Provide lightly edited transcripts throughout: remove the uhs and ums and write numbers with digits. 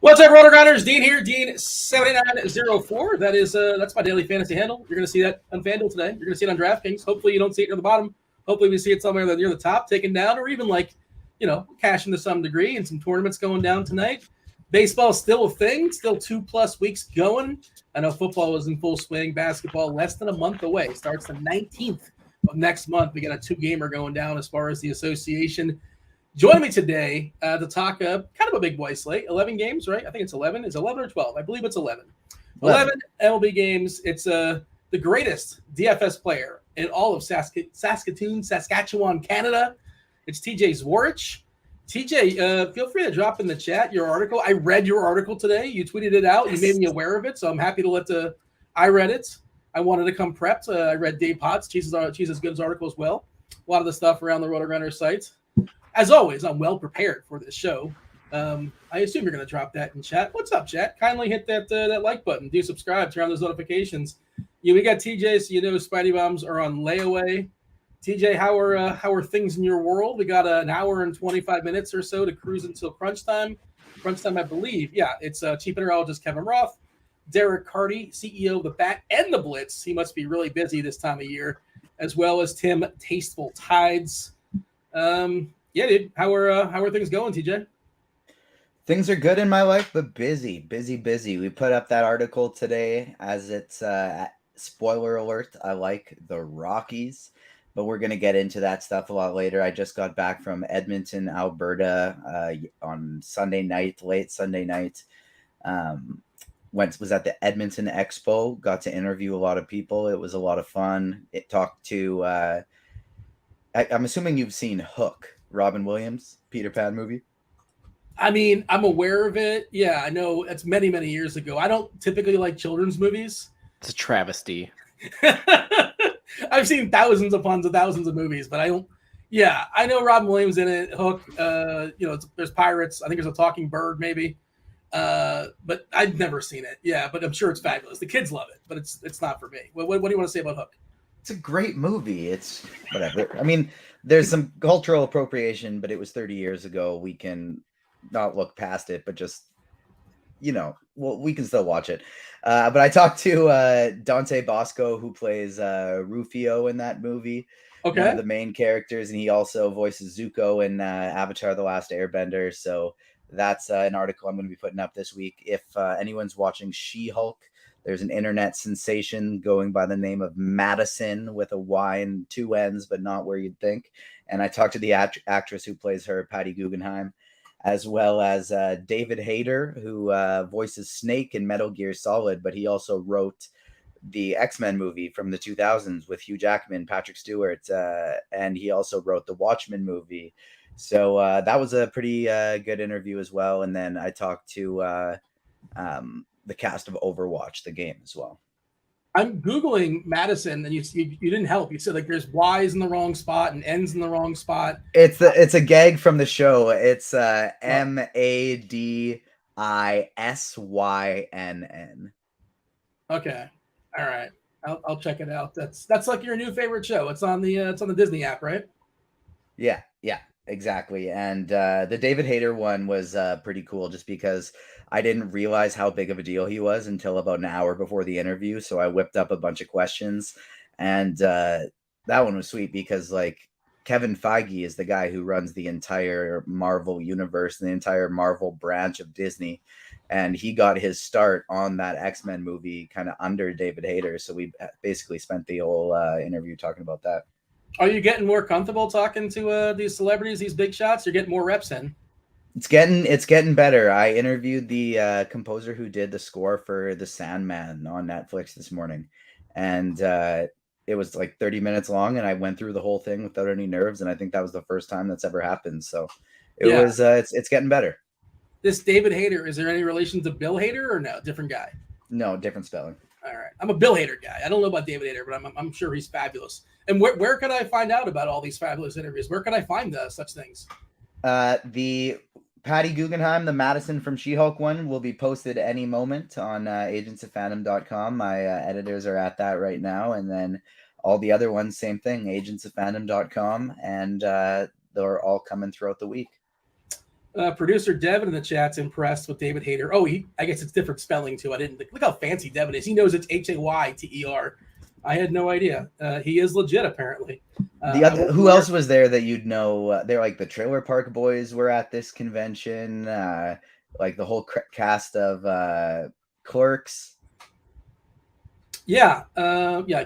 What's up, RotoGrinders? Dean here, Dean7904. That's my daily fantasy handle. You're going to see that on Fanduel today. You're going to see it on DraftKings. Hopefully, you don't see it near the bottom. Hopefully, we see it somewhere near the top, taken down, or even cashing to some degree, and some tournaments going down tonight. Baseball is still a thing, still 2+ weeks going. I know football is in full swing. Basketball less than a month away. Starts the 19th of next month. We got a 2-gamer going down as far as the association. Joining me today to talk kind of a big boy slate. 11 games, right? I think it's 11. It's 11 or 12. I believe it's 11. 11 MLB games. It's the greatest DFS player in all of Saskatchewan, Canada. It's TJ Zwarich. TJ, feel free to drop in the chat your article. I read your article today. You tweeted it out. You made me aware of it, so I'm happy to I read it. I wanted to come prepped. I read Dave Potts, Jesus Good's article as well. A lot of the stuff around the RotoGrinders site. As always, I'm well prepared for this show. I assume you're going to drop that in chat. What's up, chat? Kindly hit that like button. Do subscribe. Turn on those notifications. We got TJ, so Spidey Bombs are on layaway. TJ, how are things in your world? We got an hour and 25 minutes or so to cruise until crunch time. Crunch time, I believe. Yeah, it's chief mineralogist Kevin Roth, DerekCarty, CEO of the Bat and the Blitz. He must be really busy this time of year, as well as Tim, TastefulTides. Yeah, dude. How are things going, TJ? Things are good in my life, but busy. We put up that article today as it's spoiler alert. I like the Rockies, but we're going to get into that stuff a lot later. I just got back from Edmonton, Alberta on Sunday night, late Sunday night. Was at the Edmonton Expo, got to interview a lot of people. It was a lot of fun. It talked to, I'm assuming you've seen Hook. Robin Williams, Peter Pan movie. I mean, I'm aware of it. Yeah, I know it's many, many years ago. I don't typically like children's movies. It's a travesty. I've seen thousands upon thousands of movies, but I don't. Yeah, I know Robin Williams in it. Hook. There's pirates. I think there's a talking bird, maybe. But I've never seen it. Yeah, but I'm sure it's fabulous. The kids love it, but it's not for me. What do you want to say about Hook? It's a great movie. It's whatever. I mean, there's some cultural appropriation, but it was 30 years ago. We can not look past it, but just, we can still watch it. But I talked to Dante Bosco, who plays Rufio in that movie. Okay. One of the main characters, and he also voices Zuko in Avatar: The Last Airbender. So that's an article I'm going to be putting up this week. If anyone's watching She-Hulk, there's an internet sensation going by the name of Madison with a Y and 2 N's, but not where you'd think. And I talked to the actress who plays her, Patty Guggenheim, as well as David Hayter, who voices Snake in Metal Gear Solid, but he also wrote the X-Men movie from the 2000s with Hugh Jackman, Patrick Stewart, and he also wrote the Watchmen movie. So that was a pretty good interview as well. And then I talked to the cast of Overwatch, the game, as well. I'm Googling Madison, and you didn't help. You said there's Y's in the wrong spot and N's in the wrong spot. It's a gag from the show. It's MADISYNN. Okay, all right. I'll check it out. That's like your new favorite show. It's on the Disney app, right? Yeah, exactly. And the David Hayter one was pretty cool, just because I didn't realize how big of a deal he was until about an hour before the interview. So I whipped up a bunch of questions, and that one was sweet because Kevin Feige is the guy who runs the entire Marvel universe and the entire Marvel branch of Disney. And he got his start on that X-Men movie kind of under David Hayter. So we basically spent the whole interview talking about that. Are you getting more comfortable talking to these celebrities, these big shots? You're getting more reps in. It's getting better. I interviewed the composer who did the score for The Sandman on Netflix this morning, and it was 30 minutes long, and I went through the whole thing without any nerves, and I think that was the first time that's ever happened. So it's getting better. This David Hayter, is there any relation to Bill Hader or no? Different guy? No, different spelling. All right. I'm a Bill Hader guy. I don't know about David Hayter, but I'm sure he's fabulous. And where can I find out about all these fabulous interviews? Where can I find such things? The Patty Guggenheim, the Madison from She-Hulk one, will be posted any moment on agentsoffandom.com. My editors are at that right now. And then all the other ones, same thing, agentsoffandom.com. And they're all coming throughout the week. Producer Devin in the chat's impressed with David Hayter. Oh, I guess it's different spelling too. I didn't look how fancy Devin is. He knows it's Hayter. I had no idea. He is legit, apparently. Who else was there that you'd know? They're like the Trailer Park Boys were at this convention. Like the whole cast of Clerks. Yeah.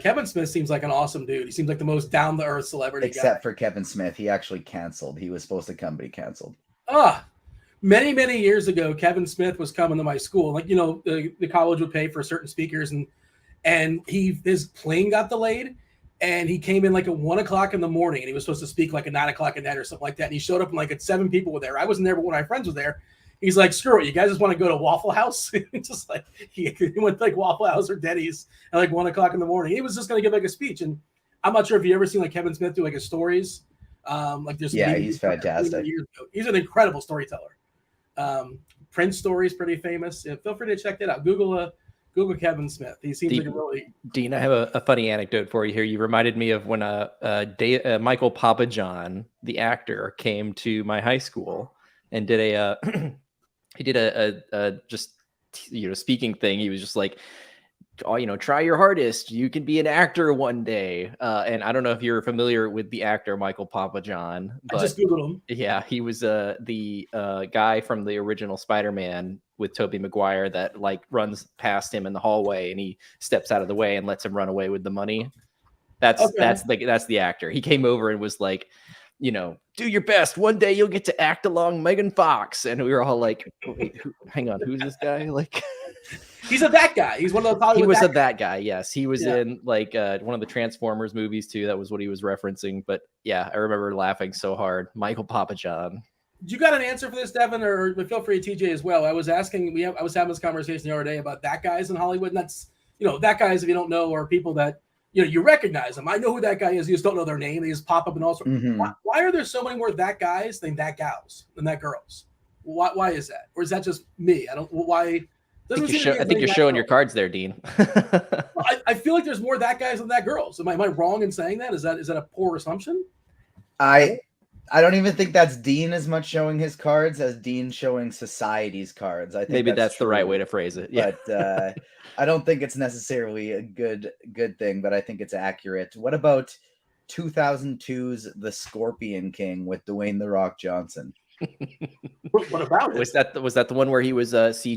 Kevin Smith seems like an awesome dude. He seems like the most down to earth celebrity. Except for Kevin Smith, he actually canceled. He was supposed to come, but he canceled. Many, many years ago, Kevin Smith was coming to my school. Like, the college would pay for certain speakers, and his plane got delayed, and he came in like at 1 o'clock in the morning, and he was supposed to speak like at 9 o'clock at night or something like that. And he showed up and like at 7 people were there. I wasn't there, but one of my friends was there. He's like, screw it, you guys just want to go to Waffle House? Just like he went to like Waffle House or Denny's at like 1 o'clock in the morning. He was just going to give like a speech. And I'm not sure if you ever seen like Kevin Smith do like his stories. He's fantastic. He's an incredible storyteller. Prince story is pretty famous. Yeah, feel free to check that out. Google Kevin Smith. He seems like a really. Dean, I have a funny anecdote for you here. You reminded me of when Michael Papajohn, the actor, came to my high school and did a just speaking thing. He was just like, try your hardest. You can be an actor one day. And I don't know if you're familiar with the actor Michael Papajohn, but I just Googled him. Yeah, he was the guy from the original Spider-Man with Tobey Maguire that like runs past him in the hallway and he steps out of the way and lets him run away with the money. That's the actor. He came over and was like, do your best. One day you'll get to act along Megan Fox. And we were all like, wait, hang on, who's this guy? Like, he's that guy. He's one of those. He was that guy. Yes, he was in like one of the Transformers movies too. That was what he was referencing. But yeah, I remember laughing so hard. Michael Papajohn. You got an answer for this, Devin, or feel free, TJ, as well. I was asking. I was having this conversation the other day about that guys in Hollywood. And that's that guys, if you don't know, are people that you recognize them. I know who that guy is. You just don't know their name. They just pop up and all sorts. Mm-hmm. Why are there so many more that guys than that gals than that girls? Why is that? Or is that just me? I don't. Why? I think you're showing your cards there, Dean. I feel like there's more that guys than that girls. Am I wrong in saying that? Is that a poor assumption? I don't even think that's Dean as much showing his cards as Dean showing society's cards. I think maybe that's the right way to phrase it. Yeah. But I don't think it's necessarily a good thing, but I think it's accurate. What about 2002's The Scorpion King with Dwayne "The Rock" Johnson? What about it? Was that the one where he was was he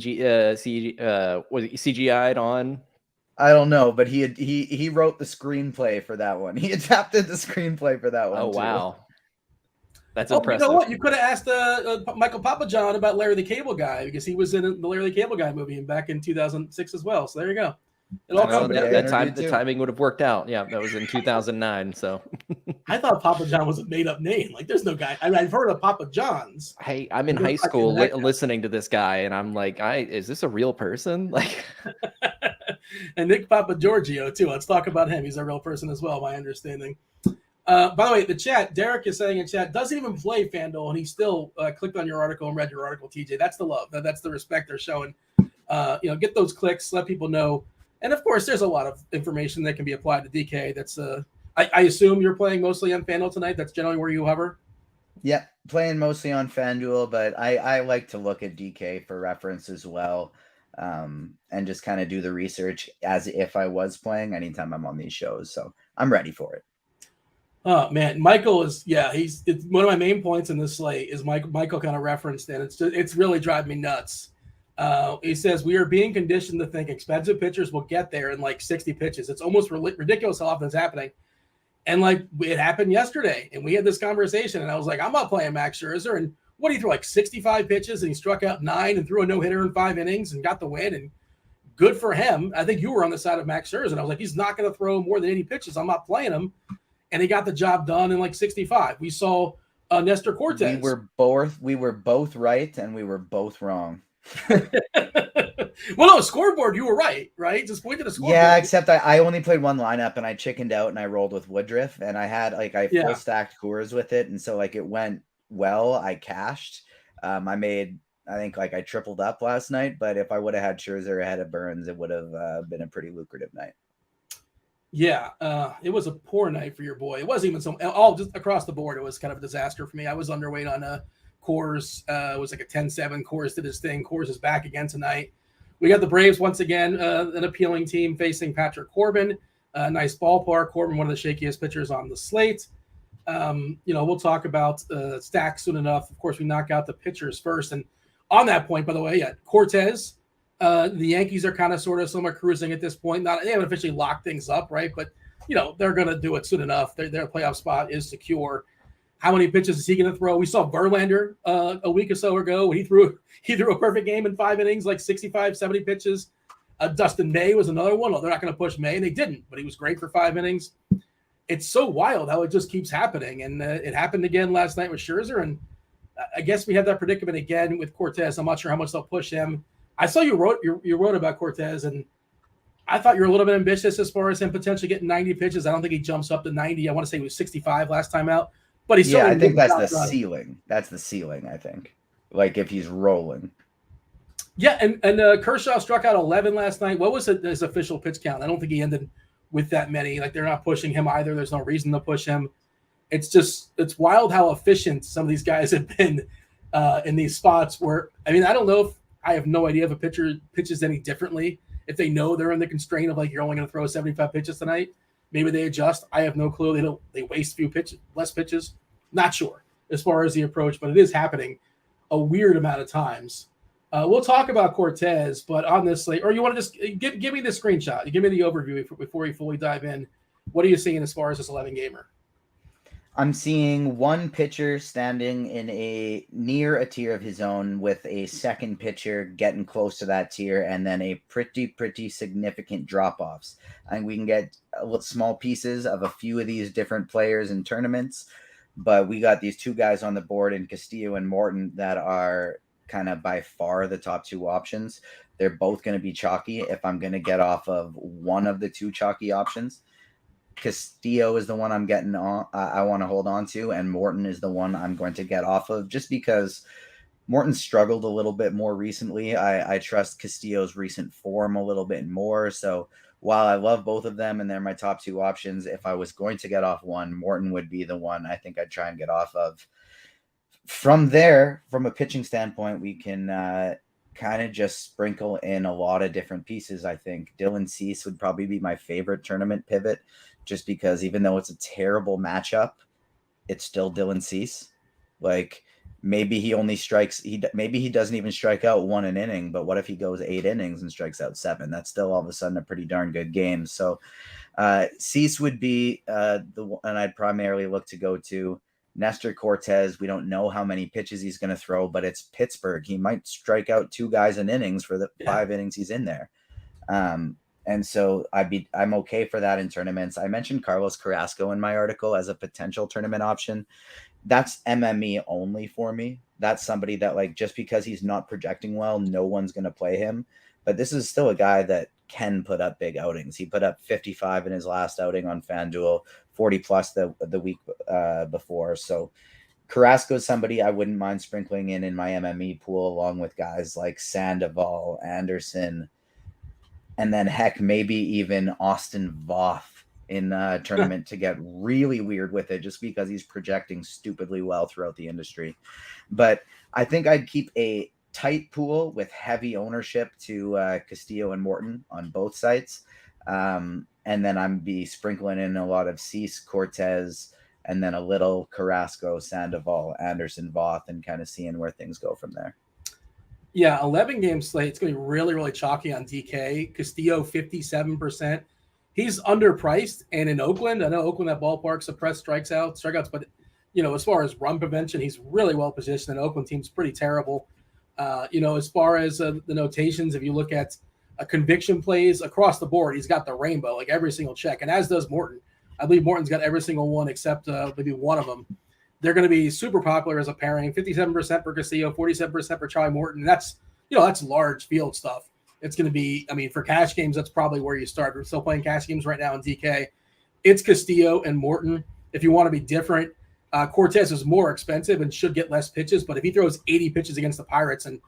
CGI'd on? I don't know, but he wrote the screenplay for that one. He adapted the screenplay for that one. Oh, too. Wow. That's impressive. You know what? You could have asked Michael Papajohn about Larry the Cable Guy because he was in the Larry the Cable Guy movie back in 2006 as well. So there you go. It all comes the timing would have worked out. Yeah, that was in 2009. So I thought Papajohn was a made-up name. Like, there's no guy. I've heard of Papa John's. Hey, I'm in high school listening to this guy, and I'm like, is this a real person? Like, and Nick Papagiorgio too. Let's talk about him. He's a real person as well, my understanding. By the way, the chat, Derek is saying in chat, doesn't even play Fanduel, and he still clicked on your article and read your article, TJ. That's the love. That's the respect they're showing. Get those clicks, let people know. And, of course, there's a lot of information that can be applied to DK. That's I assume you're playing mostly on Fanduel tonight. That's generally where you hover? Yeah, playing mostly on Fanduel, but I like to look at DK for reference as well, and just kind of do the research as if I was playing anytime I'm on these shows. So I'm ready for it. Oh man, Michael is it's one of my main points in this slate is Michael kind of referenced, and it's really driving me nuts. He says we are being conditioned to think expensive pitchers will get there in like 60 pitches. It's almost ridiculous how often it's happening, and like it happened yesterday, and we had this conversation, and I was like, I'm not playing Max Scherzer, and what he threw like 65 pitches, and he struck out 9 and threw a no-hitter in 5 innings and got the win, and good for him. I think you were on the side of Max Scherzer, and I was like, he's not going to throw more than 80 pitches. I'm not playing him. And he got the job done in like 65. We saw Nestor Cortez. We were both right, and we were both wrong. Well, no, scoreboard, you were right? Just point to the scoreboard. Yeah, except I only played one lineup, and I chickened out, and I rolled with Woodruff, and I had full stacked Coors with it, and so like it went well. I cashed. I tripled up last night, but if I would have had Scherzer ahead of Burns, it would have been a pretty lucrative night. Yeah, it was a poor night for your boy. It wasn't even all just across the board. It was kind of a disaster for me. I was underweight on Coors was like a 10-7. Coors did his thing. Coors is back again tonight. We got the Braves once again, an appealing team facing Patrick Corbin. Nice ballpark. Corbin, one of the shakiest pitchers on the slate. We'll talk about stacks soon enough. Of course, we knock out the pitchers first. And on that point, by the way, Cortez, the Yankees are kind of sort of somewhat cruising at this point. They haven't officially locked things up, right? But, they're going to do it soon enough. Their playoff spot is secure. How many pitches is he going to throw? We saw Verlander a week or so ago. He threw a perfect game in 5 innings, like 65, 70 pitches. Dustin May was another one. Well, they're not going to push May, and they didn't, but he was great for 5 innings. It's so wild how it just keeps happening, and it happened again last night with Scherzer, and I guess we have that predicament again with Cortez. I'm not sure how much they'll push him. I saw you wrote about Cortez, and I thought you were a little bit ambitious as far as him potentially getting 90 pitches. I don't think he jumps up to 90. I want to say he was 65 last time out, but he's I think that's the ceiling. That's the ceiling, I think. Like if he's rolling. Yeah, and Kershaw struck out 11 last night. What was his official pitch count? I don't think he ended with that many. Like they're not pushing him either. There's no reason to push him. It's wild how efficient some of these guys have been in these spots where, I don't know if I have no idea if a pitcher pitches any differently. If they know they're in the constraint of like, you're only going to throw 75 pitches tonight, maybe they adjust. I have no clue. They waste less pitches. Not sure as far as the approach, but it is happening a weird amount of times. We'll talk about Cortez, but on this slate, or you want to just give me the screenshot. Give me the overview before we fully dive in. What are you seeing as far as this 11 gamer? I'm seeing one pitcher standing in near a tier of his own with a second pitcher getting close to that tier, and then a pretty significant drop-offs. I think we can get small pieces of a few of these different players in tournaments, but we got these two guys on the board in Castillo and Morton that are kind of by far the top two options. They're both going to be chalky if I'm going to get off of one of the two chalky options. Castillo is the one I'm getting on. I want to hold on to, and Morton is the one I'm going to get off of, just because Morton struggled a little bit more recently. I trust Castillo's recent form a little bit more. So while I love both of them and they're my top two options, if I was going to get off one, Morton would be the one I think I'd try and get off of. From there, from a pitching standpoint, we can kind of just sprinkle in a lot of different pieces. I think Dylan Cease would probably be my favorite tournament pivot, just because even though it's a terrible matchup, it's still Dylan Cease. Like maybe he only strikes, maybe he doesn't even strike out one an inning, but what if he goes 8 innings and strikes out 7? That's still all of a sudden a pretty darn good game. So Cease would be the one I'd primarily look to go to. Nestor Cortez, we don't know how many pitches he's going to throw, but it's Pittsburgh. He might strike out 2 guys in innings for the 5 innings he's in there. And so I'm okay for that in tournaments. I mentioned Carlos Carrasco in my article as a potential tournament option. That's MME only for me. That's somebody that, like, just because he's not projecting well, no one's going to play him. But this is still a guy that can put up big outings. He put up 55 in his last outing on Fanduel, 40 plus the week before. So Carrasco is somebody I wouldn't mind sprinkling in my MME pool, along with guys like Sandoval, Anderson, and then heck, maybe even Austin Voth in a tournament to get really weird with it, just because he's projecting stupidly well throughout the industry. But I think I'd keep a tight pool with heavy ownership to Castillo and Morton on both sites. And then I'm be sprinkling in a lot of Cease, Cortez, and then a little Carrasco, Sandoval, Anderson, Voth, and kind of seeing where things go from there. Yeah, 11 game slate. It's going to be really, really chalky on DK. Castillo, 57%. He's underpriced. And in Oakland, I know Oakland, that ballpark, suppressed strikeouts, but as far as run prevention, he's really well positioned. And Oakland team's pretty terrible. As far as the notations, if you look at conviction plays across the board, he's got the rainbow, like every single check, and as does Morton. I believe Morton's got every single one except maybe one of them. They're going to be super popular as a pairing. 57% for Castillo, 47% for Charlie Morton. That's large field stuff. It's going to be, for cash games, that's probably where you start. We're still playing cash games right now in DK. It's Castillo and Morton. If you want to be different, Cortez is more expensive and should get less pitches, but if he throws 80 pitches against the Pirates, and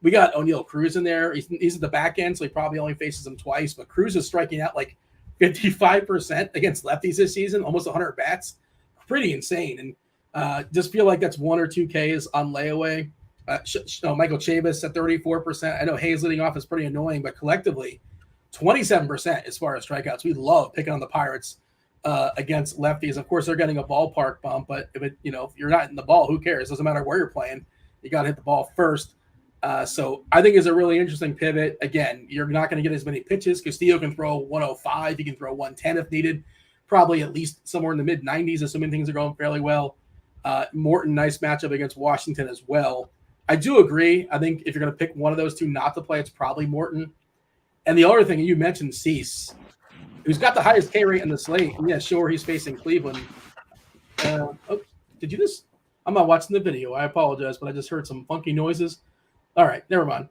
we got O'Neal Cruz in there, he's at the back end, so he probably only faces them twice, but Cruz is striking out like 55% against lefties this season, almost 100 bats. Pretty insane. And Just feel like that's 1 or 2 Ks on layaway. Michael Chavis at 34%. I know Hayes leading off is pretty annoying, but collectively, 27% as far as strikeouts. We love picking on the Pirates against lefties. Of course, they're getting a ballpark bump, but if you're not in the ball, who cares? Doesn't matter where you're playing. You got to hit the ball first. So I think it's a really interesting pivot. Again, you're not going to get as many pitches. Castillo can throw 105. He can throw 110 if needed. Probably at least somewhere in the mid-90s, assuming things are going fairly well. Morton, nice matchup against Washington as well. I do agree. I think if you're going to pick one of those two not to play, it's probably Morton. And the other thing, you mentioned Cease, who's got the highest K rate in the slate. And yeah, sure, he's facing Cleveland. Did you just? I'm not watching the video. I apologize, but I just heard some funky noises. All right, never mind.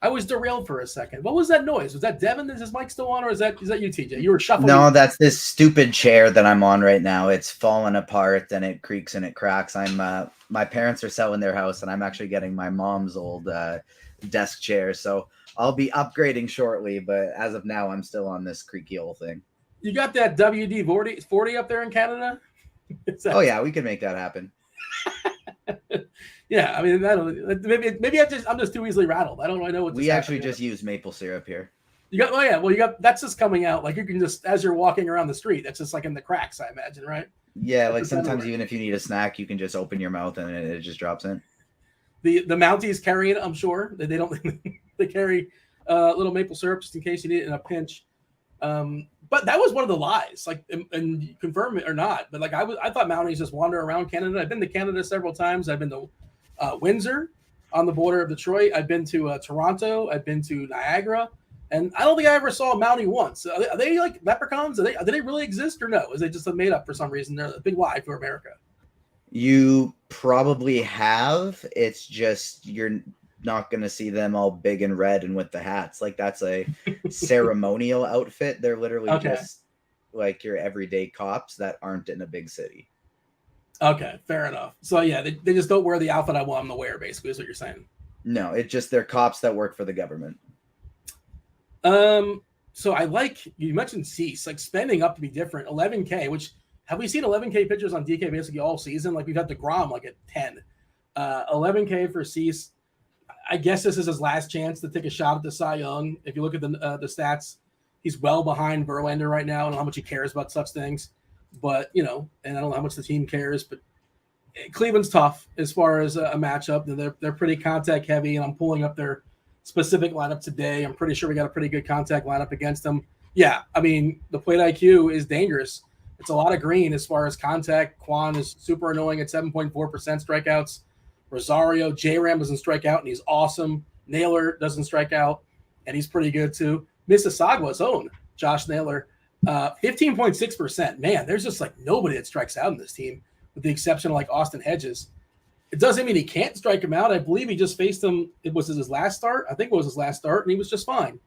I was derailed for a second. What was that noise? Was that Devin? Is his mic still on, or is that you, TJ? You were shuffling. No, that's this stupid chair that I'm on right now. It's falling apart and it creaks and it cracks. My parents are selling their house, and I'm actually getting my mom's old desk chair. So I'll be upgrading shortly, but as of now, I'm still on this creaky old thing. You got that WD-40 up there in Canada? Oh yeah, we can make that happen. Yeah, I mean, maybe I'm just too easily rattled. I don't really know what. We actually just use maple syrup here. You got that's just coming out. Like you can just, as you're walking around the street, that's just like in the cracks, I imagine, right? Yeah, like sometimes even if you need a snack, you can just open your mouth and it just drops in. The Mounties carry it, I'm sure. They don't they carry little maple syrup just in case you need it in a pinch. But that was one of the lies, like, and confirm it or not. But like I thought Mounties just wander around Canada. I've been to Canada several times. I've been to Windsor on the border of Detroit. I've been to Toronto. I've been to Niagara, and I don't think I ever saw a Mountie once. Are they like leprechauns? Do they really exist or no? Is they just made up for some reason? They're a big lie for America. You probably have. It's just you're not going to see them all big and red and with the hats. Like that's a ceremonial outfit. They're literally just like your everyday cops that aren't in a big city. Okay, fair enough. So yeah, they just don't wear the outfit I want them to wear, basically, is what you're saying. No, it's just they're cops that work for the government. So I like, you mentioned Cease, like spending up to be different. 11K, which have we seen 11K pitchers on DK basically all season? Like we've had DeGrom like at 10. 11K for Cease. I guess this is his last chance to take a shot at the Cy Young. If you look at the stats, he's well behind Verlander right now. I don't know how much he cares about such things. But, and I don't know how much the team cares, but Cleveland's tough as far as a matchup. They're pretty contact heavy, and I'm pulling up their specific lineup today. I'm pretty sure we got a pretty good contact lineup against them. Yeah, I mean, the plate IQ is dangerous. It's a lot of green as far as contact. Quan is super annoying at 7.4% strikeouts. Rosario, J-Ram doesn't strike out, and he's awesome. Naylor doesn't strike out, and he's pretty good too. Mississauga's own Josh Naylor. 15.6%. Man, there's just like nobody that strikes out in this team, with the exception of like Austin Hedges. It doesn't mean he can't strike him out. I believe he just faced him. It was his last start. I think it was his last start, and he was just fine.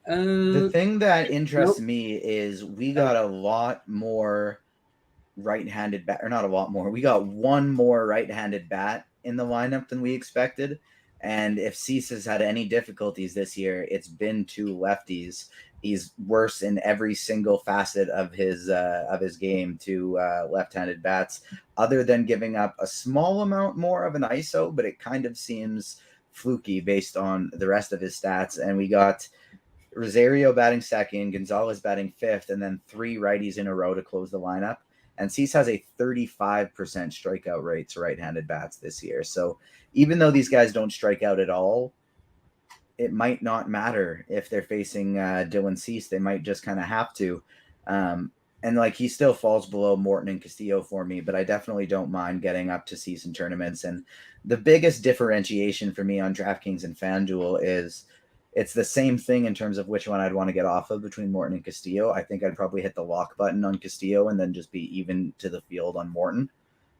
The thing that interests me is we got a lot more right-handed bat, or not a lot more. We got one more right-handed bat in the lineup than we expected. And if Cease has had any difficulties this year, it's been two lefties. He's worse in every single facet of his game to left-handed bats, other than giving up a small amount more of an ISO, but it kind of seems fluky based on the rest of his stats. And we got Rosario batting second, Gonzalez batting fifth, and then three righties in a row to close the lineup. And Cease has a 35% strikeout rate to right-handed bats this year. So even though these guys don't strike out at all, it might not matter if they're facing Dylan Cease. They might just kind of have to. And like he still falls below Morton and Castillo for me, but I definitely don't mind getting up to Cease in tournaments. And the biggest differentiation for me on DraftKings and FanDuel is it's the same thing in terms of which one I'd want to get off of between Morton and Castillo. I think I'd probably hit the lock button on Castillo and then just be even to the field on Morton.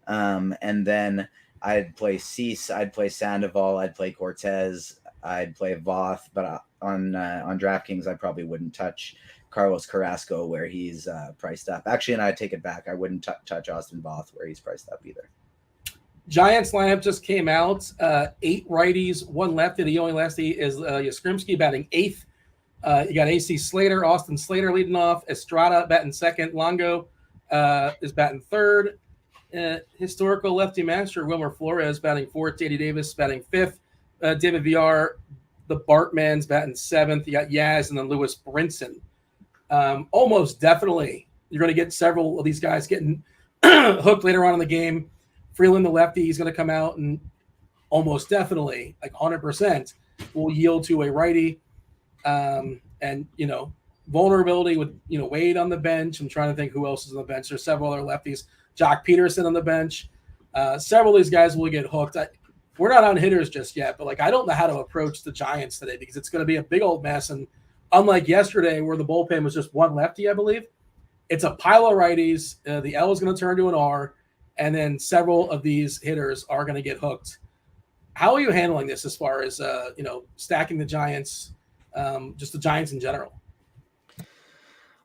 And then I'd play Cease, I'd play Sandoval, I'd play Cortez, I'd play Voth, but on DraftKings, I probably wouldn't touch Carlos Carrasco where he's priced up. Actually, and I take it back. I wouldn't touch Austin Voth where he's priced up either. Giants lineup just came out. 8 righties, 1 lefty. The only lefty is Yastrzemski batting 8th. You got AC Slater, Austin Slater leading off. Estrada batting 2nd. Longo is batting 3rd. historical lefty master Wilmer Flores batting fourth, JD Davis batting fifth, David VR, the Bartmans batting seventh. You got Yaz and then Lewis Brinson. Almost definitely, you're going to get several of these guys getting hooked later on in the game. Freeland, the lefty, he's going to come out and almost definitely, like 100%, will yield to a righty. And, vulnerability with, Wade on the bench. I'm trying to think who else is on the bench. There's several other lefties. Jock Peterson on the bench. Several of these guys will get hooked. We're not on hitters just yet, but I don't know how to approach the Giants today because it's going to be a big old mess. And unlike yesterday where the bullpen was just one lefty, I believe, it's a pile of righties. The L is going to turn to an R, and then several of these hitters are going to get hooked. How are you handling this as far as, stacking the Giants, just the Giants in general?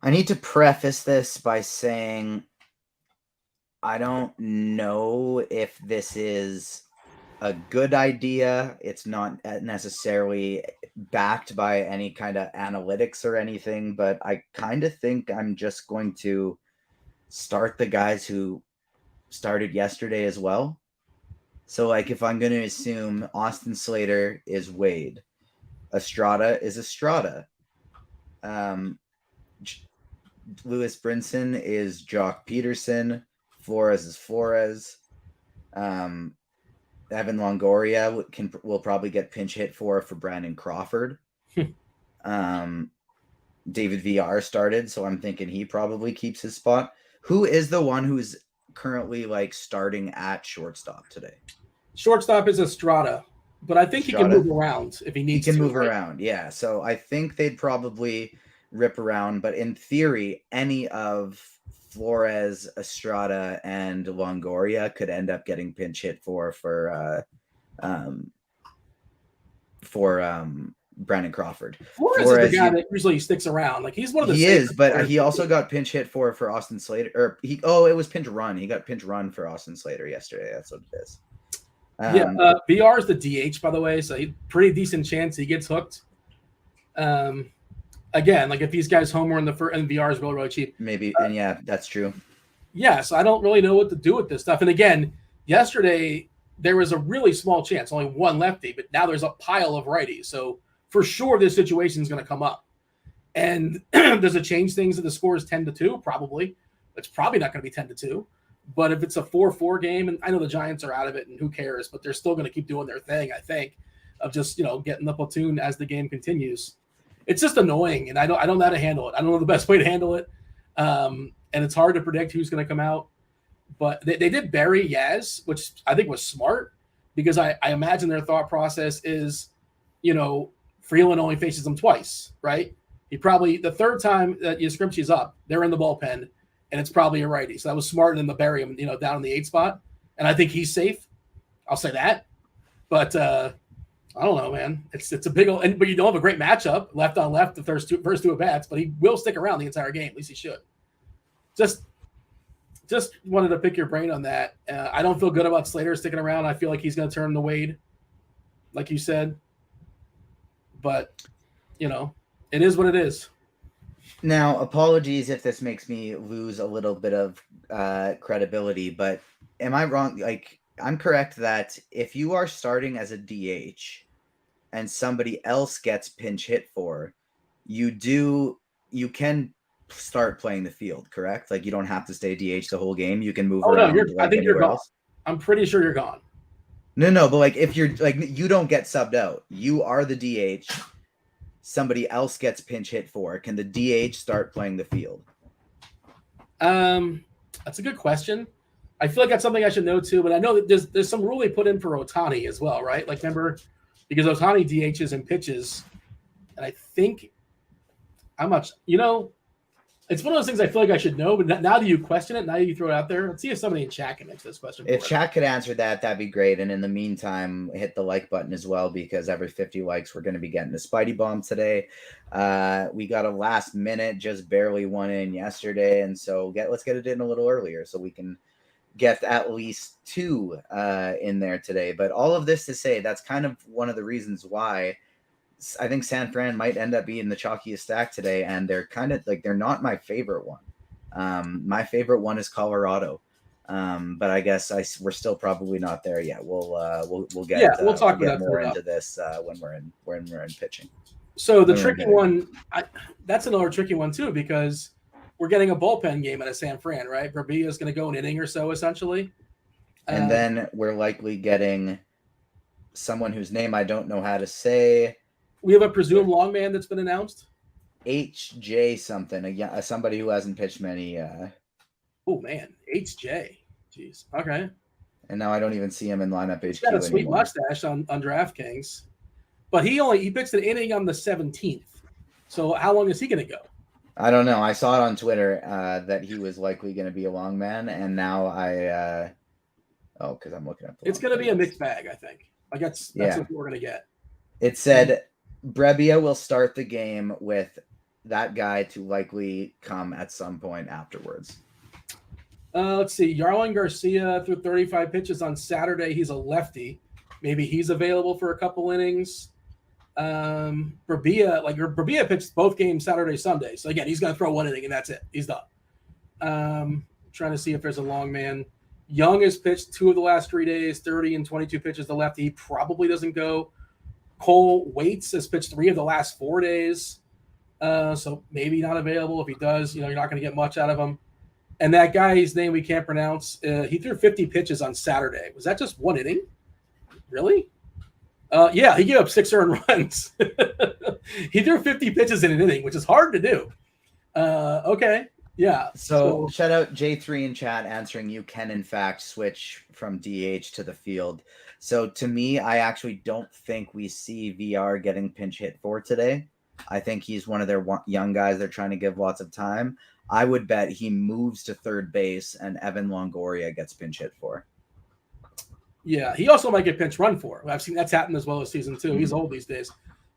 I need to preface this by saying I don't know if this is a good idea. It's not necessarily backed by any kind of analytics or anything, but I kind of think I'm just going to start the guys who started yesterday as well. So if I'm going to assume Austin Slater is Wade, Estrada is Estrada, Lewis Brinson is Jock Peterson, Flores is Flores, Evan Longoria will probably get pinch hit for Brandon Crawford. David VR started, so I'm thinking he probably keeps his spot. Who is the one who's currently starting at shortstop today? Shortstop is Estrada, but I think Estrada, he can move around if he needs to. He can move around, yeah. So I think they'd probably rip around, but in theory, any of Flores, Estrada, and Longoria could end up getting pinch hit for Brandon Crawford. Flores is the guy that usually sticks around. He's one of the. He is, but he also got pinch hit for Austin Slater. Or it was pinch run. He got pinch run for Austin Slater yesterday. That's what it is. VR is the DH, by the way, so pretty decent chance he gets hooked. Again, if these guys homer in the first, and VR is really, really cheap. Maybe, and yeah, that's true. Yeah, so I don't really know what to do with this stuff. And again, yesterday there was a really small chance, only one lefty, but now there's a pile of righties. So for sure, this situation is going to come up. And does it change things if the score is 10-2? Probably. It's probably not going to be 10-2. But if it's a 4-4 game, and I know the Giants are out of it, and who cares? But they're still going to keep doing their thing, I think, of just getting the platoon as the game continues. It's just annoying, and I don't know how to handle it. I don't know the best way to handle it, and it's hard to predict who's going to come out. But they did bury Yaz, which I think was smart, because I imagine their thought process is, Freeland only faces them twice, right? He probably, the third time that Yastrzemski's up, they're in the bullpen, and it's probably a righty. So that was smarter than to bury him, down in the 8th spot. And I think he's safe. I'll say that. But I don't know, man. It's a big old, but you don't have a great matchup left on left the first two at bats, but he will stick around the entire game. At least he should. Just wanted to pick your brain on that. I don't feel good about Slater sticking around. I feel like he's going to turn the Wade, like you said. But, it is what it is. Now, apologies if this makes me lose a little bit of credibility, but am I wrong? I'm correct that if you are starting as a DH and somebody else gets pinch hit for, you can start playing the field, correct? You don't have to stay DH the whole game. You can move around. No, I think you're gone. I'm pretty sure you're gone. No, but if you're you don't get subbed out. You are the DH. Somebody else gets pinch hit for. Can the DH start playing the field? That's a good question. I feel like that's something I should know too, but I know that there's some rule they put in for Ohtani as well, right? Remember, because Ohtani DHs and pitches, and I think how much, it's one of those things I feel like I should know, but now that you question it, now that you throw it out there, let's see if somebody in chat can answer this question. If chat could answer that, that'd be great. And in the meantime, hit the like button as well, because every 50 likes, we're going to be getting a Spidey bomb today. We got a last minute, just barely one in yesterday. And so let's get it in a little earlier so we can get at least 2 in there today. But all of this to say, that's kind of one of the reasons why I think San Fran might end up being the chalkiest stack today, and they're kind of they're not my favorite one. My favorite one is Colorado. But I guess we're still probably not there yet. We'll get we'll talk we'll about get more that into this when we're in pitching. So the tricky one, that's another tricky one too, because we're getting a bullpen game at a San Fran, right? Berbia is going to go an inning or so essentially, and then we're likely getting someone whose name I don't know how to say. We have a presumed long man that's been announced. HJ something, somebody who hasn't pitched many. Oh man, HJ, jeez, okay. And now I don't even see him in lineup HQ. He's got a sweet anymore. mustache on DraftKings, but he pitched an inning on the 17th. So how long is he going to go? I don't know. I saw it on Twitter that he was likely going to be a long man, and now because I'm looking up. It's going to be a mixed bag, I think. Like that's what we're going to get. It said Brebbia will start the game with that guy to likely come at some point afterwards. Let's see. Yarlin Garcia threw 35 pitches on Saturday. He's a lefty. Maybe he's available for a couple innings. Berbia pitched both games Saturday, Sunday. So again, he's going to throw one inning and that's it. He's done. Trying to see if there's a long man. Young has pitched 2 of the last 3 days, 30 and 22 pitches to lefty. He probably doesn't go. Cole Waits has pitched 3 of the last 4 days. So maybe not available. If he does, you're not going to get much out of him. And that guy's name we can't pronounce. He threw 50 pitches on Saturday. Was that just 1 inning? Really? Yeah, he gave up 6 earned runs. He threw 50 pitches in an inning, which is hard to do. Okay. Yeah. So shout out J3 in chat answering you can in fact switch from DH to the field. So to me, I actually don't think we see VR getting pinch hit for today. I think he's one of their young guys they're trying to give lots of time. I would bet he moves to third base and Evan Longoria gets pinch hit for. Yeah, he also might get pinch run for. I've seen that's happened as well this season too. He's old these days.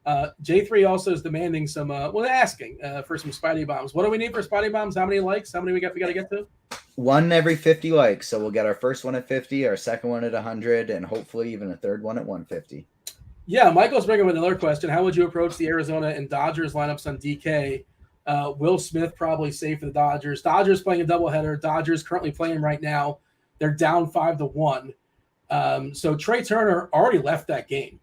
J3 also is demanding some, asking for some Spidey bombs. What do we need for Spidey bombs? How many likes? How many we got to get to? 1 every 50 likes. So we'll get our first one at 50, our second one at 100, and hopefully even a third one at 150. Yeah, Michael's bringing up another question. How would you approach the Arizona and Dodgers lineups on DK? Will Smith probably safe for the Dodgers. Dodgers playing a doubleheader. Dodgers currently playing right now. They're down 5-1. So Trey Turner already left that game.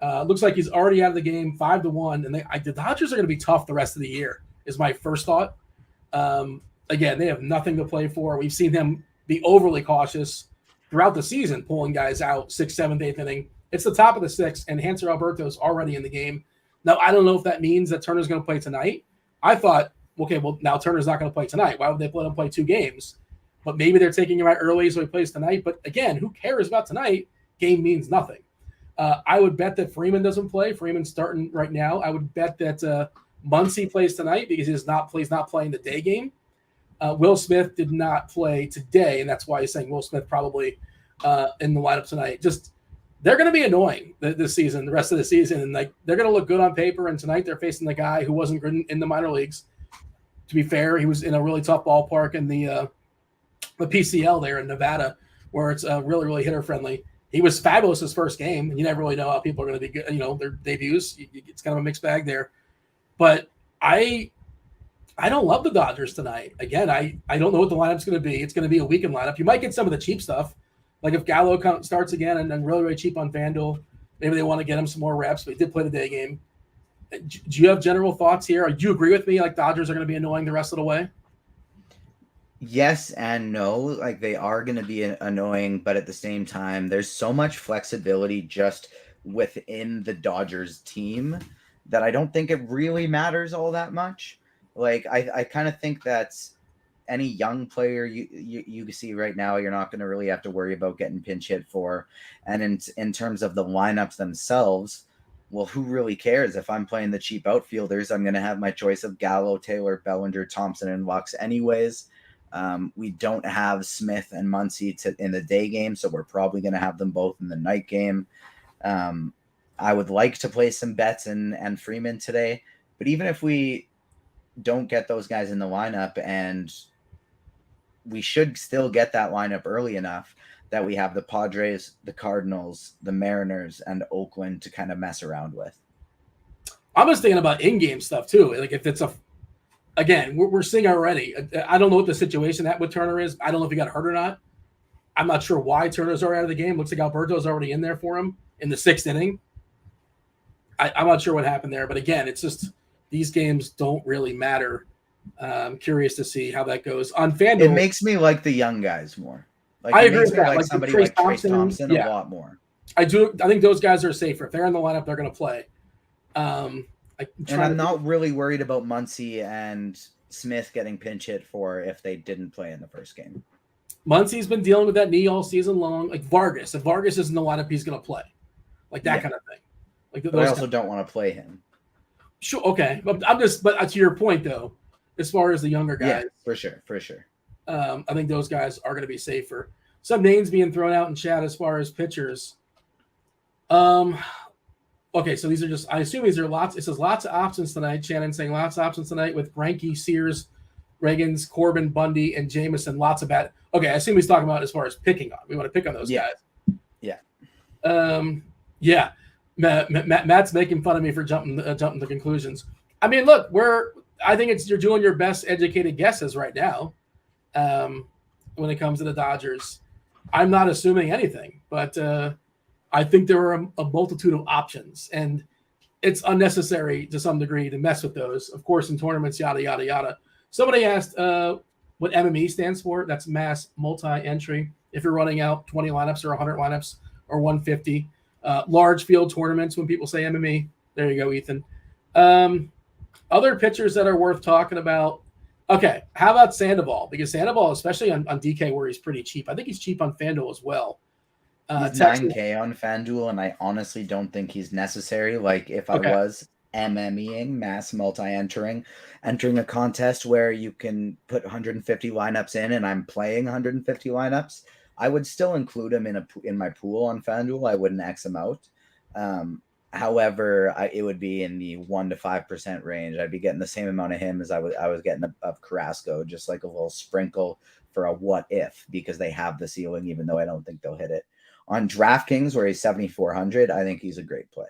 Looks like he's already out of the game, 5-1. And the Dodgers are going to be tough the rest of the year, is my first thought. Again, they have nothing to play for. We've seen him be overly cautious throughout the season, pulling guys out 6th, 7th, 8th inning. It's the top of the 6th, and Hanser Alberto's already in the game. Now, I don't know if that means that Turner's going to play tonight. I thought, okay, well, now Turner's not going to play tonight. Why would they let him play 2 games? But maybe they're taking him out early so he plays tonight. But again, who cares about tonight? Game means nothing. I would bet that Freeman doesn't play. Freeman's starting right now. I would bet that Muncy plays tonight because he's not playing the day game. Will Smith did not play today, and that's why he's saying Will Smith probably in the lineup tonight. Just they're going to be annoying this season, the rest of the season, and they're going to look good on paper. And tonight they're facing the guy who wasn't good in the minor leagues. To be fair, he was in a really tough ballpark in the PCL there in Nevada, where it's really, really hitter friendly. He was fabulous his first game. You never really know how people are going to be good, their debuts. It's kind of a mixed bag there. But I don't love the Dodgers tonight. Again, I don't know what the lineup's going to be. It's going to be a weekend lineup. You might get some of the cheap stuff. Like if Gallo starts again and really, really cheap on FanDuel, maybe they want to get him some more reps, but he did play the day game. Do you have general thoughts here? Do you agree with me? Like Dodgers are going to be annoying the rest of the way? Yes and no. Like they are going to be annoying, but at the same time, there's so much flexibility just within the Dodgers team that I don't think it really matters all that much. Like I kind of think that any young player you see right now, you're not going to really have to worry about getting pinch hit for. And in terms of the lineups themselves, well, who really cares? If I'm playing the cheap outfielders, I'm going to have my choice of Gallo, Taylor, Bellinger, Thompson, and Lux anyways. We don't have Smith and Muncy in the day game, so we're probably going to have them both in the night game. I would like to play some Betts and Freeman today, but even if we don't get those guys in the lineup, and we should still get that lineup early enough that we have the Padres, the Cardinals, the Mariners, and Oakland to kind of mess around with. I'm just thinking about in-game stuff too. Like if it's again, we're seeing already. I don't know what the situation that with Turner is. I don't know if he got hurt or not. I'm not sure why Turner's already out of the game. Looks like Alberto's already in there for him in the 6th inning. I'm not sure what happened there, but again, it's just these games don't really matter. I'm curious to see how that goes on FanDuel. It makes me like the young guys more. Like, I it agree makes with me that. like Like somebody Trace like Trace Thompson yeah. a lot more. I think those guys are safer. If they're in the lineup, they're going to play. And I'm not really worried about Muncy and Smith getting pinch hit for if they didn't play in the first game. Muncy's been dealing with that knee all season long. Like Vargas, if Vargas is in the lineup, he's going to play. Like that kind of thing. Like but I also don't want to play him. Sure, okay, but but to your point though, as far as the younger guys, for sure. I think those guys are going to be safer. Some names being thrown out in chat as far as pitchers. Okay, so these are just, I assume these are lots. It says lots of options tonight. Shannon saying lots of options tonight with Greinke, Sears, Reagans, Corbin, Bundy, and Jameson. Lots of bad. Okay, I assume he's talking about as far as picking on. We want to pick on those guys. Yeah. Matt's making fun of me for jumping to conclusions. I mean, look, I think you're doing your best educated guesses right now. When it comes to the Dodgers, I'm not assuming anything, but I think there are a multitude of options, and it's unnecessary to some degree to mess with those. Of course, in tournaments, yada yada yada. Somebody asked what MME stands for. That's mass multi-entry. If you're running out 20 lineups or 100 lineups or 150. Large field tournaments, when people say MME. There you go, Ethan. Other pitchers that are worth talking about. Okay, how about Sandoval? Because Sandoval, especially on DK where he's pretty cheap. I think he's cheap on FanDuel as well. He's $9K on FanDuel, and I honestly don't think he's necessary. Like, if I was MMEing, mass multi-entering, entering a contest where you can put 150 lineups in and I'm playing 150 lineups, I would still include him in my pool on FanDuel. I wouldn't X him out. However, it would be in the 1 to 5% range. I'd be getting the same amount of him as I was getting of Carrasco, just like a little sprinkle for a what if, because they have the ceiling, even though I don't think they'll hit it. On DraftKings, where he's 7,400, I think he's a great play.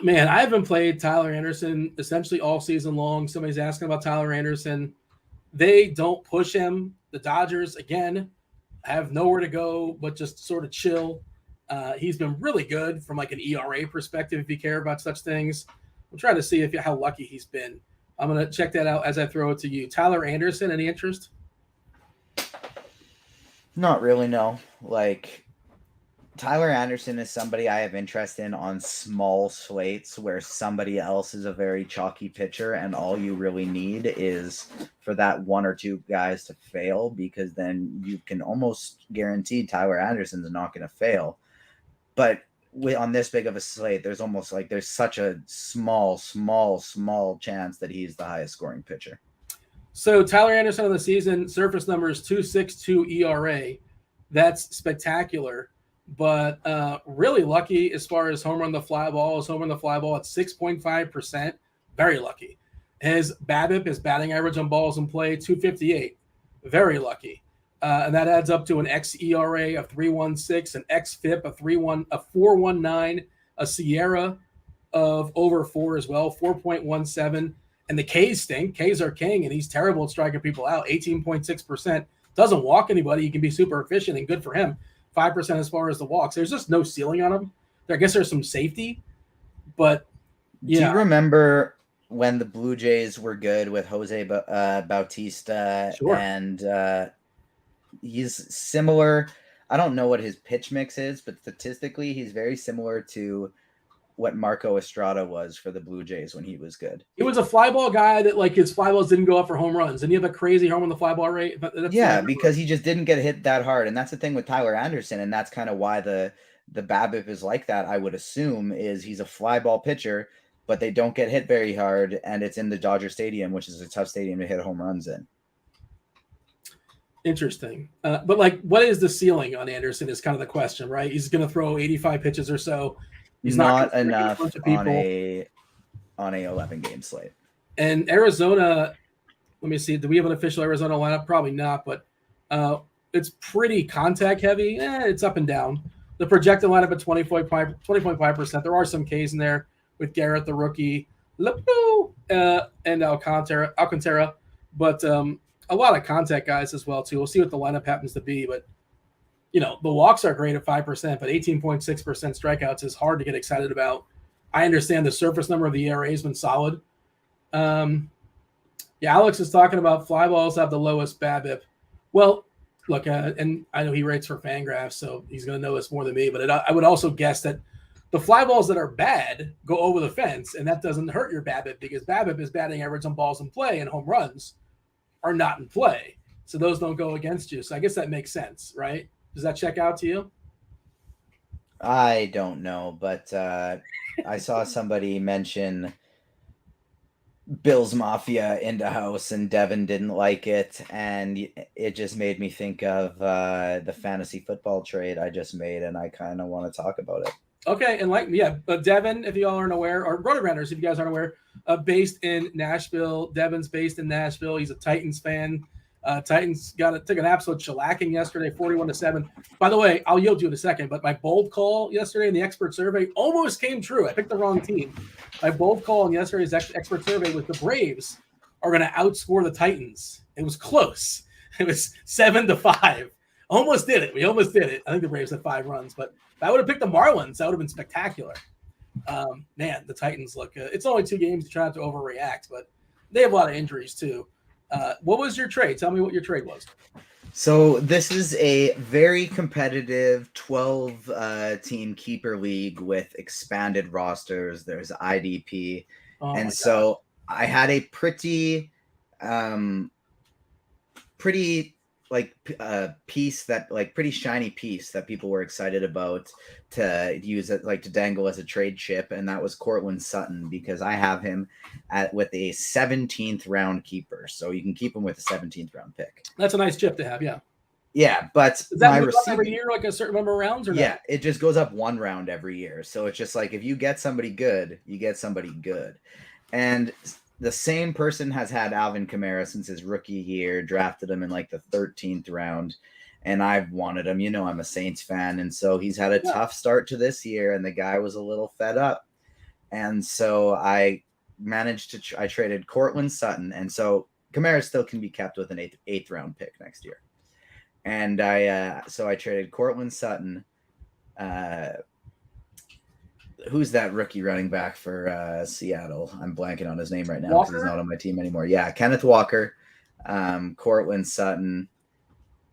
Man, I haven't played Tyler Anderson essentially all season long. Somebody's asking about Tyler Anderson. They don't push him. The Dodgers, again, have nowhere to go but just sort of chill. He's been really good from like an ERA perspective, if you care about such things. I'm trying to see how lucky he's been. I'm going to check that out as I throw it to you. Tyler Anderson, any interest? Not really, no. Like, Tyler Anderson is somebody I have interest in on small slates where somebody else is a very chalky pitcher, and all you really need is for that one or two guys to fail, because then you can almost guarantee Tyler Anderson's not going to fail. But on this big of a slate, there's such a small chance that he's the highest scoring pitcher. So Tyler Anderson on the season, surface numbers 2.62 ERA. That's spectacular, but really lucky as far as home run the fly ball. His home run the fly ball at 6.5%. Very lucky. His BABIP, his batting average on balls in play, 258. Very lucky. And that adds up to an xERA of 3.16, an xFIP of 4.19, a Sierra of over 4 as well, 4.17. And the K's stink. K's are king, and he's terrible at striking people out. 18.6%. Doesn't walk anybody. He can be super efficient and good for him. 5% as far as the walks. There's just no ceiling on him. I guess there's some safety, but yeah. Do you remember when the Blue Jays were good with Jose Bautista? Sure. And he's similar. I don't know what his pitch mix is, but statistically, he's very similar to what Marco Estrada was for the Blue Jays when he was good. He was a fly ball guy that, like, his fly balls didn't go up for home runs. And he have a crazy home on the fly ball rate. Yeah, because he just didn't get hit that hard. And that's the thing with Tyler Anderson. And that's kind of why the BABIP is like that, I would assume, is he's a fly ball pitcher, but they don't get hit very hard. And it's in the Dodger Stadium, which is a tough stadium to hit home runs in. Interesting. But, like, what is the ceiling on Anderson is kind of the question, right? He's going to throw 85 pitches or so. He's not enough on a 11-game slate. And Arizona, let me see. Do we have an official Arizona lineup? Probably not, but it's pretty contact heavy. It's up and down. The projected lineup at 20.5%. There are some Ks in there with Garrett, the rookie, and Alcantara. But a lot of contact guys as well, too. We'll see what the lineup happens to be. But, the walks are great at 5%, but 18.6% strikeouts is hard to get excited about. I understand the surface number of the ERA has been solid. Alex is talking about fly balls have the lowest BABIP. Well, look, and I know he writes for Fangraphs, so he's going to know this more than me, but I would also guess that the fly balls that are bad go over the fence, and that doesn't hurt your BABIP because BABIP is batting average on balls in play, and home runs are not in play. So those don't go against you. So I guess that makes sense, right? Does that check out to you? I don't know, but I saw somebody mention Bills Mafia into house and Devin didn't like it, and it just made me think of the fantasy football trade I just made, and I kind of want to talk about it. Okay, and Devin, if you all aren't aware, or RotoGrinders, if you guys aren't aware, based in Nashville. Devin's based in Nashville. He's a Titans fan. Titans took an absolute shellacking yesterday, 41-7. By the way, I'll yield you in a second, but my bold call yesterday in the expert survey almost came true. I picked the wrong team. My bold call in yesterday's expert survey was the Braves are going to outscore the Titans. It was close. It was 7-5. Almost did it. We almost did it. I think the Braves had 5 runs, but if I would have picked the Marlins, that would have been spectacular. Man, the Titans look it's only 2 games to try not to overreact, but they have a lot of injuries too. What was your trade? Tell me what your trade was. So this is a very competitive 12-team keeper league with expanded rosters. There's IDP. And so I had a pretty piece that pretty shiny piece that people were excited about to use it to dangle as a trade chip, and that was Cortland Sutton because I have him with a 17th round keeper, so you can keep him with a 17th round pick. That's a nice chip to have, but does that move up every year a certain number of rounds or no? It just goes up 1 round every year, so it's just if you get somebody good, you get somebody good. And the same person has had Alvin Kamara since his rookie year, drafted him in the 13th round, and I've wanted him. I'm a Saints fan, and so he's had a tough start to this year, and the guy was a little fed up. And so I managed to I traded Cortland Sutton, and so Kamara still can be kept with an eighth round pick next year. And I traded Cortland Sutton. Who's that rookie running back for Seattle? I'm blanking on his name right now because he's not on my team anymore. Yeah, Kenneth Walker, Cortland Sutton,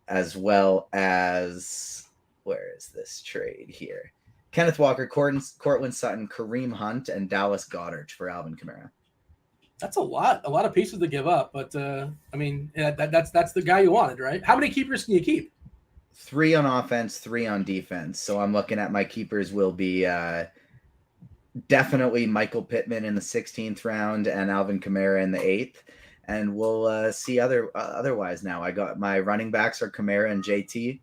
as well as where is this trade here? Kenneth Walker, Cortland Sutton, Kareem Hunt, and Dallas Goedert for Alvin Kamara. That's a lot of pieces to give up, but that's the guy you wanted, right? How many keepers can you keep? 3 on offense, 3 on defense. So I'm looking at my keepers will be definitely Michael Pittman in the 16th round and Alvin Kamara in the 8th. And we'll see otherwise now. I got my running backs are Kamara and JT.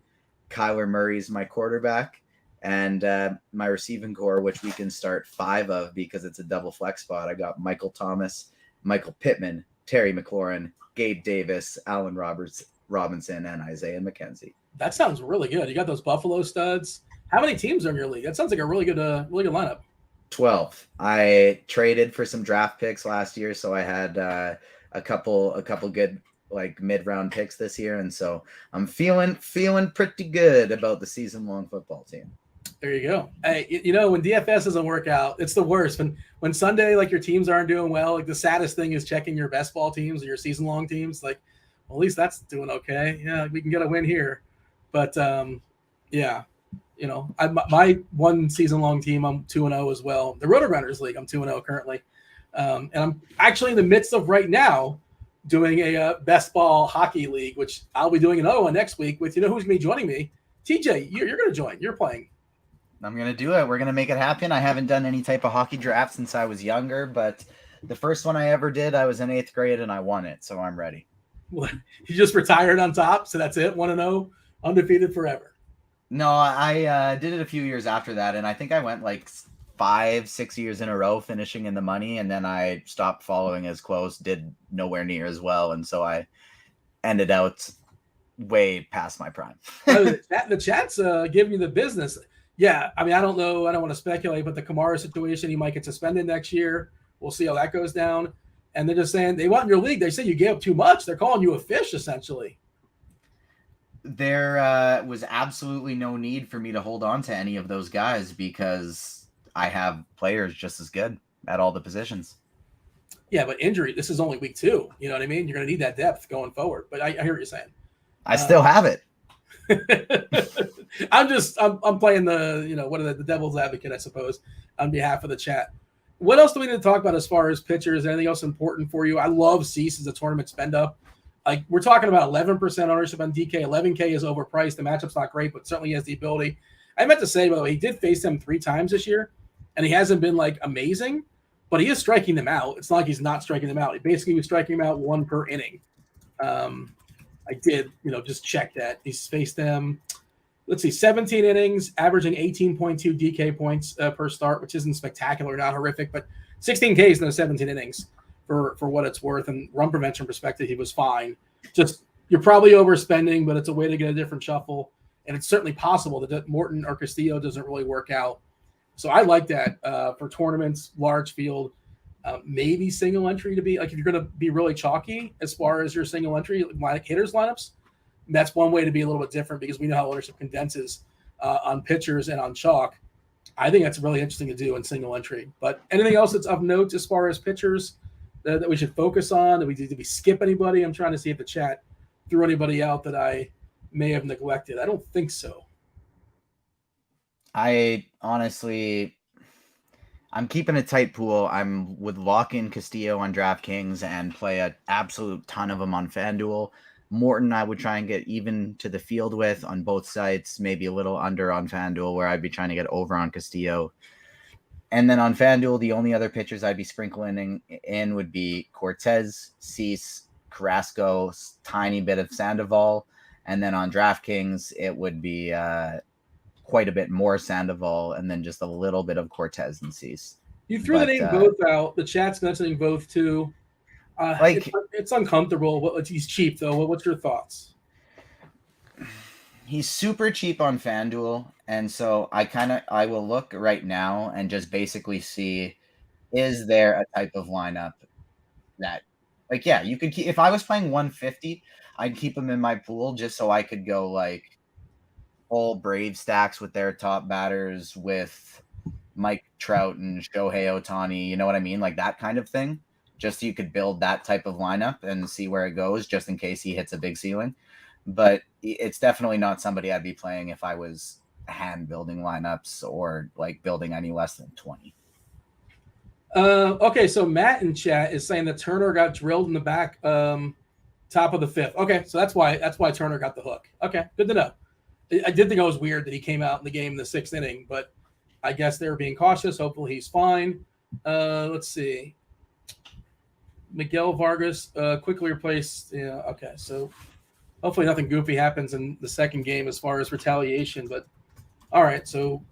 Kyler Murray's my quarterback. And my receiving core, which we can start 5 of because it's a double flex spot. I got Michael Thomas, Michael Pittman, Terry McLaurin, Gabe Davis, Allen Robinson, and Isaiah McKenzie. That sounds really good. You got those Buffalo studs. How many teams are in your league? That sounds like a really good lineup. 12. I traded for some draft picks last year, so I had a couple good mid-round picks this year, and so I'm feeling pretty good about the season-long football team. There you go. Hey, when DFS doesn't work out, it's the worst. When Sunday your teams aren't doing well, the saddest thing is checking your best ball teams or your season-long teams. Well, at least that's doing okay. Yeah, we can get a win here, but my one season-long team, I'm 2-0 as well. The RotoGrinders League, I'm 2-0 currently. And I'm actually in the midst of right now doing a best ball hockey league, which I'll be doing another one next week with, who's going to be joining me? TJ, you're going to join. You're playing. I'm going to do it. We're going to make it happen. I haven't done any type of hockey draft since I was younger, but the first one I ever did, I was in 8th grade and I won it. So I'm ready. You just retired on top. So that's it. 1-0, undefeated forever. No, I did it a few years after that. And I think I went 5-6 years in a row finishing in the money. And then I stopped following as close, did nowhere near as well. And so I ended out way past my prime. The chat's giving you the business. Yeah. I mean, I don't know. I don't want to speculate, but the Kamara situation, he might get suspended next year. We'll see how that goes down. And they're just saying they want your league. They say you gave up too much. They're calling you a fish, essentially. There was absolutely no need for me to hold on to any of those guys because I have players just as good at all the positions. Yeah, but injury, this is only week 2. You know what I mean? You're going to need that depth going forward. But I hear what you're saying. I still have it. I'm playing the devil's advocate, I suppose, on behalf of the chat. What else do we need to talk about as far as pitchers? Anything else important for you? I love Cease as a tournament spend up. Like, we're talking about 11% ownership on DK. 11K is overpriced. The matchup's not great, but certainly he has the ability. I meant to say, by the way, he did face them 3 times this year, and he hasn't been like amazing, but he is striking them out. It's not like he's not striking them out. He basically was striking them out 1 per inning. I did, just check that. He's faced them, 17 innings, averaging 18.2 DK points per start, which isn't spectacular, not horrific, but 16 Ks in those 17 innings for what it's worth. And run prevention perspective, he was fine. Just, you're probably overspending, but it's a way to get a different shuffle. And it's certainly possible that Morton or Castillo doesn't really work out. So I like that for tournaments, large field. Maybe single entry to be like, if you're going to be really chalky as far as your single entry like hitters lineups, that's one way to be a little bit different because we know how ownership condenses on pitchers and on chalk. I think that's really interesting to do in single entry. But anything else that's of note as far as pitchers that we should focus on? Did we skip anybody? I'm trying to see if the chat threw anybody out that I may have neglected. I don't think so. I honestly, I'm keeping a tight pool. Would lock in Castillo on DraftKings and play an absolute ton of them on Fanduel. Morton, I would try and get even to the field with on both sites, maybe a little under on Fanduel, where I'd be trying to get over on Castillo. And then on Fanduel, the only other pitchers I'd be sprinkling in would be Cortez, Cease, Carrasco, tiny bit of Sandoval. And then on DraftKings, it would be quite a bit more Sandoval and then just a little bit of Cortez and Cease. You threw the name both out. The chat's mentioning both too. It's uncomfortable. He's cheap though. What's your thoughts? He's super cheap on FanDuel, and so I will look right now and just basically see, is there a type of lineup that, you could keep. If I was playing 150, I'd keep him in my pool just so I could go like all Brave stacks with their top batters with Mike Trout and Shohei Ohtani. You know what I mean? Like that kind of thing. Just so you could build that type of lineup and see where it goes just in case he hits a big ceiling. But it's definitely not somebody I'd be playing if I was hand building lineups or like building any less than 20. Okay, so Matt in chat is saying that Turner got drilled in the back top of the 5th. Okay, so that's why Turner got the hook. Okay, good to know. I did think it was weird that he came out in the game in the 6th inning, but I guess they were being cautious. Hopefully he's fine. Let's see. Miguel Vargas quickly replaced. Yeah, okay, so hopefully nothing goofy happens in the second game as far as retaliation. But all right, so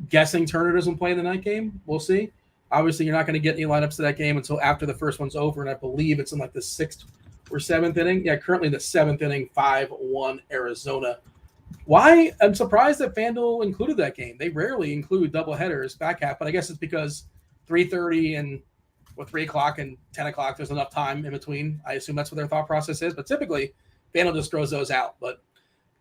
guessing Turner doesn't play in the night game. We'll see. Obviously, you're not going to get any lineups to that game until after the first one's over, and I believe it's in like the 6th or 7th inning. Yeah, currently the 7th inning, 5-1 Arizona. Why? I'm surprised that FanDuel included that game. They rarely include doubleheaders back half, but I guess it's because 3:30 and 3 o'clock and 10 o'clock, there's enough time in between. I assume that's what their thought process is, but typically FanDuel just throws those out. But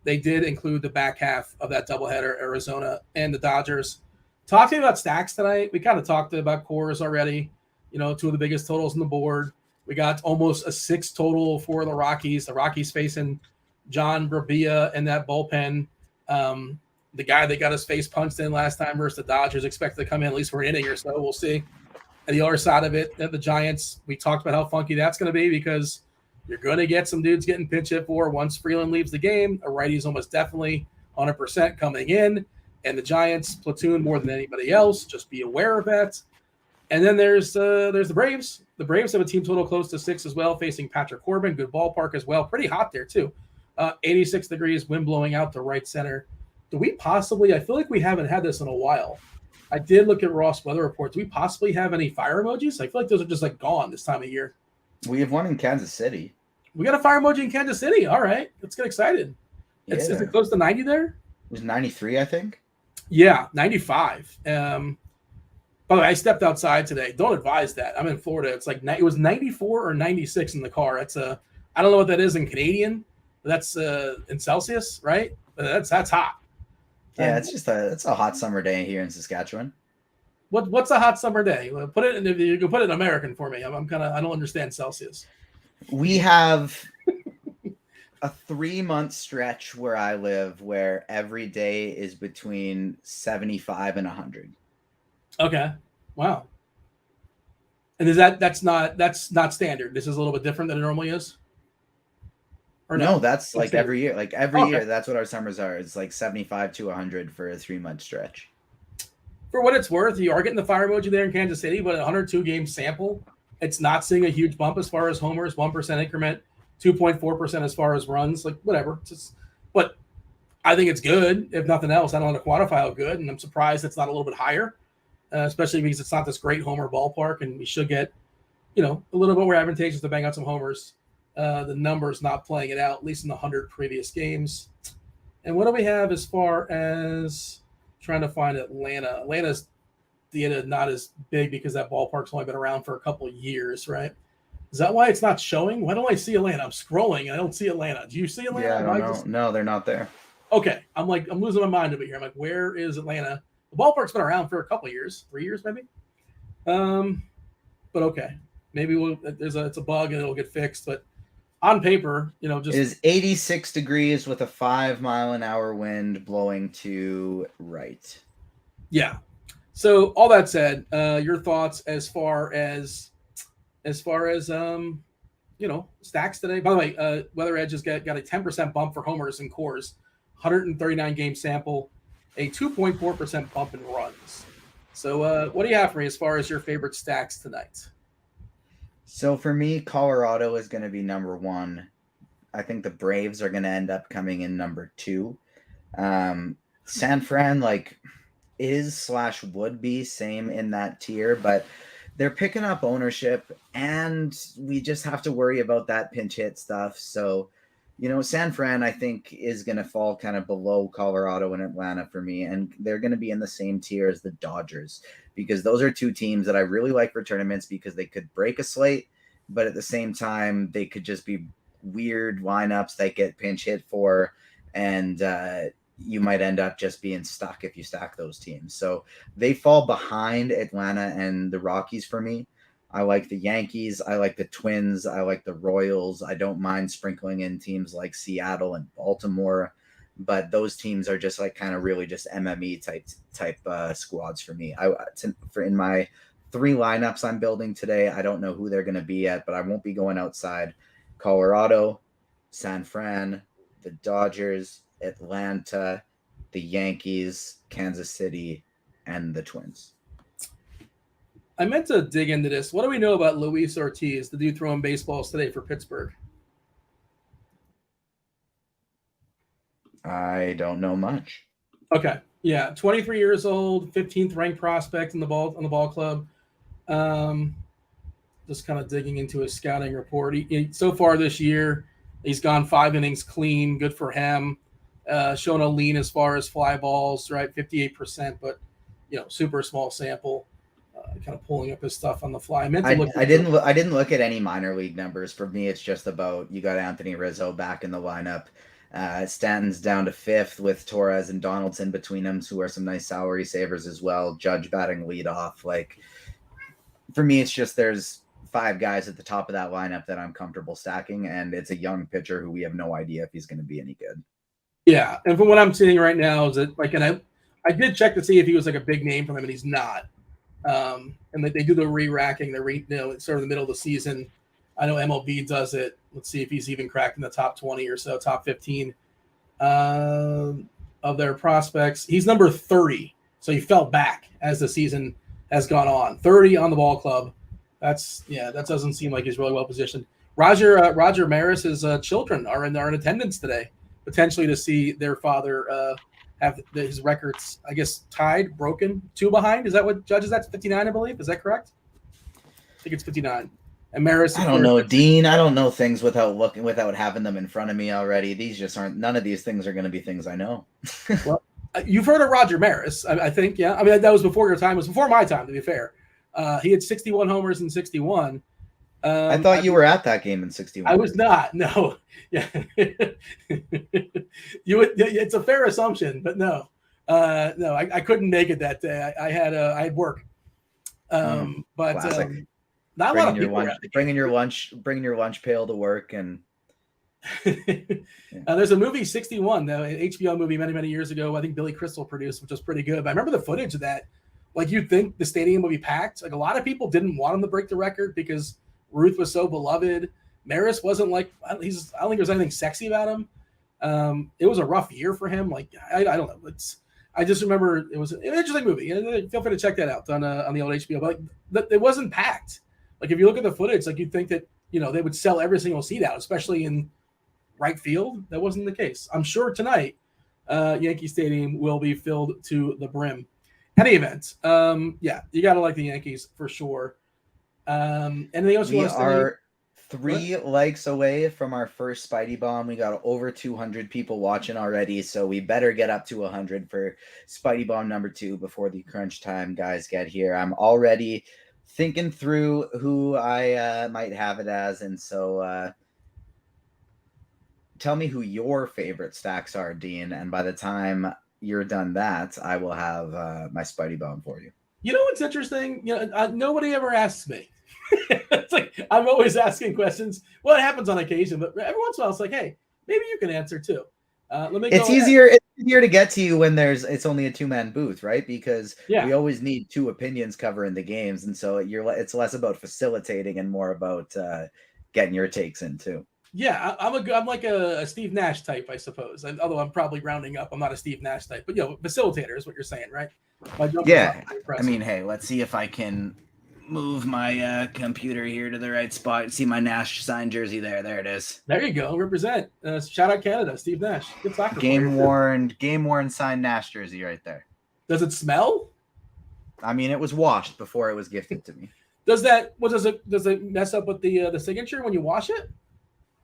they did include the back half of that doubleheader, Arizona and the Dodgers. Talk to me about stacks tonight. We kind of talked about cores already, 2 of the biggest totals on the board. We got almost a 6 total for the Rockies. The Rockies facing John Brabia and that bullpen. The guy that got his face punched in last time versus the Dodgers expected to come in at least for an inning or so. We'll see. And the other side of it, the Giants, we talked about how funky that's going to be because you're going to get some dudes getting pitch hit for once Freeland leaves the game. A righty's almost definitely 100% coming in. And the Giants platoon more than anybody else. Just be aware of that. And then there's the Braves. The Braves have a team total close to 6 as well, facing Patrick Corbin. Good ballpark as well. Pretty hot there, too. 86 degrees, wind blowing out to right center. Do we possibly – I feel like we haven't had this in a while. I did look at Ross weather reports. Do we possibly have any fire emojis? I feel like those are just like gone this time of year. We have one in Kansas City. We got a fire emoji in Kansas City. All right. Let's get excited. Yeah. Is it close to 90 there? It was 93, I think. Yeah, 95. By By the way, I stepped outside today. Don't advise that. I'm in Florida. It's like it was 94 or 96 in the car. That's I don't know what that is in Canadian, but that's in Celsius, right? But that's hot. Yeah, it's a hot summer day here in Saskatchewan. What's a hot summer day? Put it in, if you can put it in American for me. I'm kind of, I don't understand Celsius. We have a 3-month stretch where I live where every day is between 75 and 100. Okay. Wow. And is that's not standard. This is a little bit different than it normally is. Or no, that's like standard. every year. Like every year, that's what our summers are. It's like 75 to 100 for a 3-month stretch. For what it's worth, you are getting the fire emoji there in Kansas City, but a 102 game sample, it's not seeing a huge bump as far as homers, 1% increment, 2.4% as far as runs, like whatever. But I think it's good. If nothing else, I don't want to quantify how good, and I'm surprised it's not a little bit higher, especially because it's not this great homer ballpark, and we should get, a little bit more advantageous to bang out some homers. The numbers not playing it out, at least in the 100 previous games. And what do we have as far as trying to find Atlanta? Atlanta's data not as big because that ballpark's only been around for a couple of years, right? Is that why it's not showing? Why don't I see Atlanta? I'm scrolling and I don't see Atlanta. Do you see Atlanta? Yeah, I don't know. No, they're not there. Okay. I'm losing my mind over here. I'm like, where is Atlanta? The ballpark's been around for a couple of years, 3 years maybe. But okay. Maybe it's a bug and it'll get fixed, but on paper, just it is 86 degrees with a 5-mile-an-hour wind blowing to right. Yeah. So all that said, your thoughts as far as stacks today. By the way, Weather Edge has got a 10% bump for homers and cores, 139 game sample, a 2.4% bump in runs. So what do you have for me as far as your favorite stacks tonight? So for me, Colorado is going to be number 1. I think the Braves are going to end up coming in number 2. San Fran would be same in that tier, but they're picking up ownership, and we just have to worry about that pinch hit stuff. So, San Fran, I think, is going to fall kind of below Colorado and Atlanta for me, and they're going to be in the same tier as the Dodgers, because those are 2 teams that I really like for tournaments because they could break a slate, but at the same time, they could just be weird lineups that get pinch hit for, and you might end up just being stuck if you stack those teams. So they fall behind Atlanta and the Rockies for me. I like the Yankees. I like the Twins. I like the Royals. I don't mind sprinkling in teams like Seattle and Baltimore, but those teams are just kind of really just MME type squads for me. In my 3 lineups I'm building today, I don't know who they're going to be at, but I won't be going outside Colorado, San Fran, the Dodgers, Atlanta, the Yankees, Kansas City, and the Twins. I meant to dig into this. What do we know about Luis Ortiz, the dude throwing baseballs today for Pittsburgh? I don't know much. Okay. Yeah, 23 years old, 15th ranked prospect on the ball club. Just kind of digging into his scouting report. He so far this year, he's gone 5 innings clean. Good for him. Shown a lean as far as fly balls, right? 58%, but super small sample. Kind of pulling up his stuff on the fly. I didn't look at any minor league numbers. For me, it's just about you got Anthony Rizzo back in the lineup. Stanton's down to 5th with Torres and Donaldson between them, who are some nice salary savers as well. Judge batting leadoff. For me, it's just there's 5 guys at the top of that lineup that I'm comfortable stacking, and it's a young pitcher who we have no idea if he's going to be any good. Yeah, and from what I'm seeing right now is that and I did check to see if he was a big name for them, and he's not. And they do the re-racking, it's sort of the middle of the season. I know MLB does it. Let's see if he's even cracking the top 20 or so, top 15 of their prospects. He's number 30, so he fell back as the season has gone on. 30 on the ball club. That doesn't seem like he's really well positioned. Roger Maris's children are in attendance today, potentially to see their father have his records, I guess, tied, broken, 2 behind. Is that what Judge is? That's 59, I believe. Is that correct? I think it's 59. And Maris. I don't know, Dean. I don't know things without having them in front of me already. These just aren't. None of these things are going to be things I know. Well, You've heard of Roger Maris, I think, yeah. I mean, that was before your time. It was before my time, to be fair. He had 61 homers in 61. I thought you were at that game in 61. I was not. No. Yeah. It's a fair assumption, but no. No, I couldn't make it that day. I had work. But not a lot of people. Bringing your lunch pail to work and. There's a movie 61, though, an HBO movie many years ago. I think Billy Crystal produced, which was pretty good. But I remember the footage of that. Like, you'd think the stadium would be packed. Like, a lot of people didn't want him to break the record because Ruth was so beloved. Maris wasn't like I don't think there's anything sexy about him. It was a rough year for him. Like, I don't know. I just remember it was an interesting movie. Feel free to check that out on the old HBO. But it wasn't packed. Like, if you look at the footage, like, you'd think that they would sell every single seat out, especially in right field. That wasn't the case. I'm sure tonight Yankee Stadium will be filled to the brim. Any event, you got to like the Yankees for sure. Anything else you want to say? We are 3 likes away from our first Spidey Bomb. We got over 200 people watching already, so we better get up to 100 for Spidey Bomb number 2 before the crunch time guys get here. I'm already thinking through who I might have it as, and so tell me who your favorite stacks are, Dean, and by the time you're done that, I will have my Spidey Bomb for you. You know what's interesting? Nobody ever asks me. It's like I'm always asking questions. Well, it happens on occasion, but every once in a while, it's like, hey, maybe you can answer too. It's easier to get to you when it's only a 2-man booth, right? Because we always need 2 opinions covering the games, and so it's less about facilitating and more about getting your takes in too. Yeah, I'm like a Steve Nash type, I suppose. Although I'm probably rounding up, I'm not a Steve Nash type. But facilitator is what you're saying, right? Yeah. I mean, hey, let's see if I can move my computer here to the right spot. See my Nash signed jersey there. There it is. There you go. Represent. Shout out Canada, Steve Nash. Good soccer game worn signed Nash jersey right there. Does it smell? I mean, it was washed before it was gifted to me. Does it mess up with the signature when you wash it?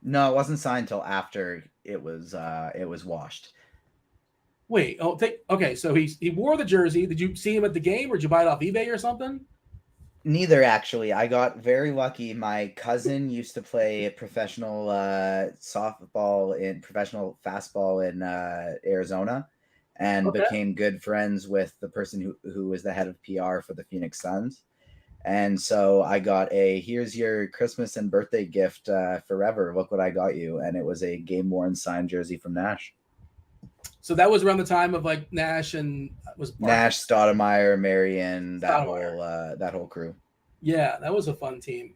No, it wasn't signed until after it was washed. Wait, okay, so he wore the jersey. Did you see him at the game, or did you buy it off eBay or something? Neither, actually. I got very lucky. My cousin used to play professional professional fastball in Arizona, and became good friends with the person who was the head of PR for the Phoenix Suns. And so I got here's your Christmas and birthday gift forever. Look what I got you. And it was a game-worn signed jersey from Nash. So that was around the time of like Nash and Nash, Stoudemire, Marion, that whole crew. Yeah, that was a fun team.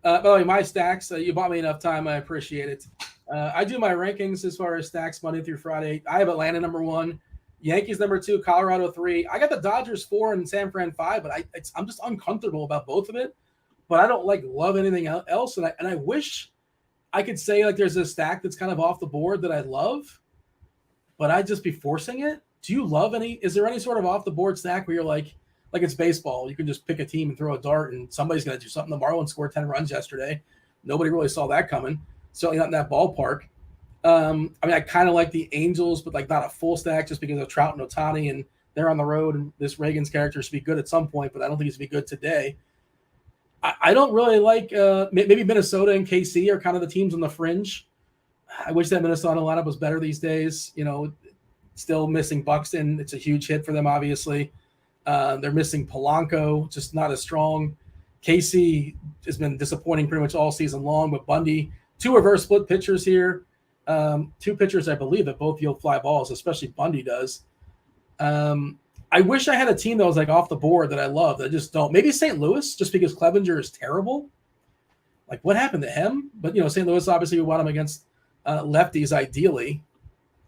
By the way, my stacks, you bought me enough time. I appreciate it. I do my rankings as far as stacks Monday through Friday. I have Atlanta number 1. Yankees number 2, Colorado 3. I got the Dodgers 4 and San Fran 5, but I'm just uncomfortable about both of it. But I don't love anything else, and I wish I could say like there's a stack that's kind of off the board that I love, but I'd just be forcing it. Do you love any? Is there any sort of off the board stack where you're like it's baseball? You can just pick a team and throw a dart, and somebody's going to do something. The Marlins scored 10 runs yesterday. Nobody really saw that coming. Certainly not in that ballpark. I mean, I kind of like the Angels, but like not a full stack just because of Trout and Ohtani, and they're on the road, and this Reagan's character should be good at some point, but I don't think he's going to be good today. I don't really like maybe Minnesota and KC are kind of the teams on the fringe. I wish that Minnesota lineup was better these days. Still missing Buxton. It's a huge hit for them, obviously. They're missing Polanco, just not as strong. KC has been disappointing pretty much all season long, but Bundy, 2 reverse split pitchers here. 2 pitchers, I believe, that both yield fly balls, especially Bundy does. I wish I had a team that was like off the board that I love. I just don't. Maybe St. Louis, just because Clevenger is terrible. Like, what happened to him? But, St. Louis, obviously, we want him against lefties, ideally.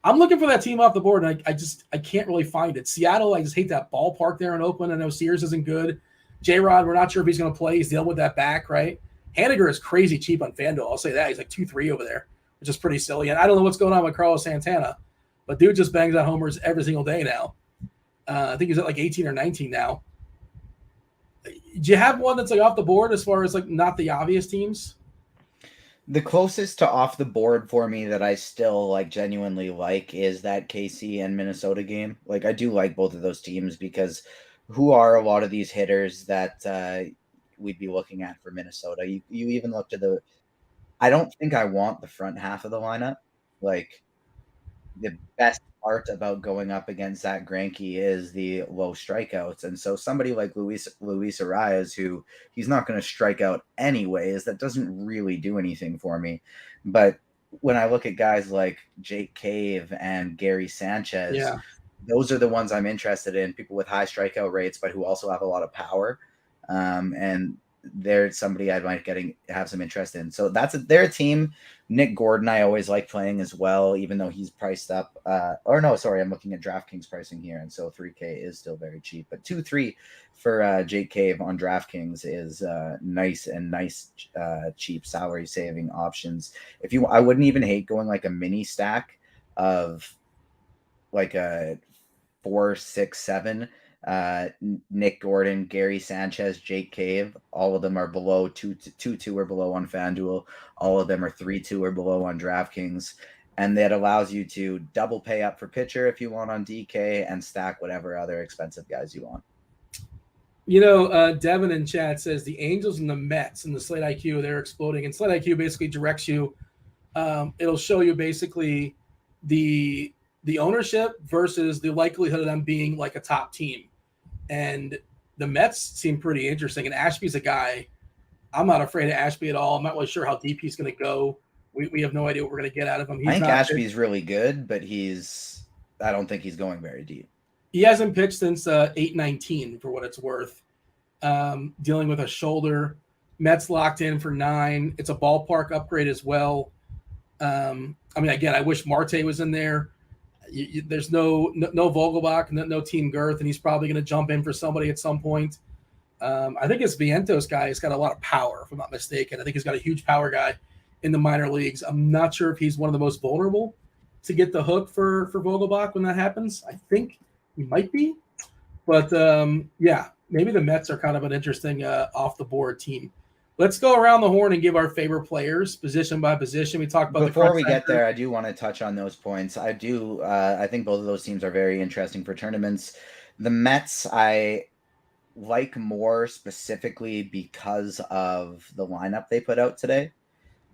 I'm looking for that team off the board, and I can't really find it. Seattle, I just hate that ballpark there in Oakland. I know Sears isn't good. J-Rod, we're not sure if he's going to play. He's dealing with that back, right? Haniger is crazy cheap on Fanduel. I'll say that. He's like 2-3 over there, which is pretty silly. And I don't know what's going on with Carlos Santana, but dude just bangs out homers every single day now. I think he's at like 18 or 19 now. Do you have one that's like off the board as far as like not the obvious teams? The closest to off the board for me that I still like genuinely like is that KC and Minnesota game. Like I do like both of those teams because who are a lot of these hitters that we'd be looking at for Minnesota? You even look to the. I don't think I want the front half of the lineup. Like the best part about going up against Zach Greinke is the low strikeouts. And so somebody like Luis Arias, who he's not going to strike out anyways, that doesn't really do anything for me. But when I look at guys like Jake Cave and Gary Sanchez, those are the ones I'm interested in, people with high strikeout rates, but who also have a lot of power. And they're somebody I might have some interest in. So they're a team. Nick Gordon, I always like playing as well, even though he's priced up. I'm looking at DraftKings pricing here, and so 3K is still very cheap. But 2-3 for Jake Cave on DraftKings is nice cheap salary saving options. I wouldn't even hate going like a mini stack of like a 4, 6, 7. Nick Gordon, Gary Sanchez, Jake Cave, all of them are below 2-2 or below on FanDuel. All of them are 3-2 or below on DraftKings. And that allows you to double pay up for pitcher if you want on DK and stack whatever other expensive guys you want. Devin in chat says the Angels and the Mets and the Slate IQ, they're exploding. And Slate IQ basically directs you. It'll show you basically the ownership versus the likelihood of them being like a top team. And the Mets seem pretty interesting. And Ashby's a guy, I'm not afraid of Ashby at all. I'm not really sure how deep he's going to go. We have no idea what we're going to get out of him. I think Ashby's really good, but I don't think he's going very deep. He hasn't pitched since 8/19 for what it's worth. Dealing with a shoulder. Mets locked in for 9. It's a ballpark upgrade as well. Again, I wish Marte was in there. There's no Vogelbach, no Team Girth, and he's probably going to jump in for somebody at some point. I think this Vientos guy has got a lot of power, if I'm not mistaken. I think he's got a huge power guy in the minor leagues. I'm not sure if he's one of the most vulnerable to get the hook for Vogelbach when that happens. I think he might be. But, maybe the Mets are kind of an interesting off-the-board team. Let's go around the horn and give our favorite players position by position. We talked about before we get there. I do want to touch on those points. I think both of those teams are very interesting for tournaments. The Mets, I like more specifically because of the lineup they put out today.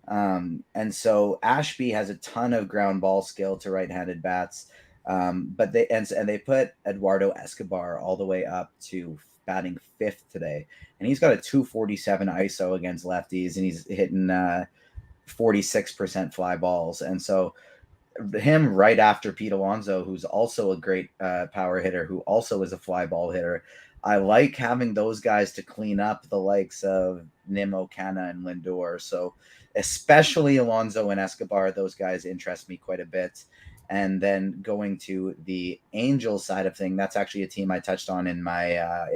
And so Ashby has a ton of ground ball skill to right-handed bats. But they put Eduardo Escobar all the way up to batting 5th today, and he's got a 247 ISO against lefties, and he's hitting 46% fly balls. And so him right after Pete Alonso, who's also a great power hitter, who also is a fly ball hitter. I like having those guys to clean up the likes of Nimmo, Canna, and Lindor. So especially Alonso and Escobar, those guys interest me quite a bit. And then going to the Angels side of thing, that's actually a team I touched on in my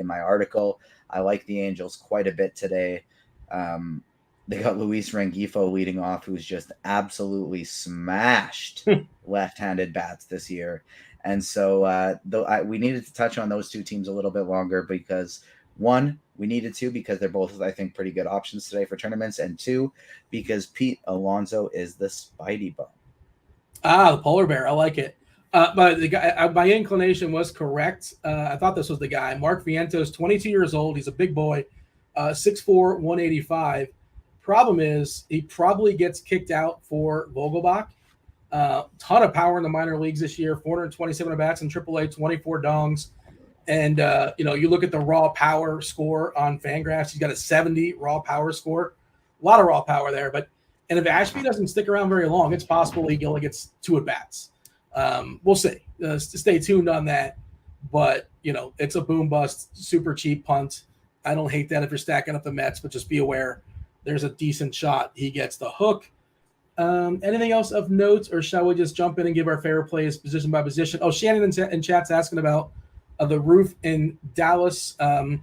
article. I like the Angels quite a bit today. They got Luis Rengifo leading off, who's just absolutely smashed left-handed bats this year. And so we needed to touch on those two teams a little bit longer because, one, we needed to because they're both, I think, pretty good options today for tournaments, and two, because Pete Alonso is the Spidey bum. The polar bear. I like it. But the guy, my inclination was correct. I thought this was the guy. Mark Vientos, 22 years old. He's a big boy, 6'4", 185. Problem is he probably gets kicked out for Vogelbach. Ton of power in the minor leagues this year, 427 at-bats in AAA, 24 dongs. And, you look at the raw power score on Fangraphs. He's got a 70 raw power score. A lot of raw power there, and if Ashby doesn't stick around very long, it's possible he only gets 2 at-bats. We'll see. Stay tuned on that. But, it's a boom bust, super cheap punt. I don't hate that if you're stacking up the Mets, but just be aware there's a decent shot he gets the hook. Anything else of note, or shall we just jump in and give our favorite plays position by position? Oh, Shannon in chat's asking about the roof in Dallas. I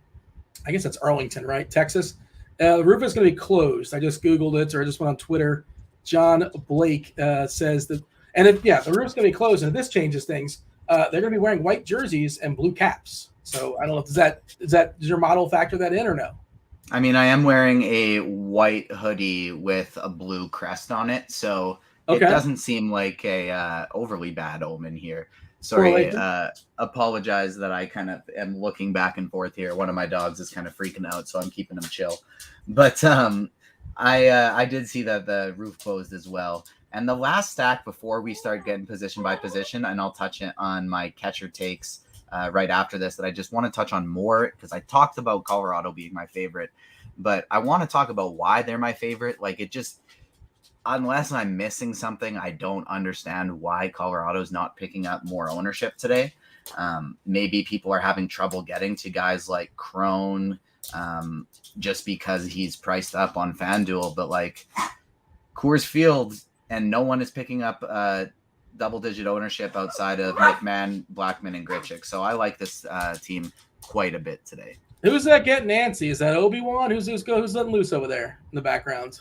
guess that's Arlington, right? Texas. The roof is going to be closed. I just Googled it, or I just went on Twitter. John Blake says that, and the roof's going to be closed, and if this changes things, they're going to be wearing white jerseys and blue caps. So I don't know, does your model factor that in or no? I mean, I am wearing a white hoodie with a blue crest on it, so it doesn't seem like a overly bad omen here. Sorry, apologize that I kind of am looking back and forth here. One of my dogs is kind of freaking out, so I'm keeping him chill. But I did see that the roof closed as well. And the last stack before we start getting position by position, and I'll touch it on my catcher takes right after this, that I just want to touch on more, because I talked about Colorado being my favorite, but I want to talk about why they're my favorite. Like, it just, unless I'm missing something, I don't understand why Colorado's not picking up more ownership today. Maybe people are having trouble getting to guys like Crone just because he's priced up on FanDuel, but like Coors Field, and no one is picking up double-digit ownership outside of McMahon, Blackman, and Grichuk. So I like this team quite a bit today. Who's that getting antsy? Is that Obi-Wan? Who's letting loose over there in the background?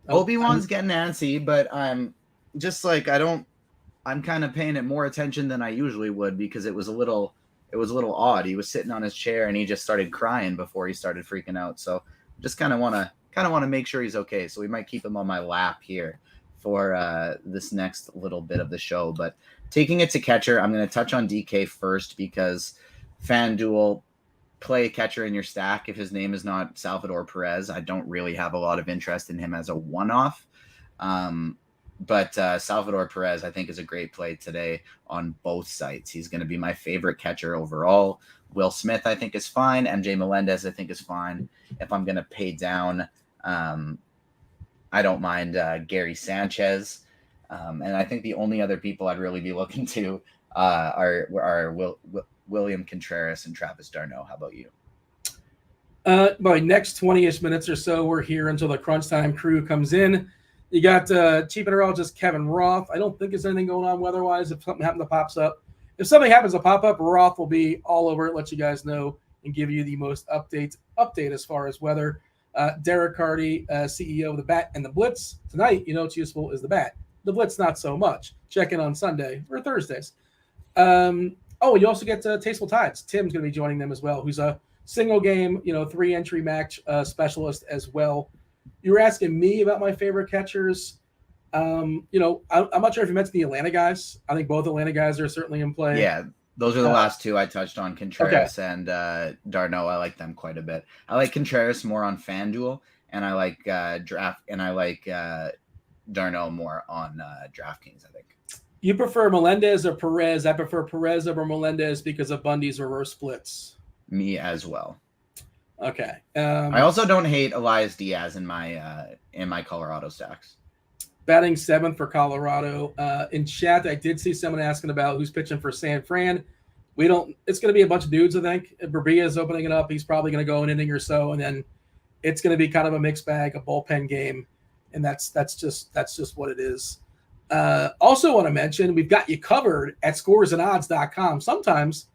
Obi-Wan's getting antsy, but I'm just like, I'm kind of paying it more attention than I usually would, because it was a little odd. He was sitting on his chair and he just started crying before he started freaking out. So just kind of want to make sure he's okay. So we might keep him on my lap here for this next little bit of the show. But taking it to catcher, I'm going to touch on DK first, because FanDuel, play a catcher in your stack if his name is not Salvador Perez. I don't really have a lot of interest in him as a one-off. But Salvador Perez, I think, is a great play today on both sites. He's going to be my favorite catcher overall. Will Smith, I think, is fine. MJ Melendez, I think, is fine. If I'm going to pay down, I don't mind Gary Sanchez. And I think the only other people I'd really be looking to are William Contreras and Travis d'Arnaud. How about you? By next 20-ish minutes or so, we're here until the crunch time crew comes in. You got chief meteorologist Kevin Roth. I don't think there's anything going on weather-wise. If something happens to pop up, Roth will be all over it, let you guys know, and give you the most update as far as weather. DerekCarty, CEO of the Bat and the Blitz. Tonight, it's useful is the Bat. The Blitz, not so much. Check in on Sunday or Thursdays. You also get TastefulTides. Tim's going to be joining them as well, who's a single game, 3-entry match specialist as well. You were asking me about my favorite catchers. I'm not sure if you mentioned the Atlanta guys. I think both Atlanta guys are certainly in play. Yeah, those are the last two I touched on, Contreras and d'Arnaud. I like them quite a bit. I like Contreras more on FanDuel, and I like d'Arnaud more on DraftKings, I think. You prefer Melendez or Perez? I prefer Perez over Melendez because of Bundy's reverse splits. Me as well. Okay. I also don't hate Elias Diaz in my Colorado stacks. Batting 7th for Colorado. In chat, I did see someone asking about who's pitching for San Fran. It's going to be a bunch of dudes, I think. Berbia is opening it up. He's probably going to go an inning or so, and then it's going to be kind of a mixed bag, a bullpen game, and that's just what it is. Also want to mention, we've got you covered at scoresandodds.com. Sometimes,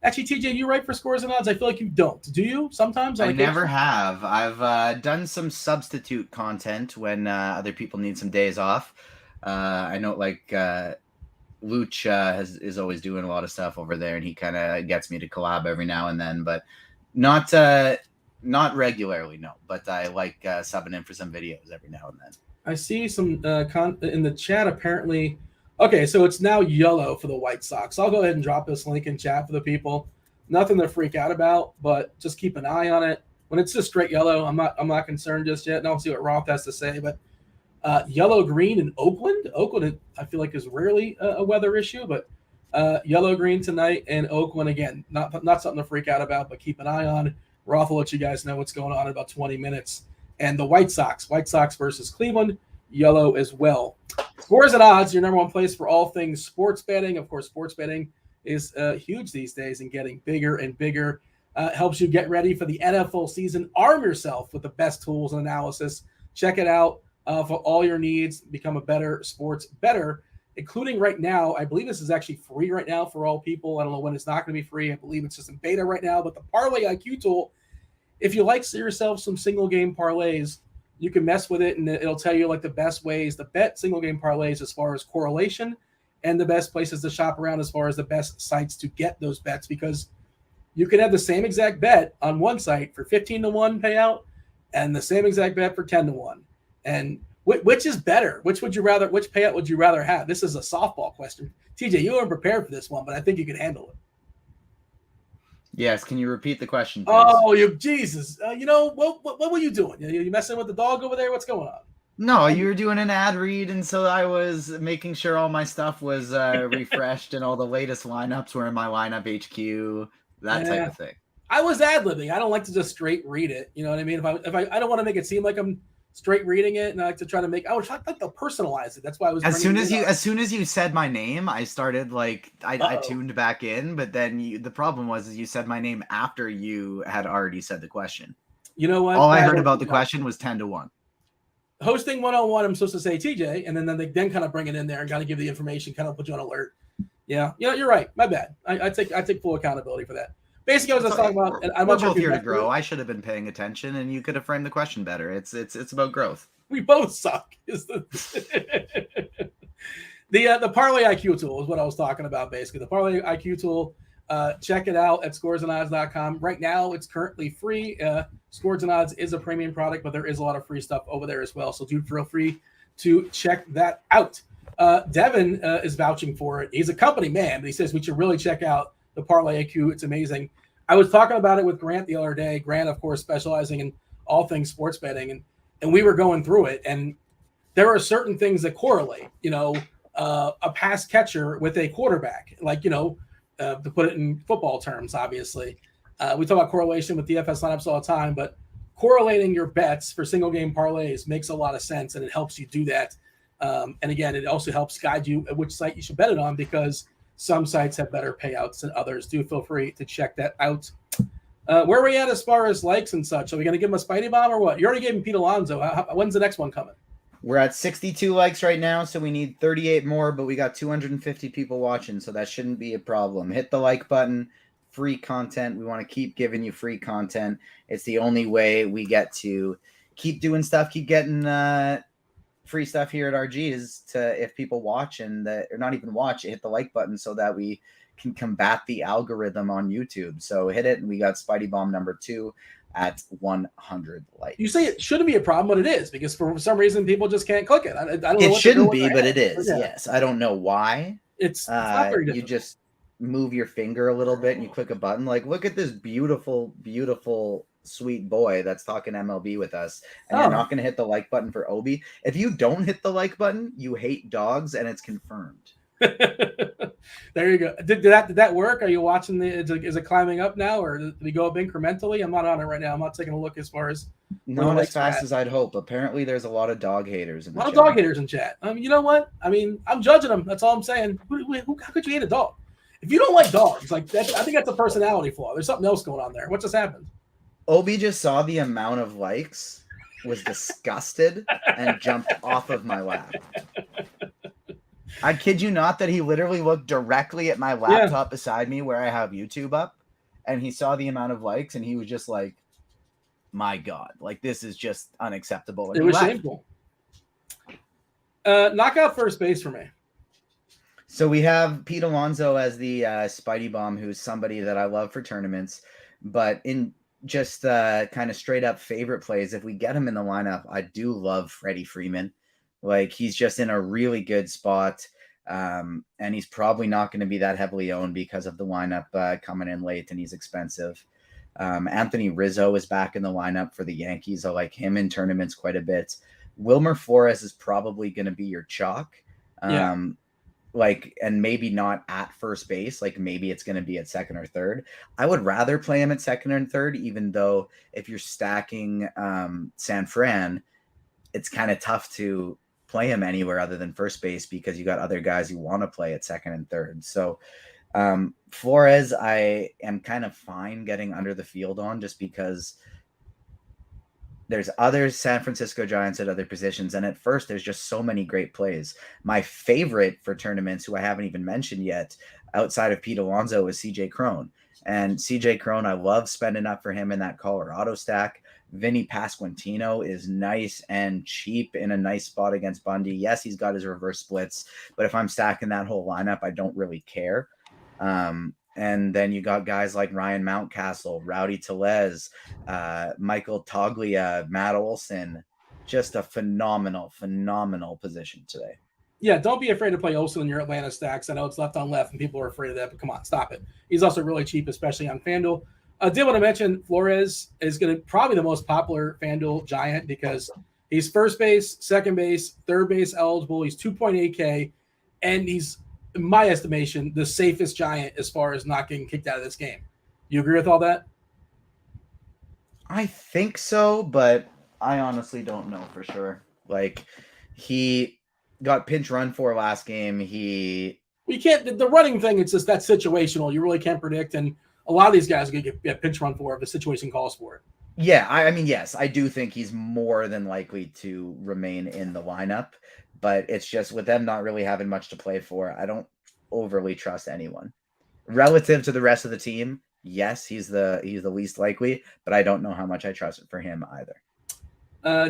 actually, TJ, you write for Scores and Odds? I feel like you don't. Do you? Sometimes? I never have. I've done some substitute content when other people need some days off. I know, Luch is always doing a lot of stuff over there, and he kind of gets me to collab every now and then, but not regularly, no. But I like subbing in for some videos every now and then. I see some in the chat, apparently. Okay, so it's now yellow for the White Sox. I'll go ahead and drop this link in chat for the people. Nothing to freak out about, but just keep an eye on it. When it's just straight yellow, I'm not concerned just yet. And I'll see what Roth has to say. But yellow-green in Oakland. Oakland, I feel like, is rarely a weather issue, but yellow-green tonight and Oakland, again, not something to freak out about, but keep an eye on. Roth will let you guys know what's going on in about 20 minutes. And the White Sox versus Cleveland, yellow as well. Scores and Odds, your number one place for all things sports betting. Of course, sports betting is huge these days and getting bigger and bigger. Helps you get ready for the NFL season. Arm yourself with the best tools and analysis. Check it out for all your needs. Become a better sports bettor, including right now. I believe this is actually free right now for all people. I don't know when it's not going to be free. I believe it's just in beta right now. But the Parlay IQ tool, if you like yourself some single game parlays, you can mess with it and it'll tell you the best ways to bet single game parlays as far as correlation and the best places to shop around as far as the best sites to get those bets, because you can have the same exact bet on one site for 15-1 payout and the same exact bet for 10-1. And which is better? Which payout would you rather have? This is a softball question. TJ, you weren't prepared for this one, but I think you can handle it. Yes. Can you repeat the question, please? Oh, Jesus. What were you doing? You messing with the dog over there? What's going on? No, you were doing an ad read, and so I was making sure all my stuff was refreshed and all the latest lineups were in my lineup HQ, that type of thing. I was ad-libbing. I don't like to just straight read it. You know what I mean? If I don't want to make it seem like I'm straight reading it, and I like to try to make. I would like to personalize it. That's why I was. As soon as you said my name, I started I tuned back in. But then the problem was you said my name after you had already said the question. You know what? All I heard about the question was 10-1. Hosting 101, I'm supposed to say TJ, and then they kind of bring it in there and kind of give the information, kind of put you on alert. Yeah, you're right. My bad. I take full accountability for that. Basically, I was just talking about. And I'm both here to grow. I should have been paying attention, and you could have framed the question better. It's about growth. We both suck. The parlay IQ tool is what I was talking about. Basically, the parlay IQ tool. Check it out at scoresandodds.com. Right now, it's currently free. Scores and Odds is a premium product, but there is a lot of free stuff over there as well. So do feel free to check that out. Devin is vouching for it. He's a company man, but he says we should really check out the Parlay IQ. It's amazing. I was talking about it with Grant the other day. Grant, of course, specializing in all things sports betting, and we were going through it. And there are certain things that correlate. A pass catcher with a quarterback, to put it in football terms, obviously. We talk about correlation with DFS lineups all the time, but correlating your bets for single game parlays makes a lot of sense, and it helps you do that. And again, it also helps guide you at which site you should bet it on, because some sites have better payouts than others. Do feel free to check that out. Where are we at as far as likes and such? Are we going to give him a Spidey bomb or what? You already gave him Pete Alonso. When's the next one coming? We're at 62 likes right now, so we need 38 more, but we got 250 people watching, so that shouldn't be a problem. Hit the like button. Free content. We want to keep giving you free content. It's the only way we get to keep doing stuff, keep getting free stuff here at RG, is to, if people watch or not even watch, hit the like button so that we can combat the algorithm on YouTube. So hit it, and we got Spidey Bomb number 2 at 100 likes. You say it shouldn't be a problem, but it is, because for some reason people just can't click it. I don't know. It shouldn't be, but it is. Yeah. Yes, I don't know why. It's not very difficult. You just move your finger a little bit and you click a button. Look at this beautiful, beautiful, sweet boy that's talking MLB with us, and you're not going to hit the like button for Obi. If you don't hit the like button, you hate dogs, and it's confirmed. There you go. Did that work? Are you watching is it climbing up now, or did we go up incrementally? I'm not on it right now. I'm not taking a look as far as not as fast as I'd hope. Apparently, there's a lot of dog haters in the chat. A lot of dog haters in chat. You know what? I'm judging them. That's all I'm saying. How could you hate a dog? If you don't like dogs, I think that's a personality flaw. There's something else going on there. What just happened? Obi just saw the amount of likes, was disgusted, and jumped off of my lap. I kid you not that he literally looked directly at my laptop beside me where I have YouTube up, and he saw the amount of likes, and he was just like, my God, this is just unacceptable. And it was shameful. Knockout first base for me. So we have Pete Alonso as the Spidey Bomb, who's somebody that I love for tournaments, but in just kind of straight up favorite plays, if we get him in the lineup, I do love Freddie Freeman. He's just in a really good spot, and he's probably not going to be that heavily owned because of the lineup coming in late, and he's expensive. Anthony Rizzo is back in the lineup for the Yankees. I like him in tournaments quite a bit. Wilmer Flores is probably going to be your chalk. And maybe not at first base. Maybe it's going to be at second or third. I would rather play him at second and third, even though if you're stacking San Fran, it's kind of tough to play him anywhere other than first base because you got other guys you want to play at second and third. So Flores, I am kind of fine getting under the field on, just because there's other San Francisco Giants at other positions. And at first, there's just so many great plays. My favorite for tournaments, who I haven't even mentioned yet, outside of Pete Alonso, is CJ Cron. And CJ Cron, I love spending up for him in that Colorado stack. Vinny Pasquantino is nice and cheap in a nice spot against Bundy. Yes, he's got his reverse splits, but if I'm stacking that whole lineup, I don't really care. And then you got guys like Ryan Mountcastle, Rowdy Tellez, Michael Toglia, Matt Olson. Just a phenomenal position today. Yeah, don't be afraid to play Olsen in your Atlanta stacks. I know it's left on left, and people are afraid of that, but come on, stop it. He's also really cheap, especially on FanDuel. I did want to mention Flores is going to probably the most popular FanDuel giant because he's first base, second base, third base eligible. He's 2.8K, and he's, in my estimation, the safest giant as far as not getting kicked out of this game. You agree with all that? I think so, but I honestly don't know for sure. Like, he got pinch run for last game. You can't, the running thing, it's just that situational. You really can't predict, and a lot of these guys are going to get pinch run for if the situation calls for it. Yeah, I mean, yes, I do think he's more than likely to remain in the lineup, but it's just with them not really having much to play for, I don't overly trust anyone. Relative to the rest of the team, yes, he's the least likely, but I don't know how much I trust it for him either.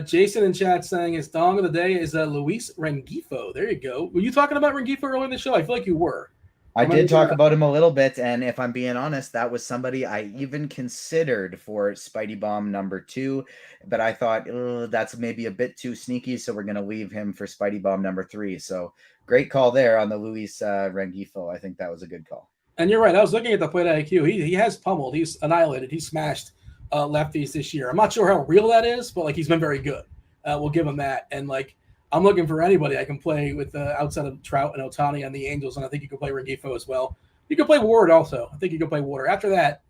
Jason in chat saying his dong of the day is Luis Rengifo. There you go. Were you talking about Rengifo earlier in the show? I feel like you were. I did talk about him a little bit, and if I'm being honest, that was somebody I even considered for Spidey Bomb number 2, but I thought that's maybe a bit too sneaky, so we're going to leave him for Spidey Bomb number 3. So great call there on the Luis Rengifo. I think that was a good call. And you're right. I was looking at the plate IQ. He has pummeled. He's annihilated. He smashed lefties this year. I'm not sure how real that is, but like he's been very good. We'll give him that. And like I'm looking for anybody I can play with outside of Trout and Ohtani on the Angels, and I think you can play Rengifo as well. You can play Ward also. I think you can play Water. After that,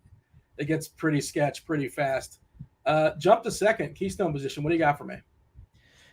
it gets pretty sketch pretty fast. Jump to second, Keystone position. What do you got for me?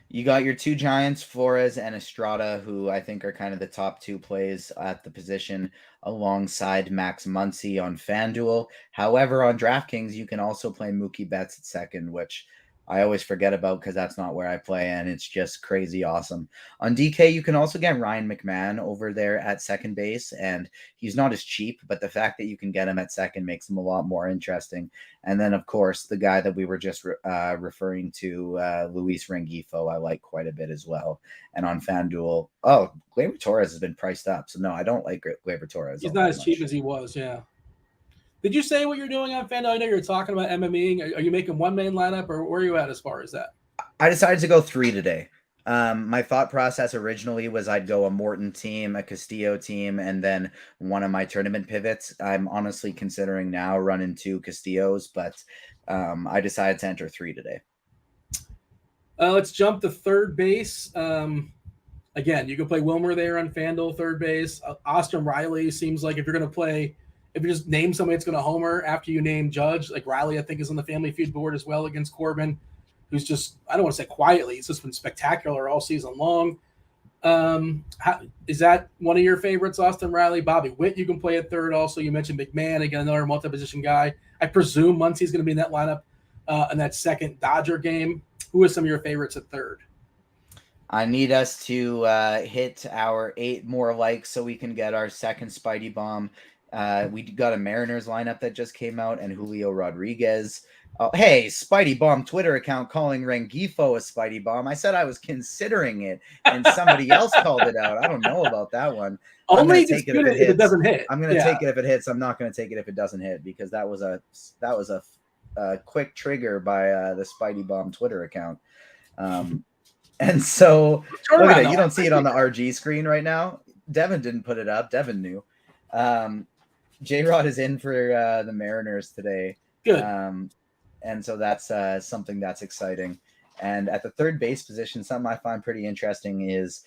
You got your two giants, Flores and Estrada, who I think are kind of the top 2 plays at the position alongside Max Muncy on FanDuel. However, on DraftKings, you can also play Mookie Betts at second, which I always forget about because that's not where I play, and it's just crazy awesome. On DK, you can also get Ryan McMahon over there at second base, and he's not as cheap, but the fact that you can get him at second makes him a lot more interesting. And then, of course, the guy that we were just referring to, Luis Rengifo, I like quite a bit as well. And on FanDuel, Gleyber Torres has been priced up, so no, I don't like Gleyber Torres. He's not as cheap as he was, yeah. Did you say what you're doing on FanDuel? I know you're talking about MMEing. Are you making one main lineup, or where are you at as far as that? I decided to go 3 today. My thought process originally was I'd go a Morton team, a Castillo team, and then one of my tournament pivots. I'm honestly considering now running 2 Castillos, but I decided to enter 3 today. Let's jump to third base. Again, you can play Wilmer there on FanDuel, third base. Austin Riley seems like if you're going to play – if you just name somebody that's going to homer after you name Judge, like Riley, I think is on the Family Feud board as well against Corbin, who's just, I don't want to say quietly, he's just been spectacular all season long. Is that one of your favorites, Austin Riley? Bobby Witt, you can play at third also. You mentioned McMahon, again, another multi-position guy. I presume Muncy's going to be in that lineup in that second Dodger game. Who are some of your favorites at third? I need us to hit our 8 more likes so we can get our second Spidey Bomb. We got a Mariners lineup that just came out, and Julio Rodriguez. Hey, Spidey Bomb Twitter account calling Rengifo a Spidey Bomb. I said I was considering it, and somebody else called it out. I don't know about that one. Only take it if it doesn't hit. I'm going to take it if it hits. I'm not going to take it if it doesn't hit, because that was a quick trigger by the Spidey Bomb Twitter account. And so look at it. You don't see it on the RG screen right now. Devin didn't put it up. Devin knew. J-Rod is in for the Mariners today. Good. And so that's something that's exciting. And at the third base position, something I find pretty interesting is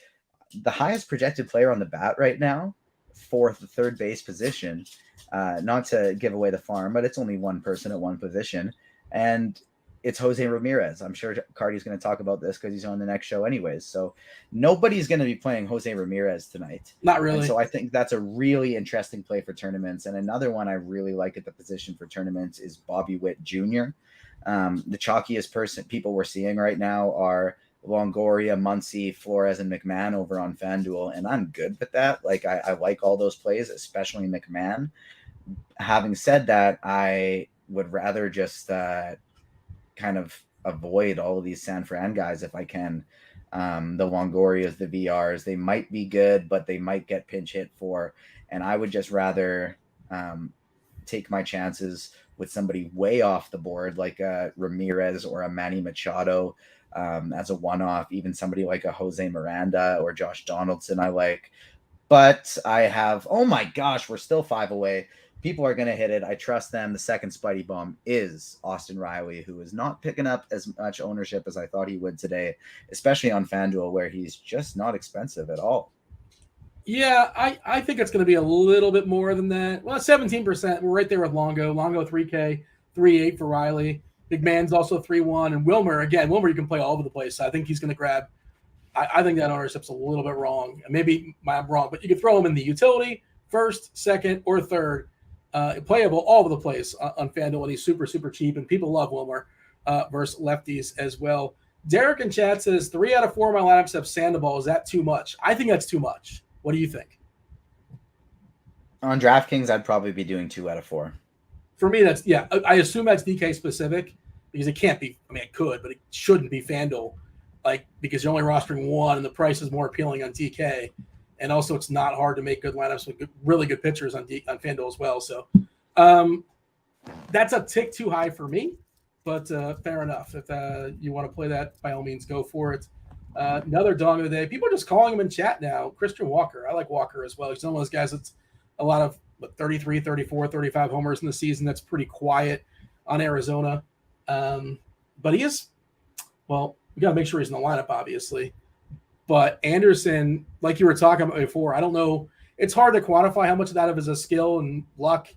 the highest projected player on the bat right now for the third base position. Not to give away the farm, but it's only one person at one position. And it's Jose Ramirez. I'm sure Carty's going to talk about this because he's on the next show anyways. So nobody's going to be playing Jose Ramirez tonight. Not really. And so I think that's a really interesting play for tournaments. And another one I really like at the position for tournaments is Bobby Witt Jr. The chalkiest people we're seeing right now are Longoria, Muncy, Flores, and McMahon over on FanDuel. And I'm good with that. Like I like all those plays, especially McMahon. Having said that, I would rather just kind of avoid all of these San Fran guys if I can. The Longorias, the VRs, they might be good, but they might get pinch hit for. And I would just rather take my chances with somebody way off the board, like a Ramirez or a Manny Machado as a one-off, even somebody like a Jose Miranda or Josh Donaldson I like. But I have, oh my gosh, we're still 5 away. People are going to hit it. I trust them. The second Spidey bomb is Austin Riley, who is not picking up as much ownership as I thought he would today, especially on FanDuel, where he's just not expensive at all. Yeah, I think it's going to be a little bit more than that. Well, 17%. We're right there with Longo. Longo 3K, 3.8 for Riley. Big Man's also 3.1. And Wilmer, again, you can play all over the place. I think he's going to grab. I think that ownership's a little bit wrong. Maybe I'm wrong, but you could throw him in the utility, first, second, or third. Playable all over the place on FanDuel, and he's super, super cheap. And people love Wilmer versus lefties as well. Derek in chat says 3 out of 4 of my lineups have Sandoval. Is that too much? I think that's too much. What do you think? On DraftKings, I'd probably be doing 2 out of 4. For me, that's I assume that's DK specific because it can't be. I mean, it could, but it shouldn't be FanDuel, because you're only rostering one, and the price is more appealing on DK, and also it's not hard to make good lineups with really good pitchers on FanDuel as well. So that's a tick too high for me, but fair enough. If you want to play that, by all means, go for it. Another dog of the day. People are just calling him in chat now. Christian Walker. I like Walker as well. He's one of those guys that's a lot of 33, 34, 35 homers in the season. That's pretty quiet on Arizona. But he is, well, we got to make sure he's in the lineup, obviously. But Anderson, like you were talking about before, I don't know. It's hard to quantify how much of that is a skill and luck,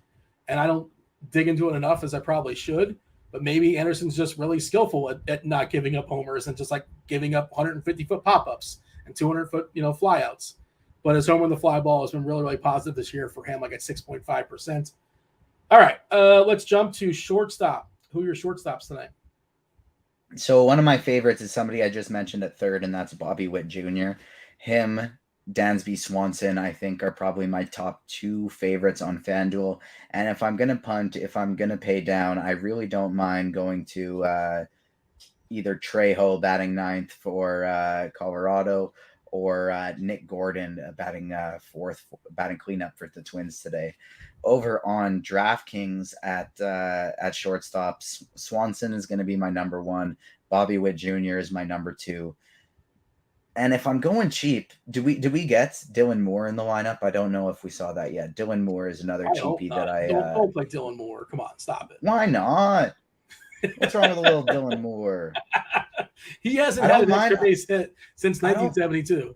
and I don't dig into it enough as I probably should. But maybe Anderson's just really skillful at not giving up homers and just giving up 150-foot pop-ups and 200-foot, flyouts. But his homer in the fly ball has been really, really positive this year for him, at 6.5%. All right, let's jump to shortstop. Who are your shortstops tonight? So one of my favorites is somebody I just mentioned at third, and that's Bobby Witt Jr. Him, Dansby Swanson, I think, are probably my top 2 favorites on FanDuel. And if I'm going to punt, if I'm going to pay down, I really don't mind going to either Trejo batting 9th for Colorado, or Nick Gordon batting 4th, batting cleanup for the Twins today. Over on DraftKings at shortstop, Swanson is going to be my number 1. Bobby Witt Jr. is my number 2. And if I'm going cheap, do we get Dylan Moore in the lineup? I don't know if we saw that yet. Dylan Moore is another cheapie that I don't play Dylan Moore. Come on, stop it. Why not? What's wrong with a little Dylan Moore? He hasn't had an extra base hit since 1972.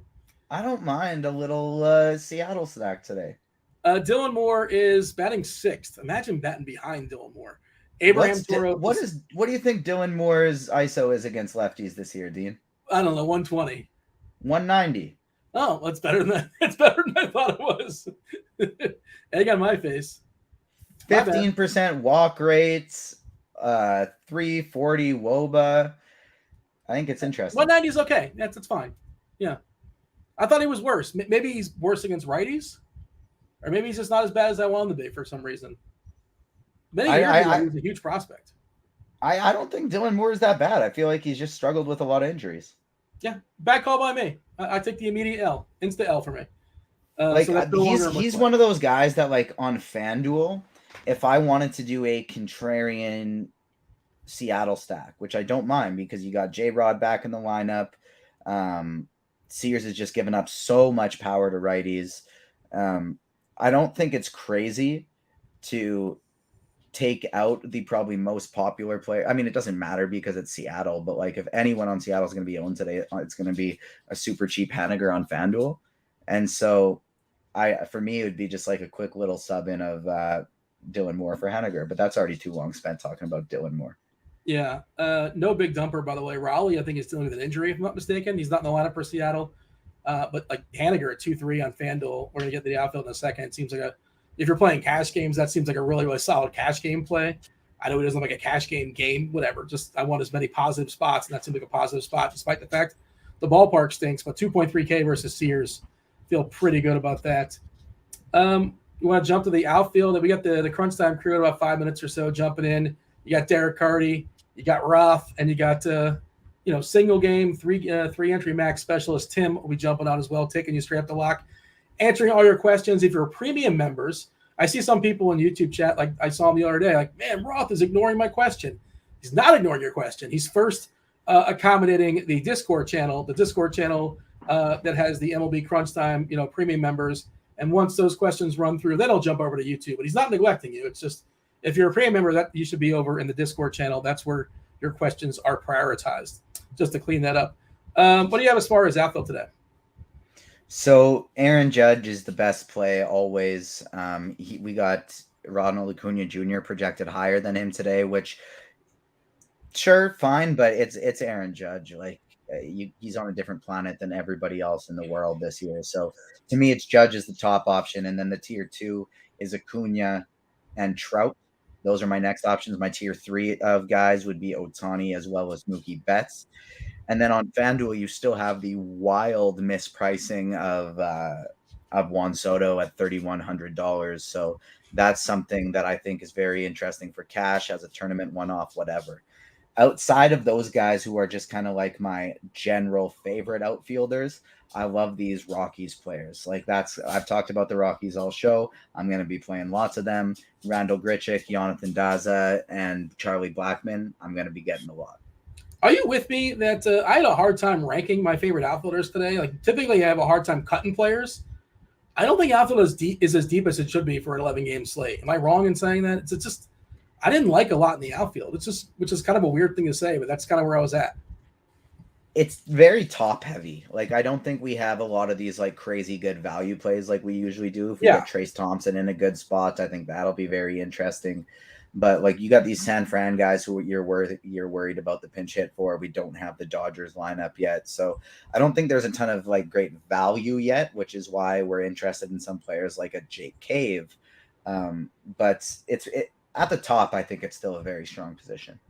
I don't mind a little Seattle stack today. Dylan Moore is batting 6th. Imagine batting behind Dylan Moore. Abraham Toro. What do you think Dylan Moore's ISO is against lefties this year, Dean? I don't know, 120. 190. Oh, that's better than that. That's better than I thought it was. Egg on my face. 15% walk rates, 340 WOBA. I think it's interesting. 190 is okay. That's fine. Yeah. I thought he was worse. Maybe he's worse against righties, or maybe he's just not as bad as I want him to be for some reason. Many years ago, he was a huge prospect. I don't think Dylan Moore is that bad. I feel like he's just struggled with a lot of injuries. Yeah, bad call by me. I take the immediate L. Insta L for me. He's one of those guys that, on FanDuel, if I wanted to do a contrarian Seattle stack, which I don't mind because you got J-Rod back in the lineup. Sears has just given up so much power to righties. I don't think it's crazy to take out the probably most popular player. I mean, it doesn't matter because it's Seattle, but if anyone on Seattle is going to be owned today, it's going to be a super cheap Haniger on FanDuel. And so for me, it would be just a quick little sub in of Dylan Moore for Haniger, but that's already too long spent talking about Dylan Moore. Yeah. No big dumper, by the way. Raleigh, I think, is dealing with an injury, if I'm not mistaken. He's not in the lineup for Seattle. But Haniger at 2-3 on FanDuel, we're going to get to the outfield in a second. It seems like if you're playing cash games, that seems like a really, really solid cash game play. I know it doesn't look like a cash game, whatever. Just I want as many positive spots, and that seems like a positive spot, despite the fact the ballpark stinks. But 2.3K versus Sears, feel pretty good about that. You want to jump to the outfield? We got the crunch time crew at about 5 minutes or so jumping in. You got DerekCarty, you got Roth, and you got single game, three entry max specialist Tim will be jumping on as well, taking you straight up the lock, answering all your questions. If you're premium members, I see some people in YouTube chat, like I saw him the other day, like, man, Roth is ignoring my question. He's not ignoring your question. He's first accommodating the Discord channel that has the MLB Crunch Time, premium members. And once those questions run through, then he'll jump over to YouTube. But he's not neglecting you. It's just, if you're a premium member, that you should be over in the Discord channel. That's where your questions are prioritized, just to clean that up. What do you have as far as outfield today? So Aaron Judge is the best play always. We got Ronald Acuna Jr. projected higher than him today, which sure, fine, but it's Aaron Judge. Like he's on a different planet than everybody else in the world this year. So to me, it's Judge is the top option, and then the tier 2 is Acuna and Trout. Those are my next options. My tier 3 of guys would be Ohtani as well as Mookie Betts. And then on FanDuel, you still have the wild mispricing of Juan Soto at $3,100. So that's something that I think is very interesting for cash as a tournament one-off, whatever. Outside of those guys who are just kind of like my general favorite outfielders, I love these Rockies players. I've talked about the Rockies all show. I'm going to be playing lots of them. Randall Grichuk, Jonathan Daza, and Charlie Blackmon. I'm going to be getting a lot. Are you with me that I had a hard time ranking my favorite outfielders today? Like typically I have a hard time cutting players. I don't think outfield is as deep as it should be for an 11-game slate. Am I wrong in saying that? It's just I didn't like a lot in the outfield. Which is kind of a weird thing to say, but that's kind of where I was at. It's very top heavy. Like I don't think we have a lot of these like crazy good value plays like we usually do. If we get Trace Thompson in a good spot, I think that'll be very interesting. But like you got these San Fran guys who you're worried about the pinch hit for. We don't have the Dodgers lineup yet, so I don't think there's a ton of like great value yet, which is why we're interested in some players like a Jake Cave. But it's at the top. I think it's still a very strong position.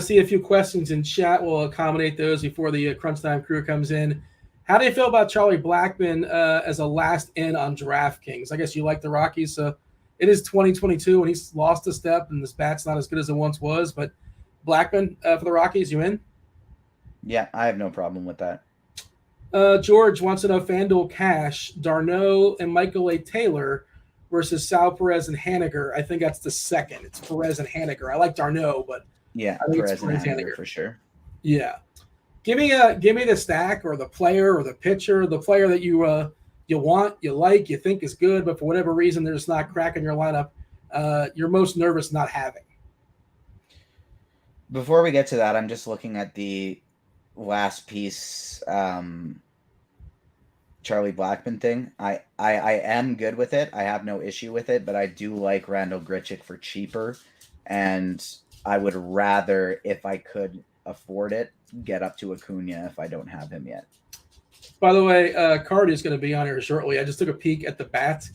See a few questions in chat. We'll accommodate those before the Crunch Time crew comes in. How do you feel about Charlie Blackmon as a last in on DraftKings? I guess you like the Rockies, so it is 2022 and he's lost a step and this bat's not as good as it once was. But Blackmon for the Rockies, you in? Yeah, I have no problem with that. George wants to know FanDuel cash, d'Arnaud and Michael A. Taylor versus Sal Perez and Haniger. I think that's the second. It's Perez and Haniger. I like d'Arnaud, but yeah, Perez and Haniger for sure. Yeah, give me the stack or the player or the pitcher, the player that you want, you like, you think is good, but for whatever reason they're just not cracking your lineup. You're most nervous not having. Before we get to that, I'm just looking at the last piece, Charlie Blackmon thing. I am good with it. I have no issue with it, but I do like Randall Grichuk for cheaper, and I would rather, if I could afford it, get up to Acuna if I don't have him yet. By the way, Carty is going to be on here shortly. I just took a peek at the bat.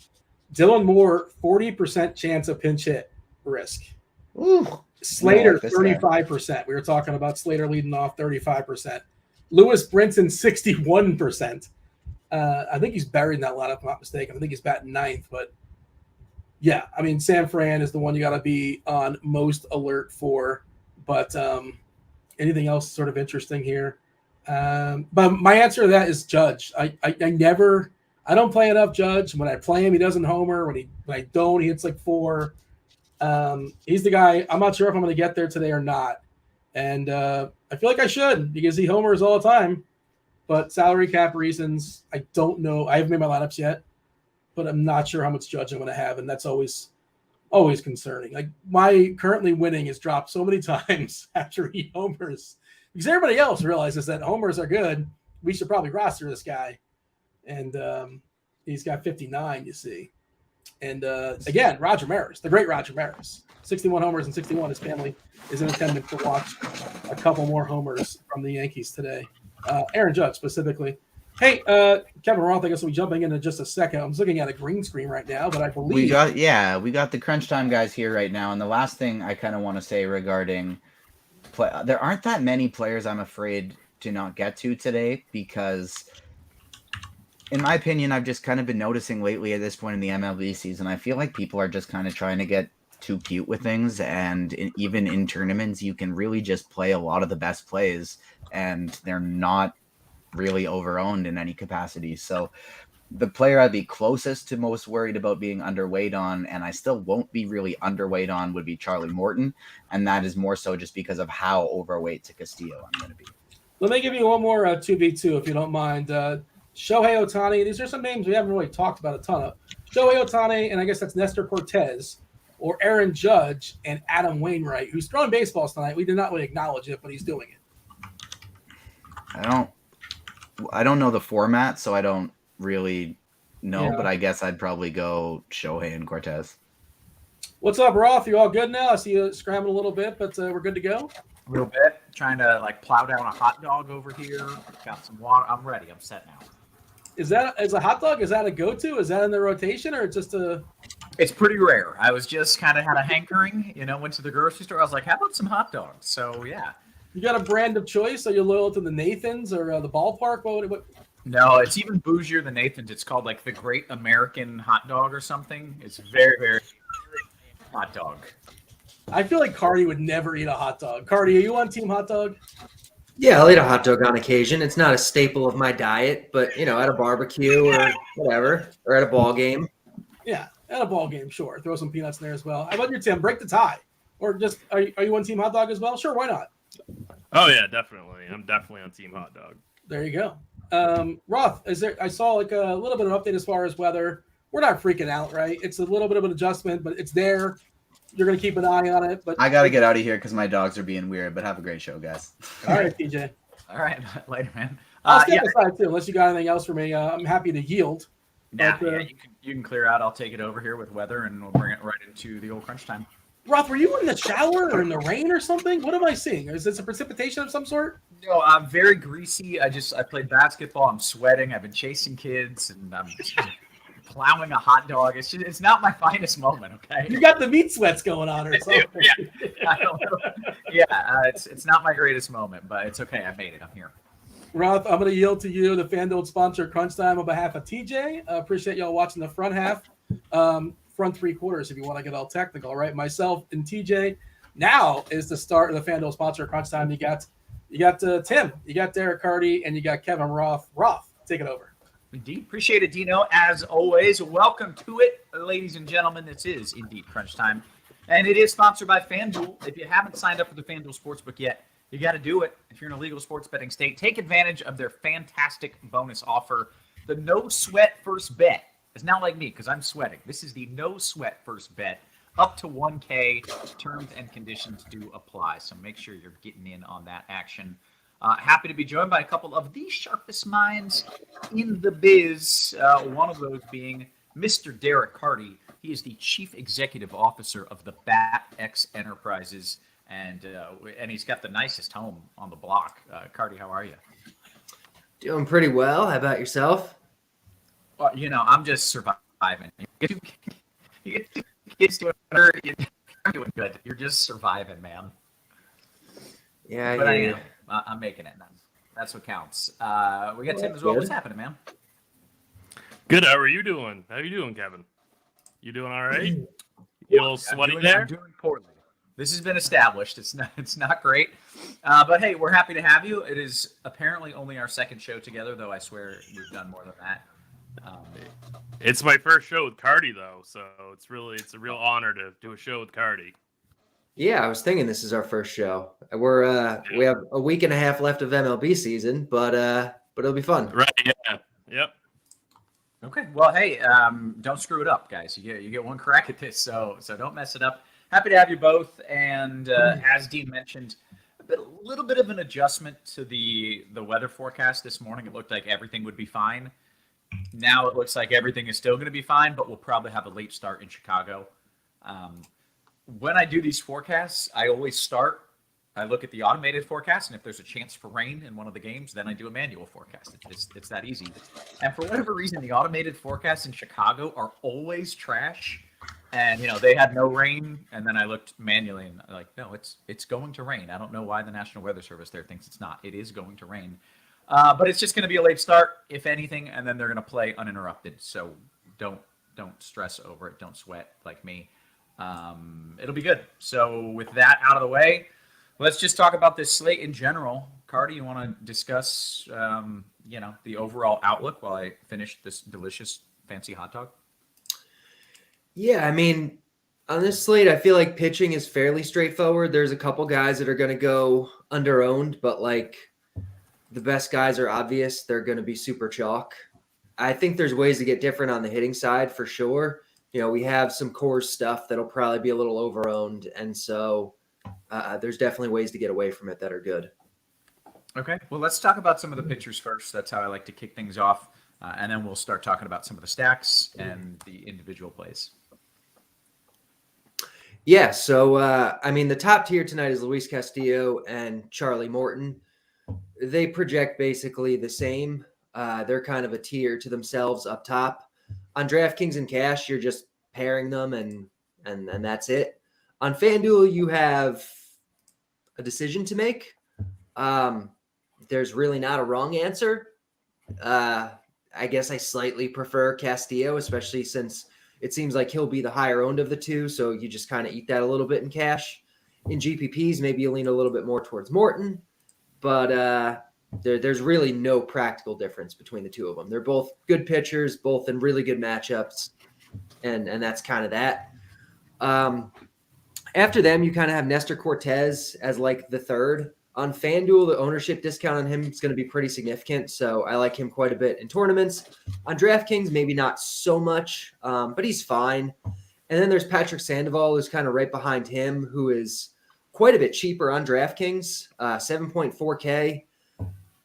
Dylan Moore, 40% chance of pinch hit risk. Ooh, Slater, 35%. We were talking about Slater leading off 35%. Lewis Brinson, 61%. I think he's buried in that lineup, if I'm not mistaken. I think he's batting ninth, but yeah, I mean, San Fran is the one you got to be on most alert for. But anything else sort of interesting here? But my answer to that is Judge. I don't play enough Judge. When I play him, he doesn't homer. When I don't, he hits like 4. He's the guy. I'm not sure if I'm going to get there today or not. And I feel like I should because he homers all the time. But salary cap reasons, I don't know. I haven't made my lineups yet, but I'm not sure how much Judge I'm going to have, and that's always concerning. Like my currently winning has dropped so many times after he homers because everybody else realizes that homers are good. We should probably roster this guy, and he's got 59. You see, and again, Roger Maris, the great Roger Maris, 61 homers and 61. His family is in attendance to watch a couple more homers from the Yankees today. Aaron Judge specifically. Hey, Kevin Roth, I guess we'll be jumping into just a second. I'm looking at a green screen right now, but I believe we got the crunch time guys here right now. And the last thing I kind of want to say regarding there aren't that many players I'm afraid to not get to today because in my opinion, I've just kind of been noticing lately at this point in the MLB season, I feel like people are just kind of trying to get too cute with things. And even in tournaments, you can really just play a lot of the best plays and they're not really overowned in any capacity. So the player I'd be closest to most worried about being underweight on, and I still won't be really underweight on, would be Charlie Morton. And that is more so just because of how overweight to Castillo I'm going to be. Let me give you one more 2v2 if you don't mind. Shohei Ohtani. These are some names we haven't really talked about a ton of. Shohei Ohtani, and I guess that's Nestor Cortez, or Aaron Judge and Adam Wainwright, who's throwing baseballs tonight. We did not really acknowledge it, but he's doing it. I don't know the format, so I don't really know, Yeah. but I guess I'd probably go Shohei and Cortez. What's up, Roth? You all good now? I see you scrambling a little bit, but we're good to go. A little bit. Trying to plow down a hot dog over here. Got some water. I'm ready. I'm set now. Is a hot dog? Is that a go-to? Is that in the rotation, or just a? It's pretty rare. I was just kind of had a hankering. Went to the grocery store. I was like, how about some hot dogs? So yeah. You got a brand of choice? Are you loyal to the Nathans or the Ballpark? What? No, it's even bougier than Nathan's. It's called the Great American Hot Dog or something. It's very, very hot dog. I feel like Carty would never eat a hot dog. Carty, are you on Team Hot Dog? Yeah, I'll eat a hot dog on occasion. It's not a staple of my diet, but at a barbecue or whatever, or at a ball game. Yeah, at a ball game, sure. Throw some peanuts in there as well. How about your Tim? Break the tie, or just are you on Team Hot Dog as well? Sure, why not? Oh yeah, definitely. I'm definitely on Team Hot Dog. There you go. Roth, I saw a little bit of update as far as weather. We're not freaking out, right? It's a little bit of an adjustment, but it's there. You're going to keep an eye on it. But I got to get out of here because my dogs are being weird, but have a great show, guys. All right, TJ. All right, later, man. I'll step aside too, unless you got anything else for me. I'm happy to yield. Nah, you can clear out. I'll take it over here with weather, and we'll bring it right into the old crunch time. Roth, were you in the shower or in the rain or something? What am I seeing? Is this a precipitation of some sort? No, I'm very greasy. I played basketball. I'm sweating. I've been chasing kids, and I'm plowing a hot dog. It's not my finest moment. Okay. You got the meat sweats going on or something. I don't know. Yeah, it's not my greatest moment, but it's okay. I made it. I'm here. Roth, I'm going to yield to you, the Fanduel sponsor, Crunch Time, on behalf of TJ. Appreciate y'all watching the front half, front three quarters, if you want to get all technical, right? Myself and TJ. Now is the start of the Fanduel sponsor, Crunch Time. You got Tim, you got DerekCarty, and you got Kevin Roth. Roth, take it over. Indeed. Appreciate it, Dino. As always, welcome to it, ladies and gentlemen. This is indeed Crunch Time, and it is sponsored by FanDuel. If you haven't signed up for the FanDuel Sportsbook yet, you got to do it. If you're in a legal sports betting state, take advantage of their fantastic bonus offer. The no sweat first bet is not like me because I'm sweating. This is the no sweat first bet up to 1K. Terms and conditions do apply. So make sure you're getting in on that action. Happy to be joined by a couple of the sharpest minds in the biz. One of those being Mr. DerekCarty. He is the Chief Executive Officer of the BatX Enterprises. And he's got the nicest home on the block. Carty, how are you? Doing pretty well. How about yourself? Well, I'm just surviving. You get kids doing better, you're doing good. You're just surviving, man. Yeah, but I am. I'm making it, man. That's what counts. We got Tim as well. What's happening, man? Good. How are you doing? How you doing, Kevin? You doing all right? You a little sweaty there? I'm doing poorly. This has been established. It's not great. But hey, we're happy to have you. It is apparently only our second show together, though I swear we've done more than that. It's my first show with Carty, though, so it's a real honor to do a show with Carty. Yeah, I was thinking this is our first show. We have a week and a half left of MLB season, but it'll be fun. Right? Yeah. Yep. Okay. Well, hey, don't screw it up, guys. You get one crack at this, so don't mess it up. Happy to have you both, and as Dean mentioned, a little bit of an adjustment to the weather forecast this morning. It looked like everything would be fine. Now it looks like everything is still going to be fine, but we'll probably have a late start in Chicago. When I do these forecasts, I look at the automated forecast, and if there's a chance for rain in one of the games, then I do a manual forecast. It's that easy. And for whatever reason, the automated forecasts in Chicago are always trash. And, they had no rain, and then I looked manually, and I'm like, no, it's going to rain. I don't know why the National Weather Service there thinks it's not. It is going to rain. But it's just going to be a late start, if anything, and then they're going to play uninterrupted. So don't stress over it. Don't sweat like me. It'll be good. So with that out of the way, let's just talk about this slate in general. Carty, you want to discuss, the overall outlook while I finish this delicious fancy hot dog? Yeah, I mean, on this slate, I feel like pitching is fairly straightforward. There's a couple guys that are going to go under-owned, but like the best guys are obvious. They're going to be super chalk. I think there's ways to get different on the hitting side for sure. We have some core stuff that'll probably be a little over-owned, and so there's definitely ways to get away from it that are good. Okay, well, let's talk about some of the pitchers first. That's how I like to kick things off, and then we'll start talking about some of the stacks and the individual plays. Yeah, so, the top tier tonight is Luis Castillo and Charlie Morton. They project basically the same. They're kind of a tier to themselves up top. On DraftKings and Cash, you're just pairing them, and that's it. On FanDuel, you have a decision to make. There's really not a wrong answer. I guess I slightly prefer Castillo, especially since it seems like he'll be the higher owned of the two, so you just kind of eat that a little bit in cash. In GPPs, maybe you lean a little bit more towards Morton, but there's really no practical difference between the two of them. They're both good pitchers, both in really good matchups, and that's kind of that. After them, you kind of have Nestor Cortez as like the third. On FanDuel, the ownership discount on him is going to be pretty significant, so I like him quite a bit in tournaments. On DraftKings, maybe not so much, but he's fine. And then there's Patrick Sandoval, who's kind of right behind him, who is quite a bit cheaper on DraftKings, 7.4K.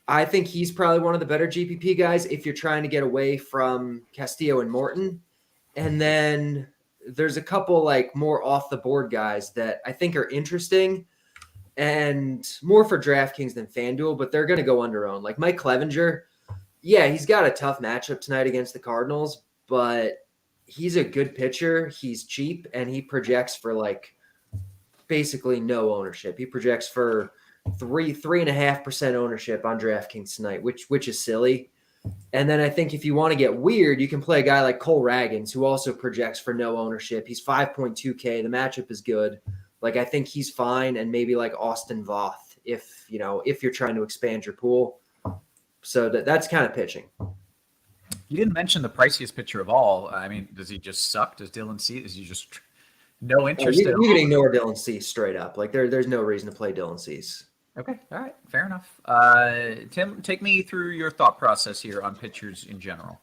I think he's probably one of the better GPP guys if you're trying to get away from Castillo and Morton. And then there's a couple like more off the board guys that I think are interesting and more for DraftKings than FanDuel, but they're going to go under owned. Like Mike Clevenger, yeah, he's got a tough matchup tonight against the Cardinals, but he's a good pitcher. He's cheap, and he projects for like basically no ownership. He projects for 3.5% ownership on DraftKings tonight, which is silly. And then I think if you want to get weird, you can play a guy like Cole Ragans, who also projects for no ownership. He's 5.2K. The matchup is good. Like, I think he's fine, and maybe like Austin Voth if you're trying to expand your pool. So that's kind of pitching. You didn't mention the priciest pitcher of all. I mean, does he just suck? Does Dylan Cease? Is he just no interest at all? You can ignore Dylan Cease straight up. Like there's no reason to play Dylan Cease. Okay, all right, fair enough. Tim, take me through your thought process here on pitchers in general.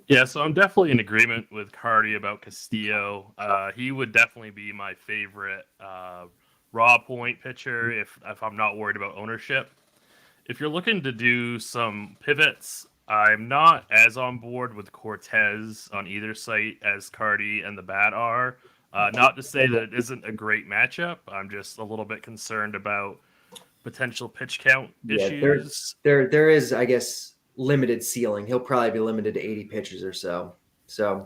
Yeah, so I'm definitely in agreement with Carty about Castillo. He would definitely be my favorite raw point pitcher if I'm not worried about ownership. If you're looking to do some pivots, I'm not as on board with Cortez on either site as Carty and the Bat are. Not to say that it isn't a great matchup. I'm just a little bit concerned about potential pitch count issues. There is, I guess, limited ceiling. He'll probably be limited to 80 pitches or so.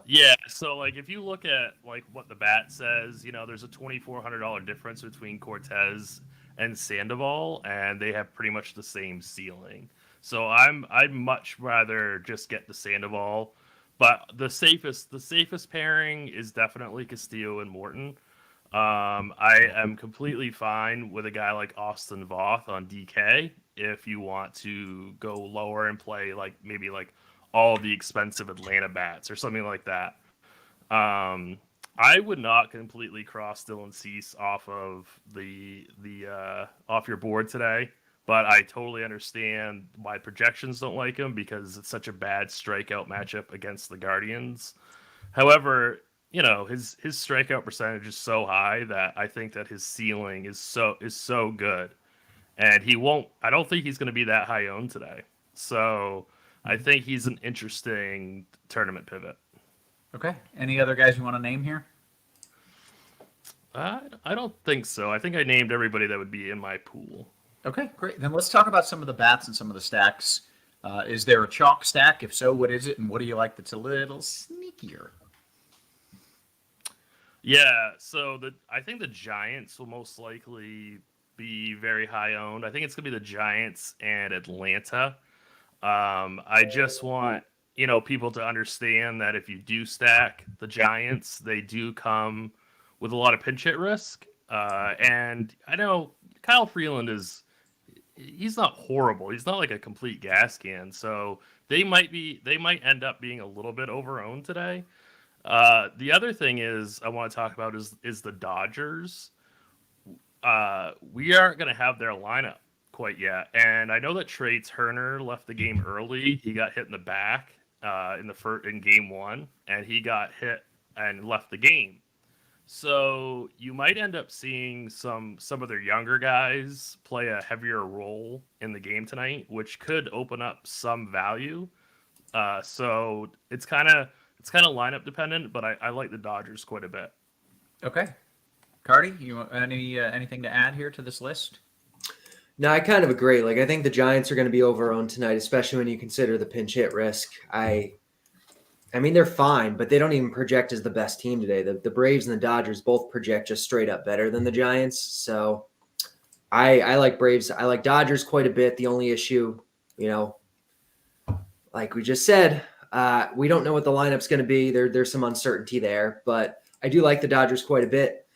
Yeah, so like if you look at like what the Bat says, there's a $2,400 difference between Cortez and Sandoval, and they have pretty much the same ceiling. So I'd much rather just get the Sandoval. But the safest pairing is definitely Castillo and Morton. I am completely fine with a guy like Austin Voth on DK if you want to go lower and play like maybe like all the expensive Atlanta bats or something like that. I would not completely cross Dylan Cease off of the off your board today, but I totally understand why projections don't like him because it's such a bad strikeout matchup against the Guardians. However, his strikeout percentage is so high that I think that his ceiling is so good, and I don't think he's going to be that high owned today. So I think he's an interesting tournament pivot. Okay. Any other guys you want to name here? I don't think so. I think I named everybody that would be in my pool. Okay, great. Then let's talk about some of the bats and some of the stacks. Is there a chalk stack? If so, what is it, and what do you like that's a little sneakier? Yeah, so I think the Giants will most likely be very high owned. I think it's going to be the Giants and Atlanta. I just want people to understand that if you do stack the Giants, they do come with a lot of pinch hit risk. And I know Kyle Freeland he's not horrible. He's not like a complete gas can. So they might end up being a little bit overowned today. The other thing I want to talk about is the Dodgers. We aren't going to have their lineup quite yet, and I know that Trey Turner left the game early. He got hit in the back in game 1, and he got hit and left the game. So you might end up seeing some of their younger guys play a heavier role in the game tonight, which could open up some value. So it's kind of lineup dependent, but I like the Dodgers quite a bit. Okay, Carty, you anything to add here to this list? No, I kind of agree. Like, I think the Giants are going to be overowned tonight, especially when you consider the pinch hit risk. I mean, they're fine, but they don't even project as the best team today. The Braves and the Dodgers both project just straight up better than the Giants. So I like Braves. I like Dodgers quite a bit. The only issue, like we just said, we don't know what the lineup's going to be. There's some uncertainty there, but I do like the Dodgers quite a bit.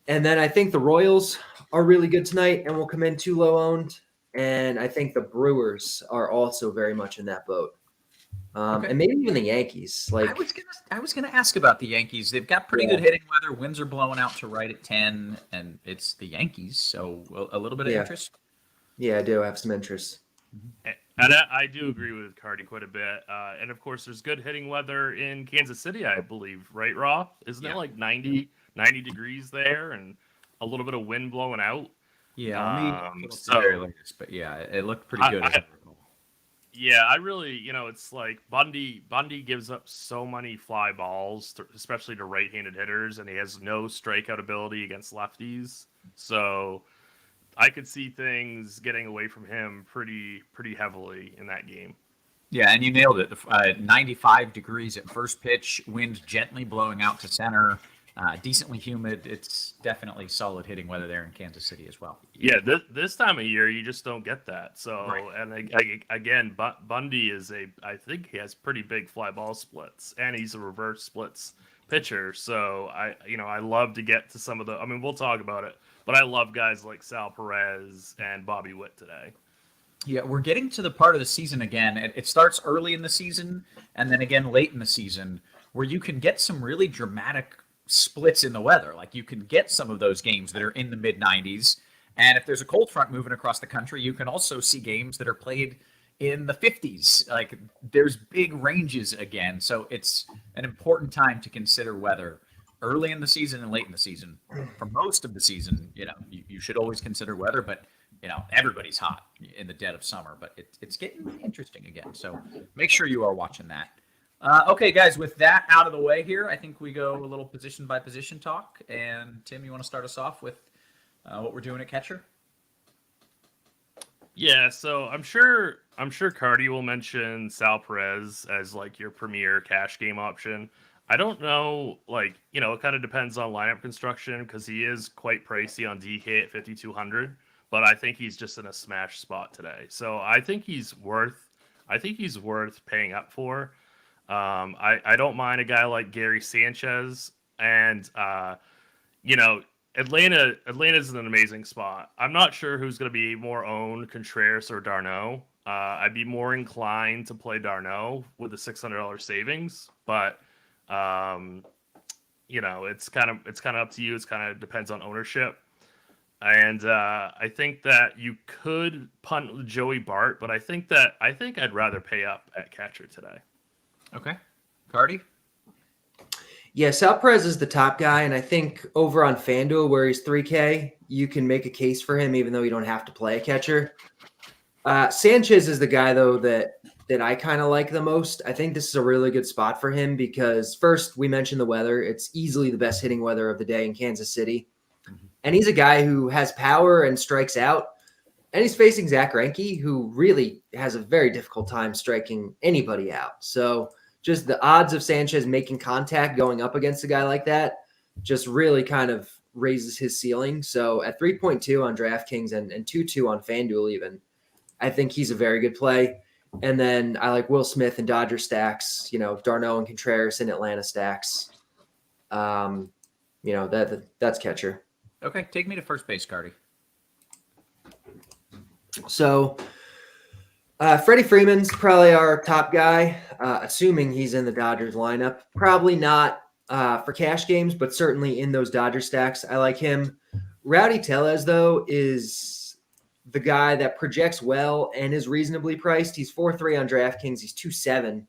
And then I think the Royals are really good tonight and will come in too low owned. And I think the Brewers are also very much in that boat. Okay. And maybe even the Yankees. Like, I was gonna ask about the Yankees. They've got pretty good hitting weather. Winds are blowing out to right at 10, and it's the Yankees, so a little bit of interest. Yeah, I do have some interest. And I do agree with Carty quite a bit. And of course, there's good hitting weather in Kansas City, I believe, right, Roth? Isn't it like 90 degrees there and a little bit of wind blowing out? Yeah, but yeah, it looked pretty good. Yeah, I really, it's like Bundy gives up so many fly balls, especially to right-handed hitters, and he has no strikeout ability against lefties. So I could see things getting away from him pretty heavily in that game. Yeah, and you nailed it. 95 degrees at first pitch, wind gently blowing out to center, decently humid. It's definitely solid hitting weather there in Kansas City as well. Yeah, this time of year, you just don't get that. So, right. And again, Bundy I think he has pretty big fly ball splits, and he's a reverse splits pitcher. So I love to get to some of we'll talk about it, but I love guys like Sal Perez and Bobby Witt today. Yeah, we're getting to the part of the season again. It starts early in the season and then again late in the season where you can get some really dramatic splits in the weather. Like you can get some of those games that are in the mid 90s. And if there's a cold front moving across the country, you can also see games that are played in the 50s. Like there's big ranges again. So it's an important time to consider weather early in the season and late in the season. For most of the season, you should always consider weather, but everybody's hot in the dead of summer, but it's getting interesting again. So make sure you are watching that. Okay, guys, with that out of the way here, I think we go a little position by position talk. And Tim, you want to start us off with what we're doing at catcher? Yeah, so I'm sure Carty will mention Sal Perez as like your premier cash game option. I don't know, it kind of depends on lineup construction because he is quite pricey on DK at 5,200, but I think he's just in a smash spot today. So I think he's worth paying up for. I don't mind a guy like Gary Sanchez, and Atlanta's in an amazing spot. I'm not sure who's going to be more owned, Contreras or d'Arnaud. I'd be more inclined to play d'Arnaud with a $600 savings, but it's kind of up to you. It's kind of depends on ownership. And I think that you could punt with Joey Bart, but I think I'd rather pay up at catcher today. Okay. Carty? Yeah, Sal Perez is the top guy, and I think over on Fanduel, where he's 3K, you can make a case for him, even though you don't have to play a catcher. Sanchez is the guy, though, that I kind of like the most. I think this is a really good spot for him because, first, we mentioned the weather. It's easily the best hitting weather of the day in Kansas City. Mm-hmm. And he's a guy who has power and strikes out. And he's facing Zach Greinke, who really has a very difficult time striking anybody out. So just the odds of Sanchez making contact going up against a guy like that just really kind of raises his ceiling. So at 3.2 on DraftKings and 2.2 on FanDuel even, I think he's a very good play. And then I like Will Smith and Dodger stacks, d'Arnaud and Contreras in Atlanta stacks. That's catcher. Okay, take me to first base, Carty. So Freddie Freeman's probably our top guy, assuming he's in the Dodgers lineup. Probably not for cash games, but certainly in those Dodger stacks. I like him. Rowdy Tellez, though, is the guy that projects well and is reasonably priced. He's 4.3 on DraftKings. He's 2.7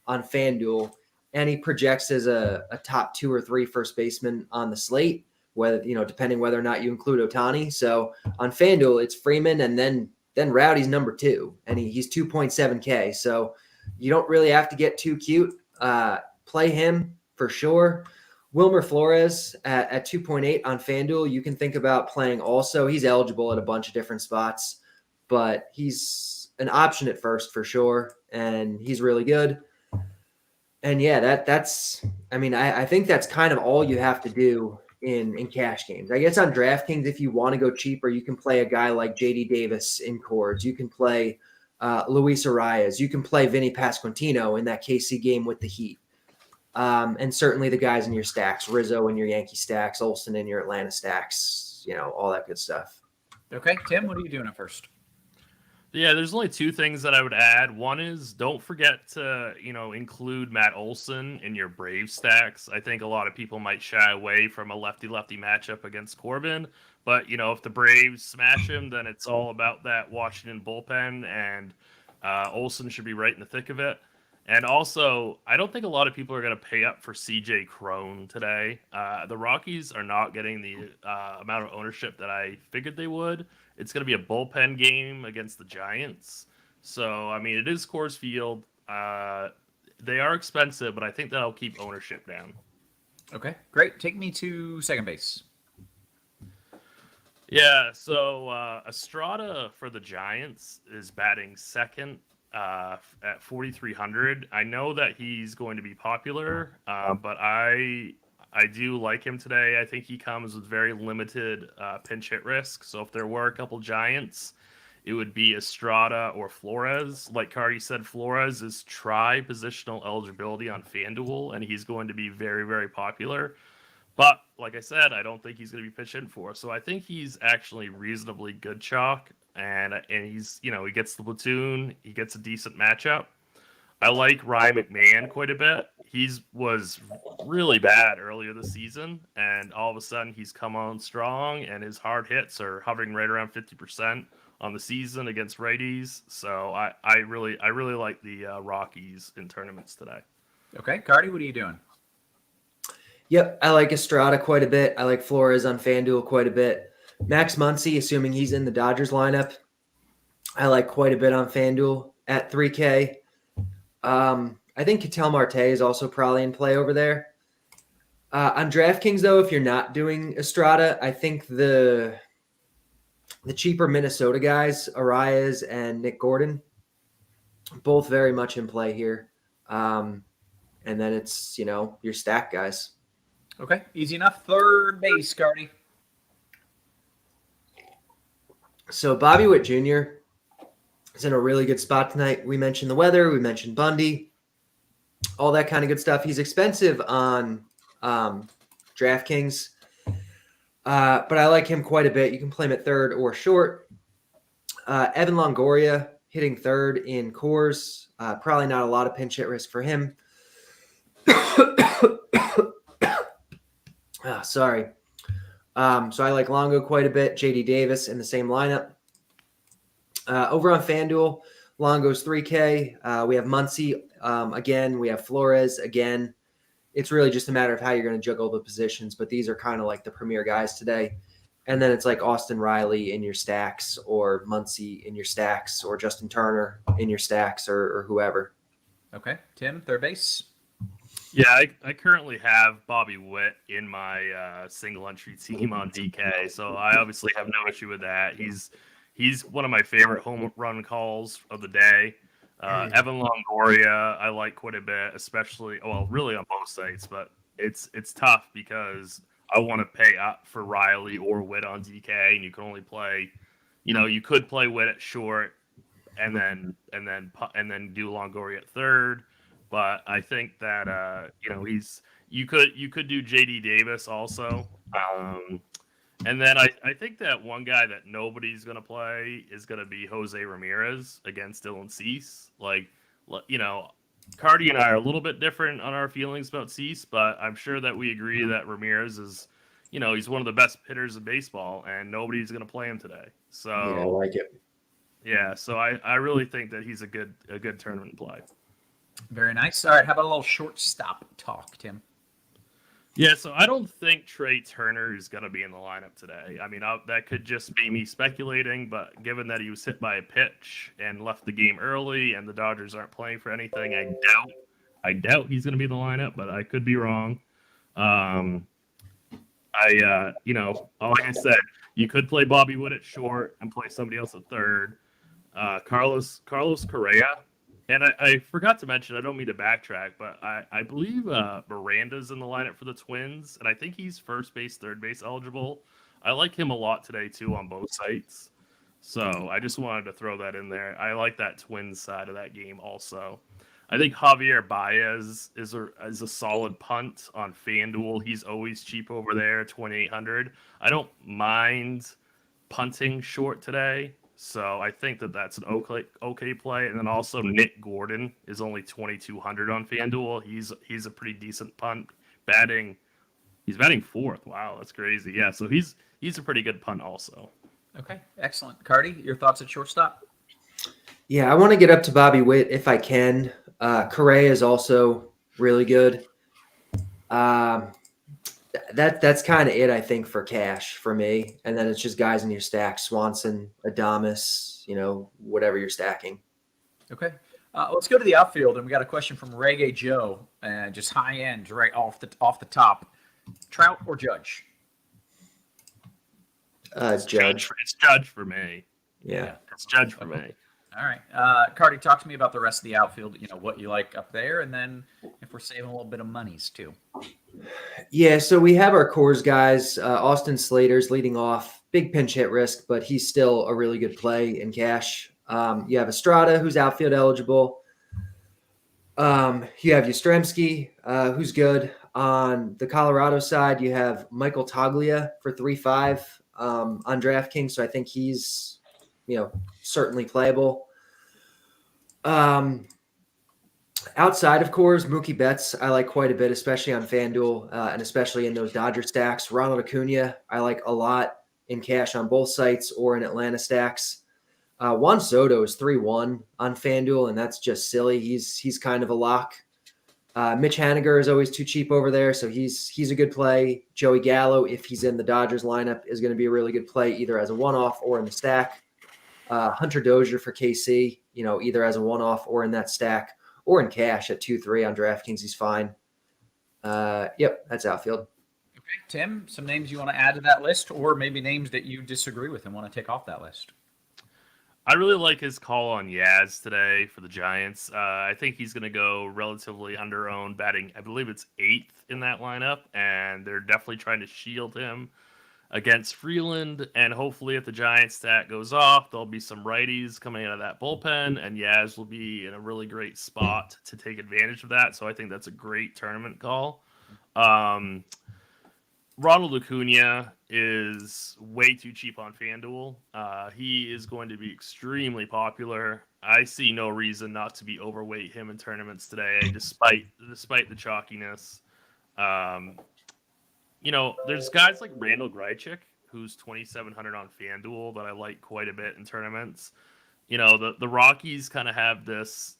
on FanDuel, and he projects as a top 2 or 3 first baseman on the slate, whether depending whether or not you include Ohtani. So on FanDuel, it's Freeman, and then Rowdy's number 2, and he's 2.7K. So you don't really have to get too cute. Play him for sure. Wilmer Flores at 2.8 on FanDuel, you can think about playing also. He's eligible at a bunch of different spots, but he's an option at first for sure, and he's really good. And yeah, that's I think that's kind of all you have to do in cash games. I guess on DraftKings, if you want to go cheaper, you can play a guy like JD Davis in Coors. You can play Luis Arias. You can play Vinny Pasquantino in that KC game with the Heat. And certainly the guys in your stacks, Rizzo in your Yankee stacks, Olsen in your Atlanta stacks, all that good stuff. Okay, Tim, what are you doing at first? Yeah, there's only 2 things that I would add. One is don't forget to, include Matt Olson in your Brave stacks. I think a lot of people might shy away from a lefty-lefty matchup against Corbin. But, if the Braves smash him, then it's all about that Washington bullpen, and Olson should be right in the thick of it. And also, I don't think a lot of people are going to pay up for CJ Cron today. The Rockies are not getting the amount of ownership that I figured they would. It's going to be a bullpen game against the Giants. So, it is Coors Field. They are expensive, but I think that'll keep ownership down. Okay, great. Take me to second base. Yeah, so Estrada for the Giants is batting second at 4,300. I know that he's going to be popular, but I do like him today. I think he comes with very limited pinch hit risk. So if there were a couple Giants, it would be Estrada or Flores. Like Carty said, Flores is tri-positional eligibility on FanDuel, and he's going to be very, very popular. But like I said, I don't think he's going to be pitched in for. So I think he's actually reasonably good chalk. And he's, he gets the platoon. He gets a decent matchup. I like Ryan McMahon quite a bit. He was really bad earlier this season, and all of a sudden he's come on strong, and his hard hits are hovering right around 50% on the season against righties. So I really like the Rockies in tournaments today. Okay, Carty, what are you doing? Yep, I like Estrada quite a bit. I like Flores on FanDuel quite a bit. Max Muncy, assuming he's in the Dodgers lineup, I like quite a bit on FanDuel at 3K. I think Ketel Marte is also probably in play over there. On DraftKings, though, if you're not doing Estrada, I think the cheaper Minnesota guys, Arias and Nick Gordon, both very much in play here. And then it's, your stack guys. Okay, easy enough. Third base, Carty. So Bobby Witt Jr. is in a really good spot tonight. We mentioned the weather. We mentioned Bundy. All that kind of good stuff. He's expensive on DraftKings, but I like him quite a bit. You can play him at third or short. Evan Longoria hitting third in Coors. Probably not a lot of pinch hit risk for him. Sorry. So I like Longo quite a bit. JD Davis in the same lineup. Over on FanDuel, Longo's 3K. We have Muncy again. We have Flores again. It's really just a matter of how you're going to juggle the positions, but these are kind of like the premier guys today. And then it's like Austin Riley in your stacks, or Muncy in your stacks, or Justin Turner in your stacks, or whoever. Okay, Tim, third base. Yeah, I currently have Bobby Witt in my single entry team on DK, so I obviously have no issue with that. He's one of my favorite home run calls of the day. Evan Longoria, I like quite a bit, especially, really on both sites, but it's tough because I want to pay up for Riley or Witt on DK, and you can only play, you could play Witt at short and then do Longoria at third. But I think that you could do JD Davis also. And then I think that one guy that nobody's going to play is going to be Jose Ramirez against Dylan Cease. Like, Carty and I are a little bit different on our feelings about Cease, but I'm sure that we agree that Ramirez is, he's one of the best hitters in baseball, and nobody's going to play him today. So Yeah, I like it. Yeah, so I really think that he's a good tournament play. Very nice. All right, how about a little shortstop talk, Tim? Yeah, so I don't think Trey Turner is going to be in the lineup today. I mean, that could just be me speculating, but given that he was hit by a pitch and left the game early, and the Dodgers aren't playing for anything, I doubt he's going to be in the lineup, but I could be wrong. Like I said, you could play Bobby Wood at short and play somebody else at third. Carlos Correa. And I forgot to mention, I don't mean to backtrack, but I believe Miranda's in the lineup for the Twins, and I think he's first base, third base eligible. I like him a lot today, too, on both sites. So I just wanted to throw that in there. I like that Twins side of that game also. I think Javier Baez is a solid punt on FanDuel. He's always cheap over there, 2,800. I don't mind punting short today. So I think that that's an okay play. And then also Nick Gordon is only 2,200 on FanDuel. He's a pretty decent punt. He's batting fourth. Wow, that's crazy. Yeah, so he's a pretty good punt also. Okay, excellent. Carty, your thoughts at shortstop? Yeah, I want to get up to Bobby Witt if I can. Correa is also really good. That's kind of it, I think, for cash for me. And then it's just guys in your stack, Swanson, Adames, whatever you're stacking. Okay. Let's go to the outfield, and we got a question from Reggae Joe, just high end, right off the top. Trout or Judge? Judge. It's Judge for me. Yeah. It's Judge for me. All right. Carty, talk to me about the rest of the outfield, what you like up there, and then if we're saving a little bit of monies too. Yeah, so we have our cores guys. Austin Slater's leading off. Big pinch hit risk, but he's still a really good play in cash. You have Estrada, who's outfield eligible. You have Yastrzemski, who's good. On the Colorado side, you have Michael Toglia for 3.5 on DraftKings, so I think he's certainly playable. Outside of course, Mookie Betts I like quite a bit, especially on FanDuel and especially in those Dodger stacks. Ronald Acuna I like a lot in cash on both sites or in Atlanta stacks. Juan Soto is 3-1 on FanDuel, and that's just silly. He's kind of a lock. Mitch Haniger is always too cheap over there, so he's a good play. Joey Gallo, if he's in the Dodgers lineup, is going to be a really good play either as a one-off or in the stack. Hunter Dozier for KC, either as a one-off or in that stack or in cash at 2-3 on DraftKings. He's fine. Yep, that's outfield. Okay, Tim, some names you want to add to that list, or maybe names that you disagree with and want to take off that list? I really like his call on Yaz today for the Giants. I think he's going to go relatively under-owned, batting, I believe it's 8th in that lineup, and they're definitely trying to shield him against Freeland. And hopefully if the Giants stat goes off, there'll be some righties coming out of that bullpen, and Yaz will be in a really great spot to take advantage of that. So I think that's a great tournament call. Ronald Acuna is way too cheap on FanDuel. He is going to be extremely popular. I see no reason not to be overweight him in tournaments today, despite the chalkiness. There's guys like Randall Grichuk, who's 2,700 on FanDuel, that I like quite a bit in tournaments. The Rockies kind of have this.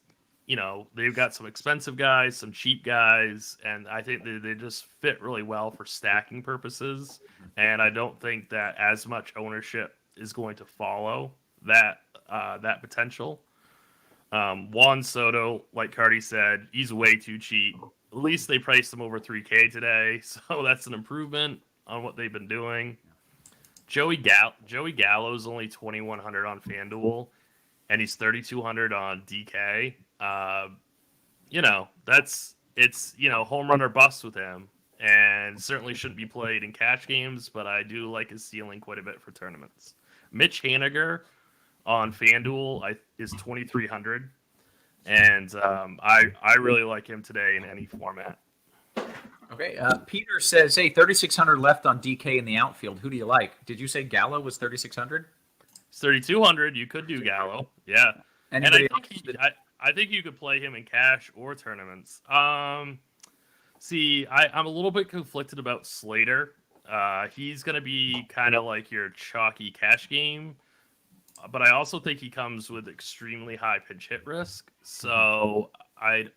They've got some expensive guys, some cheap guys, and I think they just fit really well for stacking purposes. And I don't think that as much ownership is going to follow that potential. Juan Soto, like Carty said, he's way too cheap. At least they priced him over 3K today, so that's an improvement on what they've been doing. Joey Gallo is only 2,100 on FanDuel, and he's 3,200 on DK. It's home run or bust with him, and certainly shouldn't be played in cash games, but I do like his ceiling quite a bit for tournaments. Mitch Haniger on FanDuel is 2,300, and I really like him today in any format. Okay. Okay. Peter says, hey, 3,600 left on DK in the outfield. Who do you like? Did you say Gallo was 3,600? It's 3,200. You could do Gallo. Yeah. Anybody and I think you could play him in cash or tournaments. See, I'm a little bit conflicted about Slater. He's going to be kind of like your chalky cash game, but I also think he comes with extremely high pinch hit risk. So I'd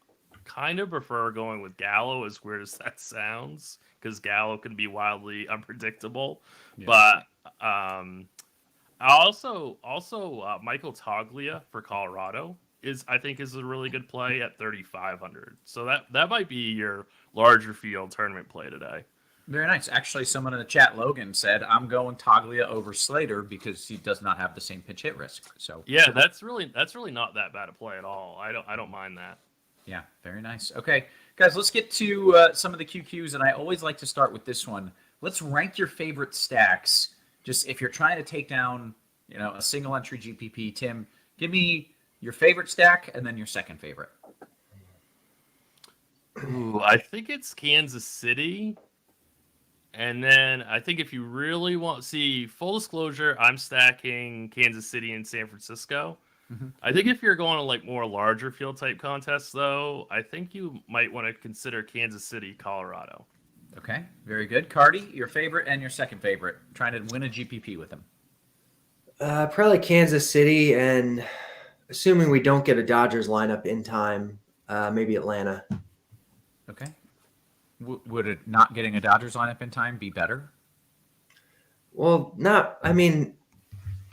kind of prefer going with Gallo, as weird as that sounds, because Gallo can be wildly unpredictable. Yeah. But also Michael Toglia for Colorado I think is a really good play at 3,500. So that might be your larger field tournament play today. Very nice. Actually, someone in the chat, Logan, said, I'm going Toglia over Slater because he does not have the same pitch hit risk. So yeah, that's really not that bad a play at all. I don't mind that. Yeah, very nice. Okay, guys, let's get to some of the QQs, and I always like to start with this one. Let's rank your favorite stacks. Just if you're trying to take down, a single entry GPP. Tim, give me your favorite stack and then your second favorite. Ooh, I think it's Kansas City. And then I think if you really want, full disclosure, I'm stacking Kansas City and San Francisco. Mm-hmm. I think if you're going to like more larger field type contests, though, I think you might want to consider Kansas City, Colorado. Okay, very good. Carty, your favorite and your second favorite, trying to win a GPP with them. Probably Kansas City, and assuming we don't get a Dodgers lineup in time, maybe Atlanta. Okay. Would it not getting a Dodgers lineup in time be better? Well,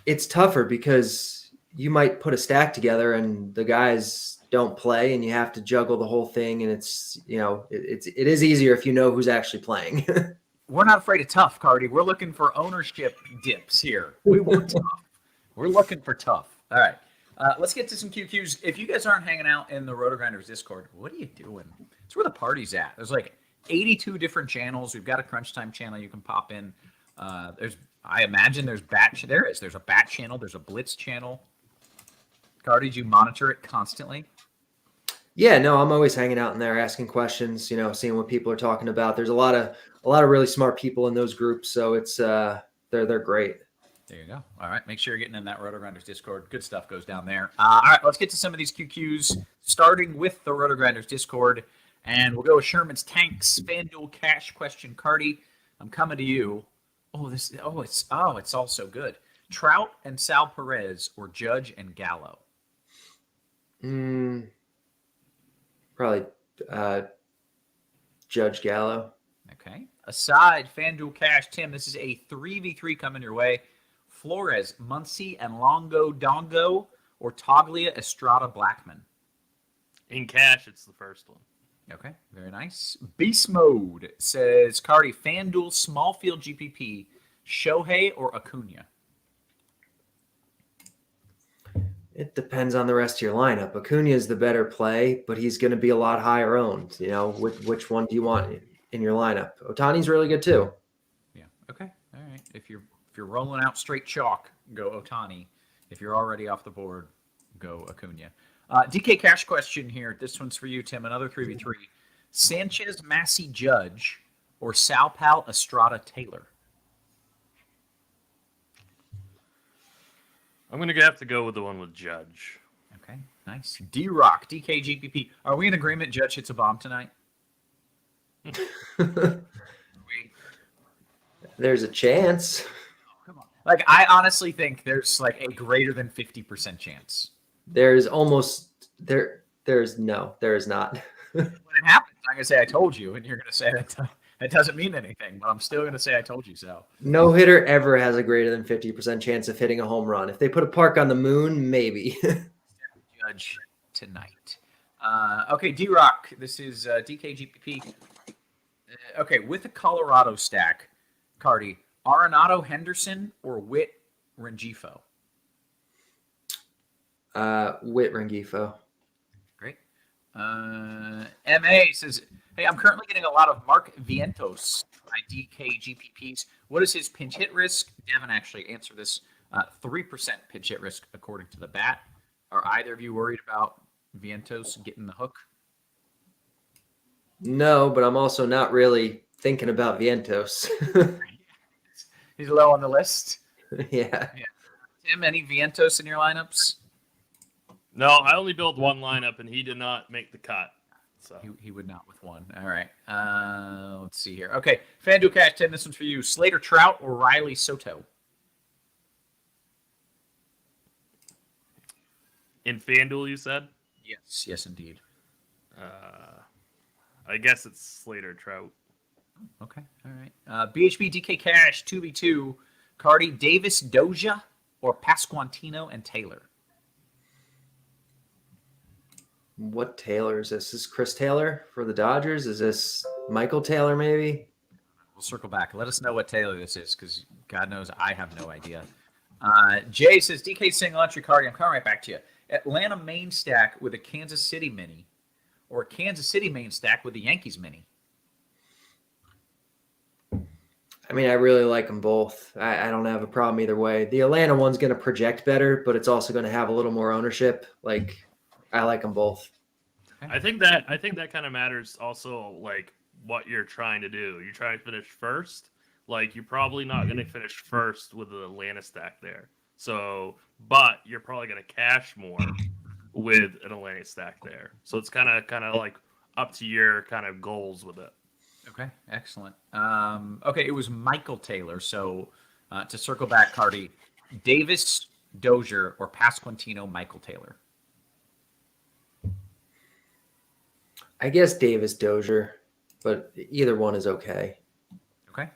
it's tougher because you might put a stack together and the guys don't play and you have to juggle the whole thing. And it is easier if you know who's actually playing. We're not afraid of tough, Carty. We're looking for ownership dips here. We want tough. We're looking for tough. All right. Let's get to some QQs. If you guys aren't hanging out in the RotoGrinders Discord, what are you doing? It's where the party's at. There's like 82 different channels. We've got a crunch time channel you can pop in. I imagine there's batch. There's a bat channel. There's a blitz channel. Carty, do you monitor it constantly? Yeah, no, I'm always hanging out in there, asking questions. Seeing what people are talking about. There's a lot of really smart people in those groups, so it's they're great. There you go. All right, make sure you're getting in that RotoGrinders Discord. Good stuff goes down there. All right, let's get to some of these QQs, starting with the RotoGrinders Discord, and we'll go with Sherman's Tanks FanDuel Cash question. Carty, I'm coming to you. It's all so good. Trout and Sal Perez or Judge and Gallo? Probably Judge Gallo. Okay. Aside FanDuel Cash, Tim, this is a 3v3 coming your way. Flores, Muncy, and Longo Dongo or Toglia, Estrada, Blackman? In cash, it's the first one. Okay, very nice. Beast Mode says, Carty, FanDuel small field GPP, Shohei or Acuna? It depends on the rest of your lineup. Acuna is the better play, but he's going to be a lot higher owned. Which one do you want in your lineup? Ohtani's really good too. Yeah. Okay. All right. If you're rolling out straight chalk, go Ohtani. If you're already off the board, go Acuna. DK Cash question here. This one's for you, Tim. Another 3v3. Sanchez, Massey, Judge, or Sal Pal, Estrada, Taylor? I'm going to have to go with the one with Judge. Okay, nice. D-Rock, DKGPP. Are we in agreement Judge hits a bomb tonight? There's a chance. Oh, come on. Like, I honestly think there's like a greater than 50% chance. There is not. When it happens, I'm going to say I told you, and you're going to say that doesn't mean anything, but I'm still going to say I told you so. No hitter ever has a greater than 50% chance of hitting a home run. If they put a park on the moon, maybe. Judge tonight. Okay, D-Rock. This is DKGPP. Okay, with the Colorado stack, Carty, Arenado, Henderson, or Witt, Rengifo? Witt, Rengifo. Great. MA says, hey, I'm currently getting a lot of Mark Vientos by DK GPPs. What is his pinch hit risk? Devin actually answered this. 3% pinch hit risk according to the bat. Are either of you worried about Vientos getting the hook? No, but I'm also not really thinking about Vientos. He's low on the list. Yeah. Tim, any Vientos in your lineups? No, I only built one lineup, and he did not make the cut. So He would not with one. All right. Let's see here. Okay, FanDuel Cash, Tim, this one's for you. Slater Trout or Riley Soto? in FanDuel, you said? Yes, indeed. I guess it's Slater Trout. Okay, all right. BHB DK Cash 2v2, Carty, Davis, Doja, or Pasquantino and Taylor? What Taylor is this? Is this Chris Taylor for the Dodgers? Is this Michael Taylor maybe? We'll circle back. Let us know what Taylor this is, because God knows I have no idea. Jay says, DK single entry, Carty, I'm coming right back to you. Atlanta main stack with a Kansas City mini, or Kansas City main stack with the Yankees mini? I mean, I really like them both. I don't have a problem either way. The Atlanta one's going to project better, but it's also going to have a little more ownership. Like, I like them both. I think that kind of matters also, like what you're trying to do. You're trying to finish first. Like, you're probably not going to finish first with the Atlanta stack there. So, but you're probably going to cash more with an Atlanta stack there. So it's kind of like up to your kind of goals with it. Okay, excellent. Okay, it was Michael Taylor. So to circle back, Carty, Davis, Dozier, or Pasquantino, Michael Taylor? I guess Davis Dozier, but either one is okay. Okay.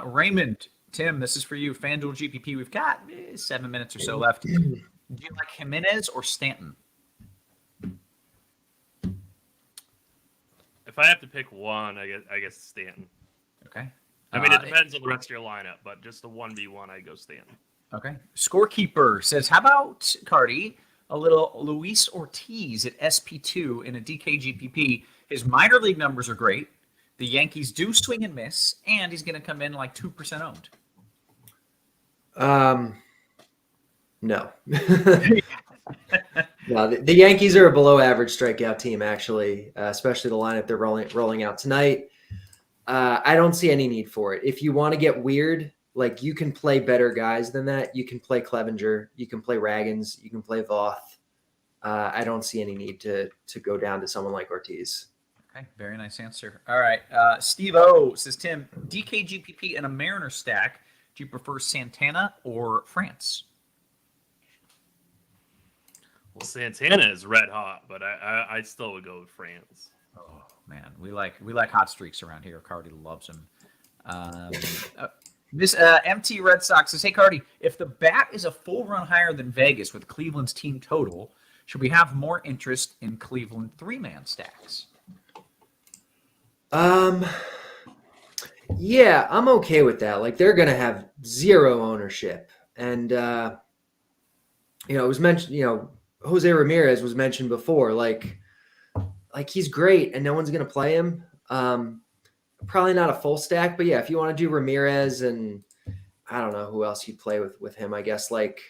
Raymond, Tim, this is for you. FanDuel GPP, we've got 7 minutes or so left. Do you like Jimenez or Stanton? If I have to pick one, I guess Stanton. Okay. I mean, it depends on the rest of your lineup, but just a 1v1, I go Stanton. Okay. Scorekeeper says, how about, Carty, a little Luis Ortiz at SP2 in a DK GPP? His minor league numbers are great. The Yankees do swing and miss, and he's going to come in like 2% owned. No. No, the Yankees are a below average strikeout team, actually, especially the lineup they're rolling out tonight. I don't see any need for it. If you want to get weird, like, you can play better guys than that. You can play Clevenger, you can play Raggins, you can play Voth. I don't see any need to go down to someone like Ortiz. Okay, very nice answer. All right. Steve O says, Tim, DK GPP and a Mariner stack. Do you prefer Santana or France? Well, Santana is red hot, but I still would go with France. Oh man, we like hot streaks around here. Carty loves them. This MT Red Sox says, hey Carty, if the bat is a full run higher than Vegas with Cleveland's team total, should we have more interest in Cleveland 3-man stacks? Yeah, I'm okay with that. Like, they're gonna have zero ownership, and it was mentioned. Jose Ramirez was mentioned before. Like he's great, and no one's gonna play him. Probably not a full stack, but yeah, if you want to do Ramirez, and I don't know who else you'd play with him. I guess like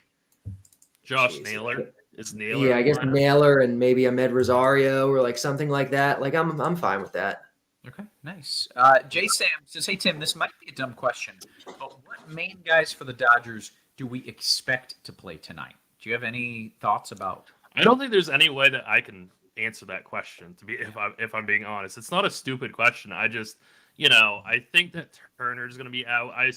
Josh Naylor. Is Naylor? Yeah, I guess Naylor and maybe Ahmed Rosario or like something like that. Like I'm fine with that. Okay, nice. Jay Sam says, hey, Tim, this might be a dumb question, but what main guys for the Dodgers do we expect to play tonight? Do you have any thoughts about? I don't think there's any way that I can answer that question, if I'm being honest. It's not a stupid question. I just, I think that Turner's going to be out. I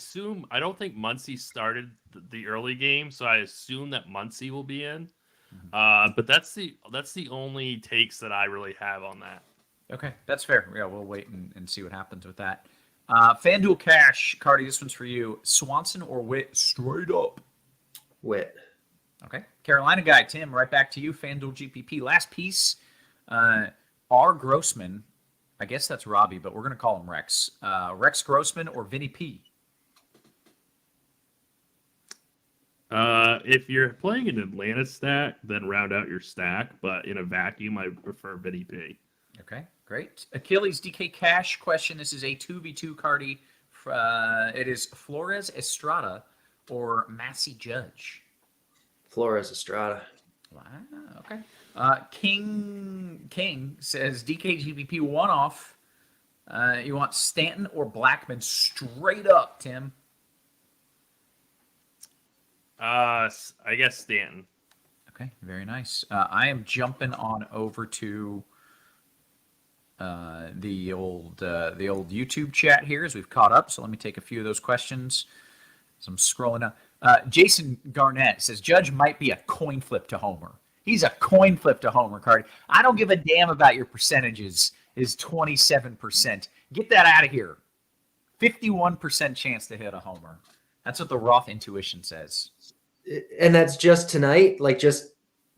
don't think Muncy started the early game, so I assume that Muncy will be in. But that's the only takes that I really have on that. Okay, that's fair. Yeah, we'll wait and see what happens with that. FanDuel Cash, Carty, this one's for you. Swanson or Witt, straight up? Witt. Okay. Carolina guy, Tim, right back to you. FanDuel GPP. Last piece, R. Grossman. I guess that's Robbie, but we're going to call him Rex. Rex Grossman or Vinny P? If you're playing an Atlanta stack, then round out your stack. But in a vacuum, I prefer Vinny P. Okay, great. Achilles DK Cash question. This is a 2v2 Carty. It is Flores Estrada or Massey Judge. Flores Estrada. Wow, okay. King says DK GPP one-off You want Stanton or Blackman straight up, Tim? I guess Stanton. Okay, very nice. I am jumping on over to the old YouTube chat here as we've caught up. So let me take a few of those questions. So I'm scrolling down. Jason Garnett says Judge might be a coin flip to homer. He's a coin flip to homer, Carty. I don't give a damn about your percentages. Is 27%. Get that out of here. 51% chance to hit a homer. That's what the Roth intuition says. And that's just tonight, like just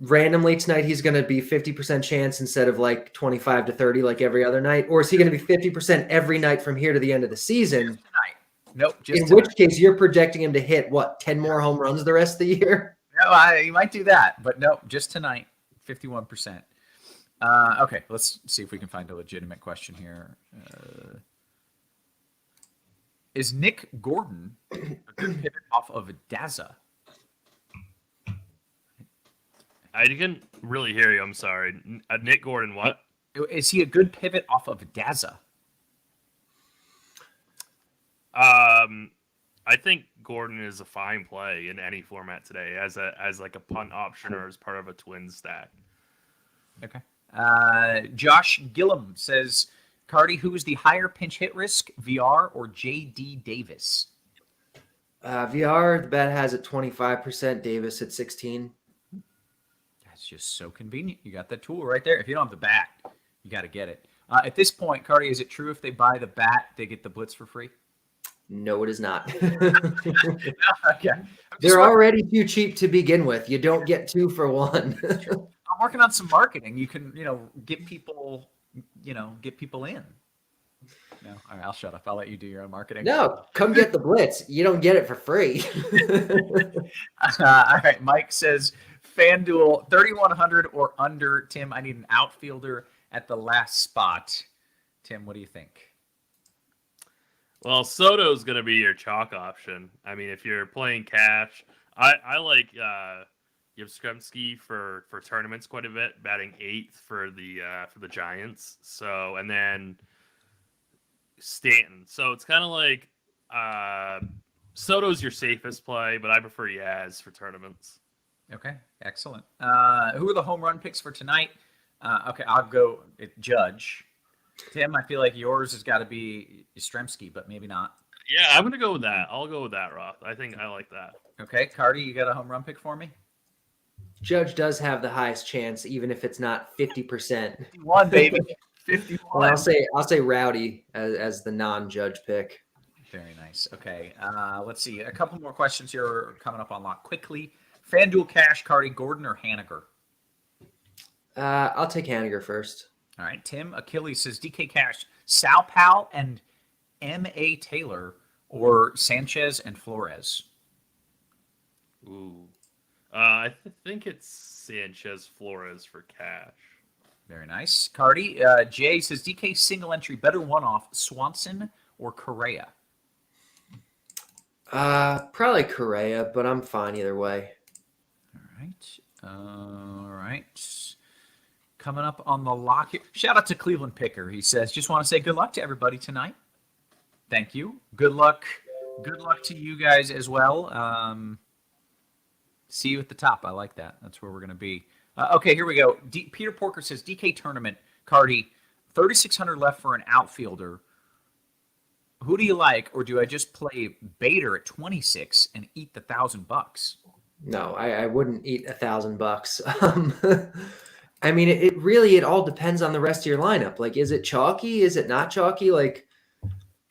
randomly tonight, he's going to be 50% chance instead of like 25 to 30 like every other night? Or is he going to be 50% every night from here to the end of the season? Just tonight. Nope. Just In tonight. which case, you're projecting him to hit, what, 10 more home runs the rest of the year? No, you might do that. But no, just tonight, 51%. Okay, let's see if we can find a legitimate question here. Is Nick Gordon a good pivot off of Daza? I didn't really hear you. I'm sorry. Nick Gordon, what? Is he a good pivot off of Daza? I think Gordon is a fine play in any format today as like a punt option or as part of a twin stack. Okay. Josh Gillum says, Carty, who is the higher pinch hit risk, VR or J.D. Davis? VR, the bet has it 25%, Davis at 16. That's just so convenient. You got that tool right there. If you don't have the bat, you got to get it. At this point, Carty, is it true if they buy the bat, they get the blitz for free? No, it is not. Okay. They're already too cheap to begin with. You don't get 2 for 1. I'm working on some marketing. You can, get people in. No, all right, I'll shut up. I'll let you do your own marketing. No, come get the blitz. You don't get it for free. All right, Mike says FanDuel 3,100 or under. Tim, I need an outfielder at the last spot. Tim, what do you think? Well, Soto's going to be your chalk option. I mean, if you're playing cash, I like Yevskremski for tournaments quite a bit, batting 8th for the Giants. So, and then Stanton. So it's kind of like Soto's your safest play, but I prefer Yaz for tournaments. Okay, excellent. Who are the home run picks for tonight? Okay, I'll go Judge. Tim, I feel like yours has got to be Yastrzemski, but maybe not. Yeah, I'm going to go with that. I'll go with that, Roth. I think I like that. Okay, Carty, you got a home run pick for me? Judge does have the highest chance, even if it's not 50%. 51, baby. 51. Well, I'll say Rowdy as the non-Judge pick. Very nice. Okay, let's see. A couple more questions here are coming up on lock quickly. FanDuel Cash, Carty, Gordon, or Haniger? I'll take Haniger first. All right, Tim Achilles says DK Cash, Sal Powell and M.A. Taylor, or Sanchez and Flores? Ooh. I think it's Sanchez Flores for cash. Very nice. Carty, Jay says DK single entry, better one-off, Swanson or Correa? Probably Correa, but I'm fine either way. All right. Coming up on the lock here. Shout out to Cleveland Picker. He says, just want to say good luck to everybody tonight. Thank you. Good luck. Good luck to you guys as well. See you at the top. I like that. That's where we're going to be. Okay, here we go. Peter Porker says, DK tournament, Carty, 3,600 left for an outfielder. Who do you like, or do I just play Bader at 26 and eat the $1,000? No, I wouldn't eat $1,000. I mean, it all depends on the rest of your lineup. Like, is it chalky? Is it not chalky? Like,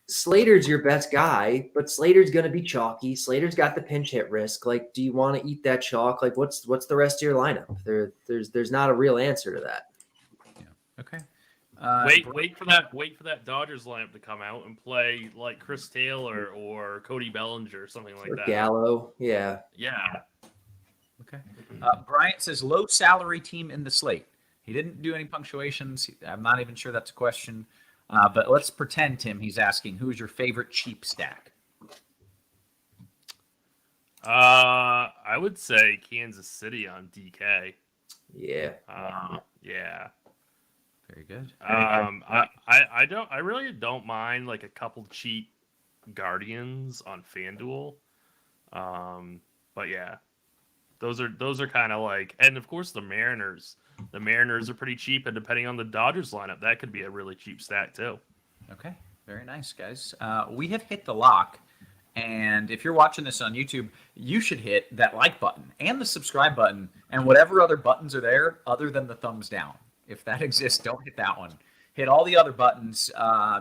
Slater's your best guy, but Slater's going to be chalky. Slater's got the pinch hit risk. Like, do you want to eat that chalk? Like, what's the rest of your lineup? There's not a real answer to that. Yeah. Okay. Wait for that Dodgers lineup to come out and play like Chris Taylor or Cody Bellinger or something like Or that. Gallo, yeah. Yeah. Okay. Bryant says low salary team in the slate. He didn't do any punctuations. I'm not even sure that's a question. But let's pretend, Tim, he's asking, who's your favorite cheap stack? I would say Kansas City on DK. Yeah. Yeah. Very good. I really don't mind like a couple cheap Guardians on FanDuel. But yeah, those are kind of like, and of course the Mariners. The Mariners are pretty cheap, and depending on the Dodgers lineup, that could be a really cheap stack too. Okay, very nice, guys. We have hit the lock, and if you're watching this on YouTube, you should hit that like button and the subscribe button, and whatever other buttons are there other than the thumbs down. If that exists, don't hit that one. Hit all the other buttons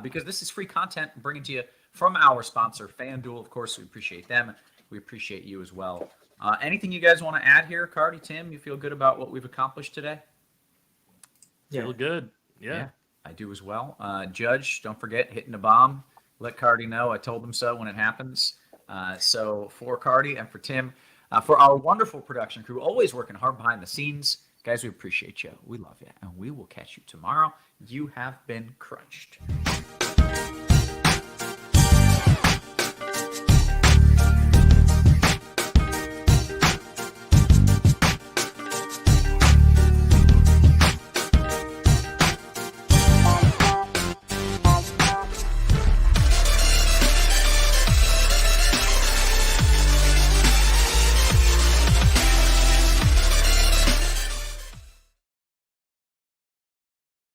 because this is free content bringing to you from our sponsor, FanDuel. Of course, we appreciate them. We appreciate you as well. Anything you guys want to add here, Carty, Tim? You feel good about what we've accomplished today? Feel good. Yeah. I do as well. Judge, don't forget, hitting the bomb. Let Carty know. I told him so when it happens. So for Carty and for Tim, for our wonderful production crew, always working hard behind the scenes, guys, we appreciate you. We love you. And we will catch you tomorrow. You have been crunched.